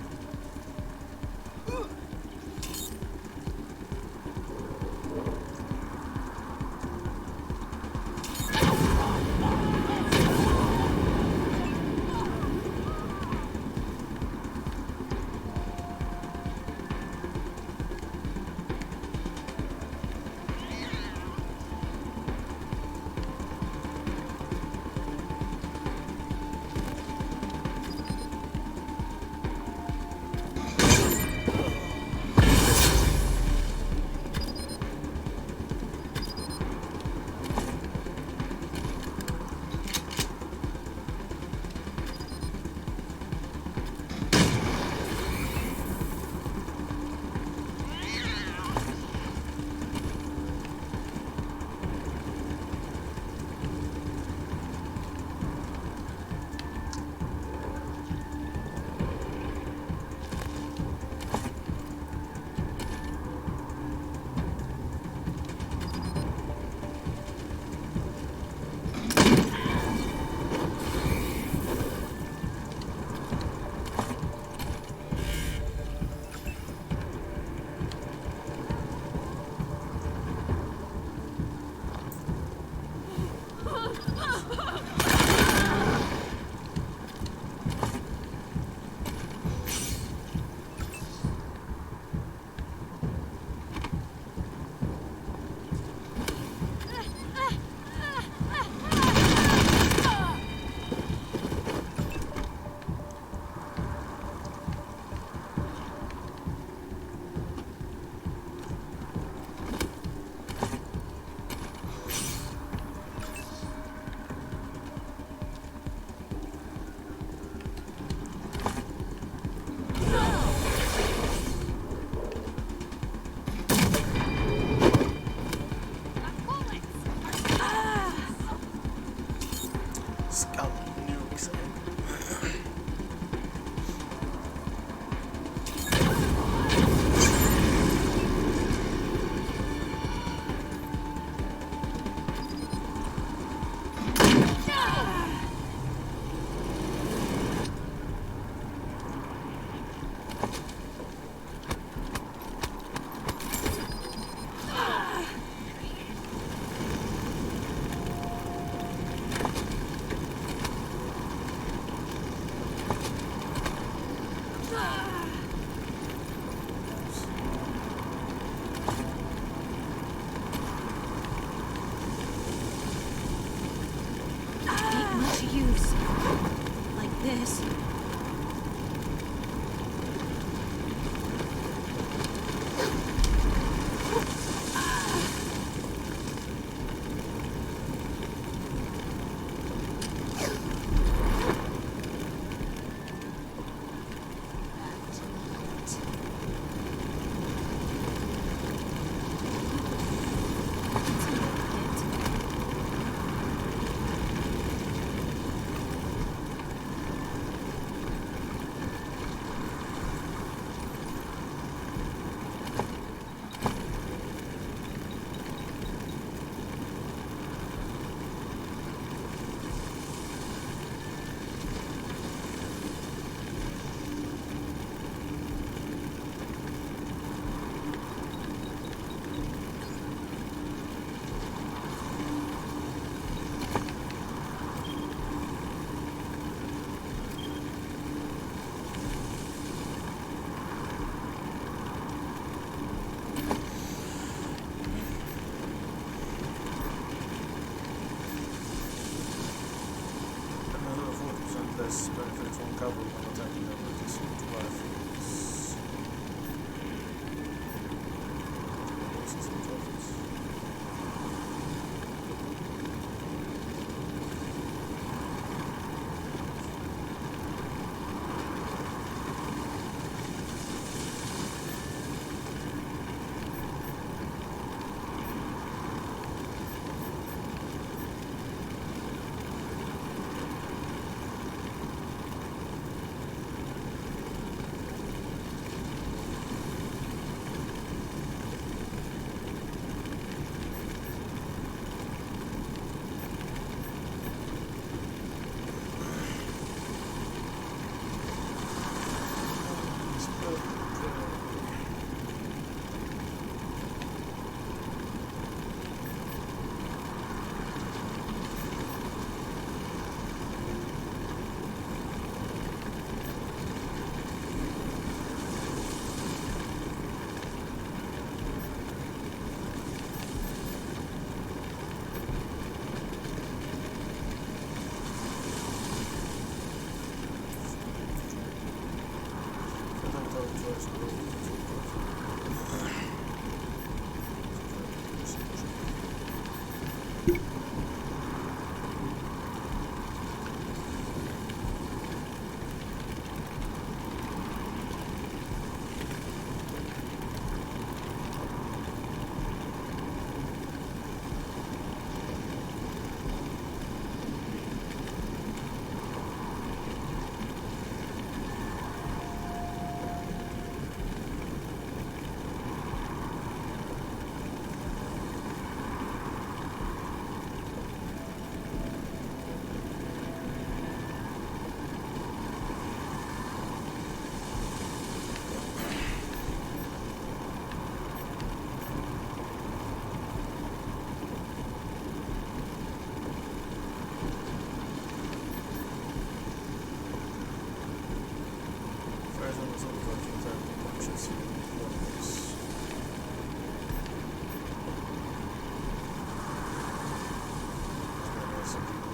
this. Less benefits from cover when attacking them with assault rifles. Assault rifles.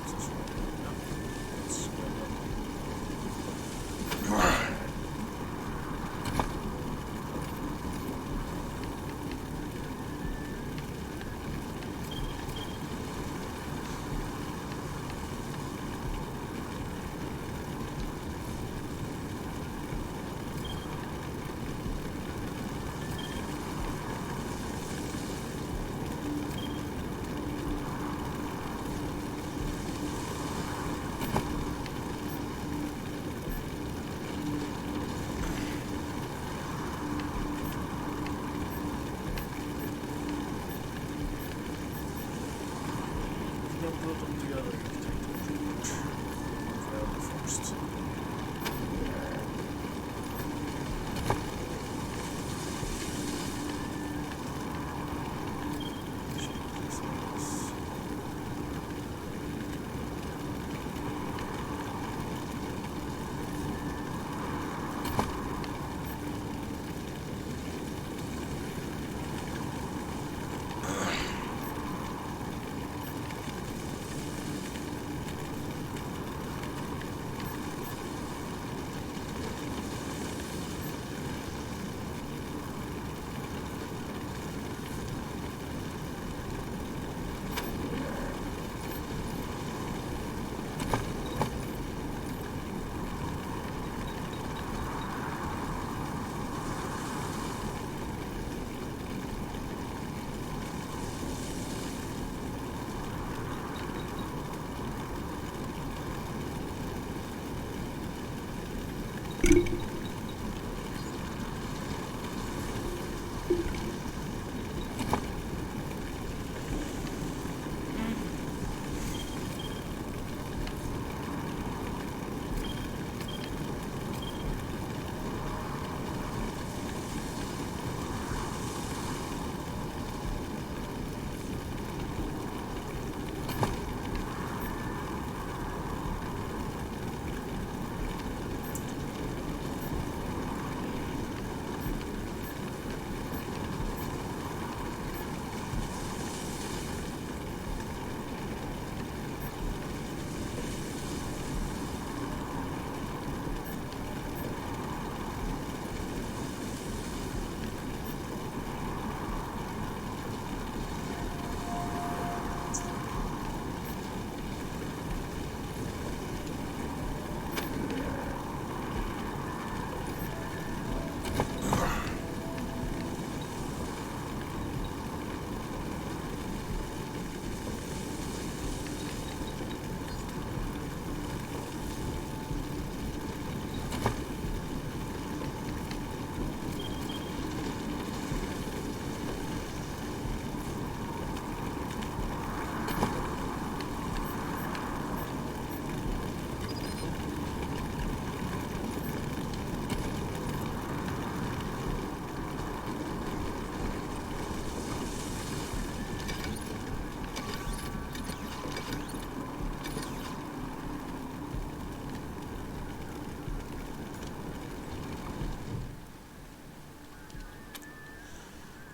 boxes. No. Let's grab them. Don't put them together. You can take them together first.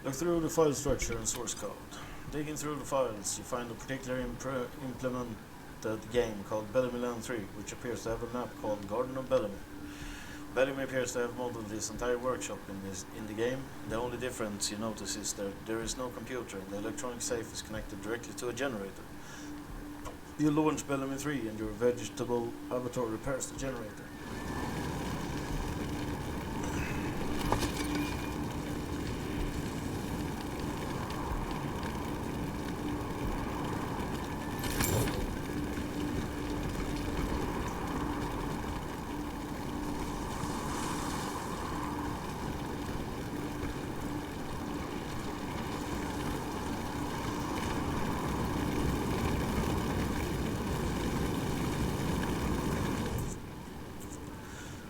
Look through the file structure and source code. Digging through the files, you find a particular implemented game called Bellamy Land 3, which appears to have a map called Garden of Bellamy. Bellamy appears to have modeled this entire workshop in the game. The only difference you notice is that there is no computer. The electronic safe is connected directly to a generator. You launch Bellamy 3 and your vegetable avatar repairs the generator.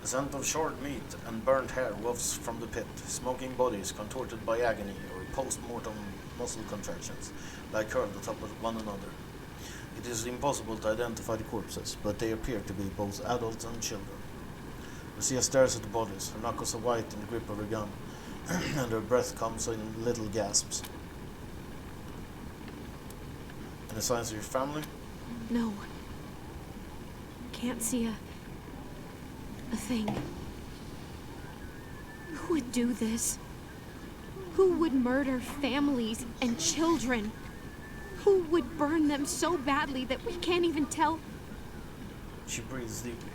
The scent of charred meat and burnt hair wafts from the pit, smoking bodies contorted by agony or post-mortem muscle contractions lie curled atop of one another. It is impossible to identify the corpses, but they appear to be both adults and children. Lucia stares at the bodies, her knuckles are white in the grip of her gun, and her breath comes in little gasps. Any signs of your family? No. can't see a thing. Who would do this? Who would murder families and children? Who would burn them so badly that we can't even tell? She breathes deeply.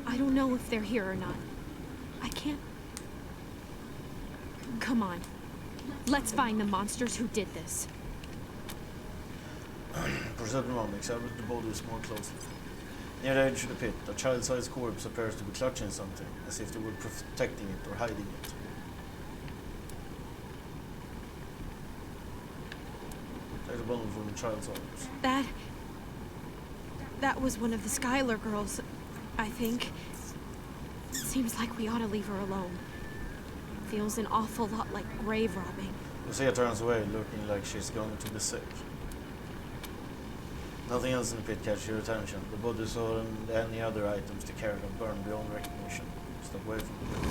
I don't know if they're here or not. I can't... Come on. Let's find the monsters who did this. Perception one examines the bodies more closely. Near the edge of the pit, a child-sized corpse appears to be clutching something, as if they were protecting it or hiding it. Take the bundle from the child's arms. That was one of the Schuyler girls, I think. Seems like we ought to leave her alone. Feels an awful lot like grave robbing. Lucia turns away, looking like she's going to be sick. Nothing else in the pit catches your attention. The bodies or any other items to carry them burn beyond recognition. Step away from the pit.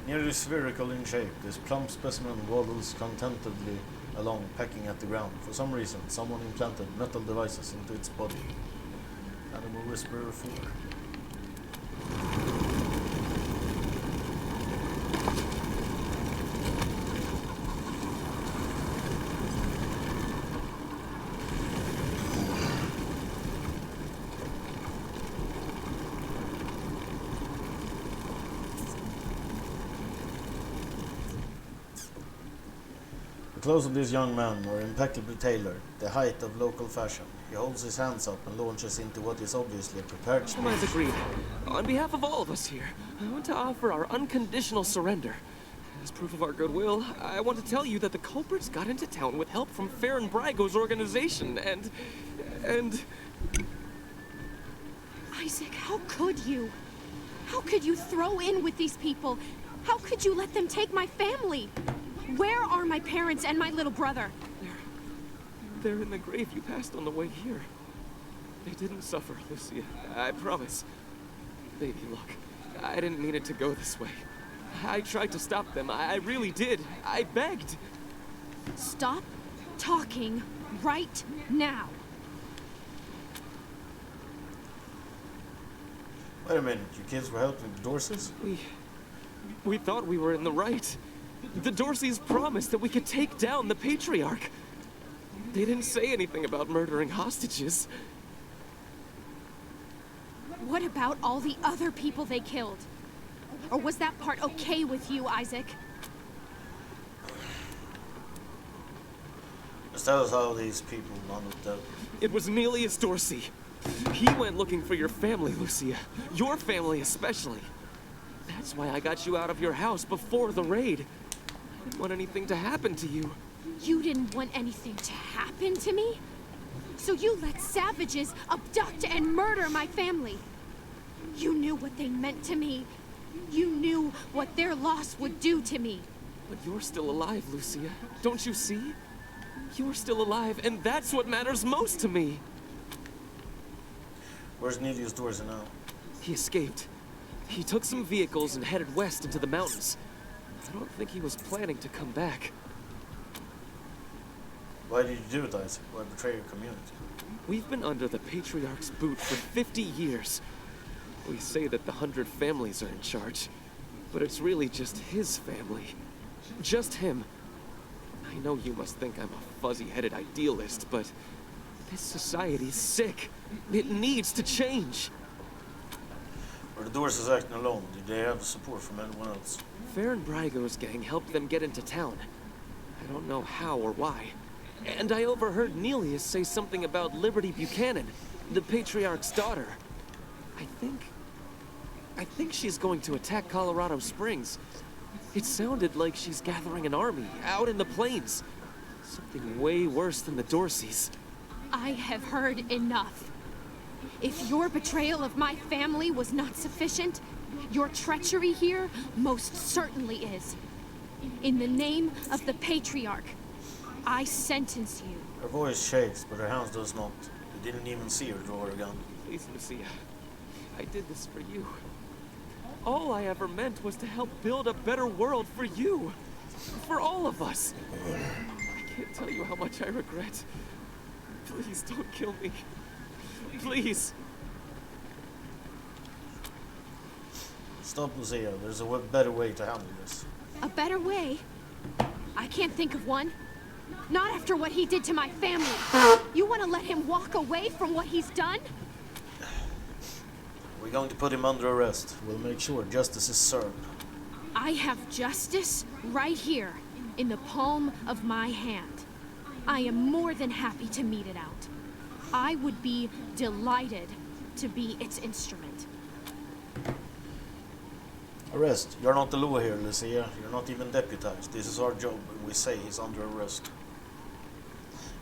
Nearly spherical in shape, this plump specimen waddles contentedly along, pecking at the ground. For some reason, someone implanted metal devices into its body. Animal Whisperer 4. The clothes of this young man are impeccably tailored, the height of local fashion. He holds his hands up and launches into what is obviously a prepared speech. Compromise agreed. On behalf of all of us here, I want to offer our unconditional surrender. As proof of our goodwill, I want to tell you that the culprits got into town with help from Farron Brago's organization, and... Isaac, how could you? How could you throw in with these people? How could you let them take my family? Where are my parents and my little brother? They're in the grave you passed on the way here. They didn't suffer, Lucia. I promise. Baby, look. I didn't mean it to go this way. I tried to stop them. I really did. I begged. Stop talking right now. Wait a minute, you kids were helping the Dorseys? We thought we were in the right. The Dorseys promised that we could take down the Patriarch. They didn't say anything about murdering hostages. What about all the other people they killed? Or was that part okay with you, Isaac? Just tell us how these people wound up dead. It was Nelius Dorsey. He went looking for your family, Lucia. Your family especially. That's why I got you out of your house before the raid. I didn't want anything to happen to you. You didn't want anything to happen to me? So you let savages abduct and murder my family. You knew what they meant to me. You knew what their loss would do to me. But you're still alive, Lucia. Don't you see? You're still alive, and that's what matters most to me. Where's Nelius Dorsey now? He escaped. He took some vehicles and headed west into the mountains. I don't think he was planning to come back. Why did you do it, Isaac? Why betray your community? We've been under the Patriarch's boot for 50 years. We say that the 100 families are in charge, but it's really just his family. Just him. I know you must think I'm a fuzzy-headed idealist, but this society's sick. It needs to change. Were the Dorseys acting alone? Did they have support from anyone else? Farron Brago's gang helped them get into town. I don't know how or why. And I overheard Nelius say something about Liberty Buchanan, the Patriarch's daughter. I think she's going to attack Colorado Springs. It sounded like she's gathering an army out in the plains. Something way worse than the Dorseys. I have heard enough. If your betrayal of my family was not sufficient, your treachery here most certainly is. In the name of the Patriarch, I sentence you. Her voice shakes, but her hands does not. You didn't even see her draw her gun. Please, Lucia. I did this for you. All I ever meant was to help build a better world for you. For all of us. I can't tell you how much I regret. Please don't kill me. Please. Stop, Lucia. There's a better way to handle this. A better way? I can't think of one. Not after what he did to my family. You want to let him walk away from what he's done? We're going to put him under arrest. We'll make sure justice is served. I have justice right here, in the palm of my hand. I am more than happy to mete it out. I would be delighted to be its instrument. Arrest. You're not the law here, Lucia. You're not even deputized. This is our job, and we say he's under arrest.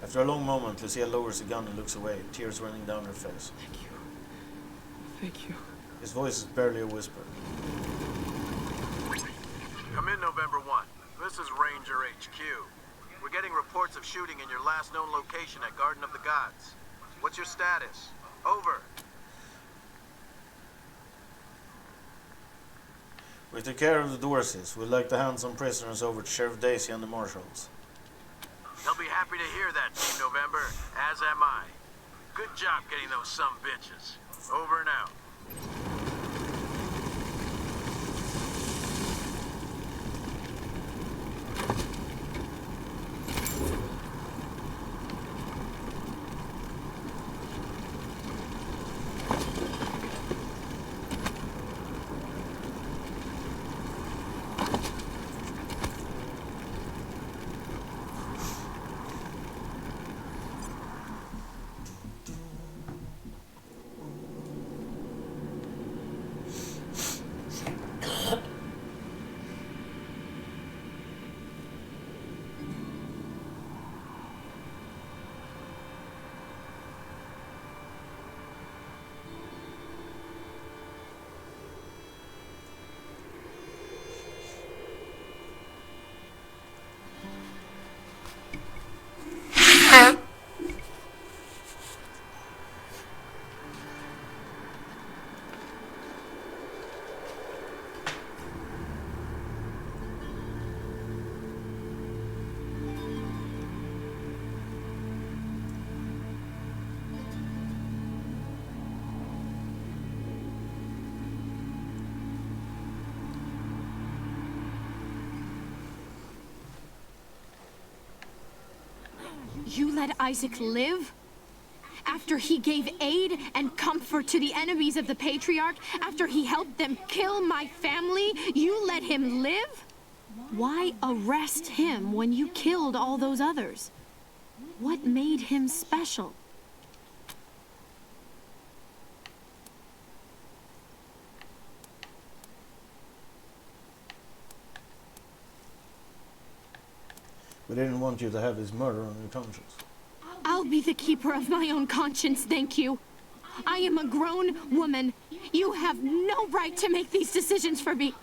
After a long moment, Lucia lowers the gun and looks away, tears running down her face. Thank you. Thank you. His voice is barely a whisper. Come in, November 1. This is Ranger HQ. We're getting reports of shooting in your last known location at Garden of the Gods. What's your status? Over. We took care of the Dorseys. We'd like to hand some prisoners over to Sheriff Daisy and the Marshals. They'll be happy to hear that, Team November, as am I. Good job getting those some bitches. Over and out. You let Isaac live? After he gave aid and comfort to the enemies of the Patriarch? After he helped them kill my family? You let him live? Why arrest him when you killed all those others? What made him special? We didn't want you to have his murder on your conscience. I'll be the keeper of my own conscience, thank you. I am a grown woman. You have no right to make these decisions for me.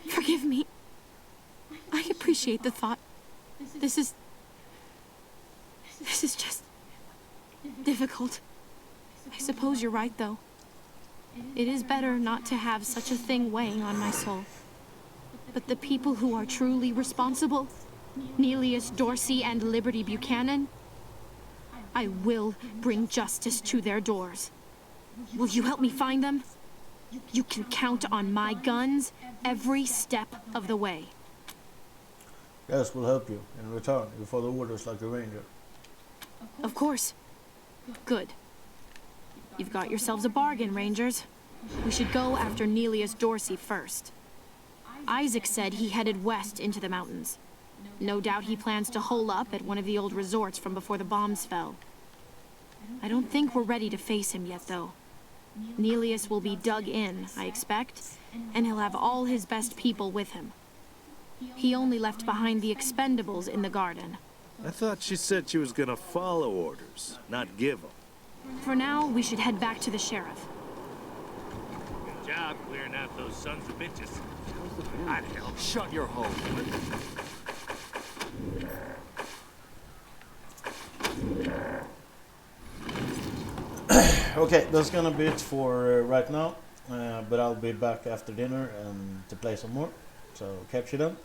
Forgive me. I appreciate the thought. This is just difficult. I suppose you're right, though. It is better not to have such a thing weighing on my soul. But the people who are truly responsible, Nelius Dorsey and Liberty Buchanan, I will bring justice to their doors. Will you help me find them? You can count on my guns every step of the way. Yes, we'll help you. In return, you follow orders like a ranger. Of course. Good. You've got yourselves a bargain, Rangers. We should go after Nelius Dorsey first. Isaac said he headed west into the mountains. No doubt he plans to hole up at one of the old resorts from before the bombs fell. I don't think we're ready to face him yet, though. Nelius will be dug in, I expect, and he'll have all his best people with him. He only left behind the expendables in the garden. I thought she said she was gonna follow orders, not give them. For now, we should head back to the sheriff. Good job clearing out those sons of bitches. I'd help. Shut your hole. Okay, that's gonna be it for right now. but I'll be back after dinner and to play some more. So catch you then.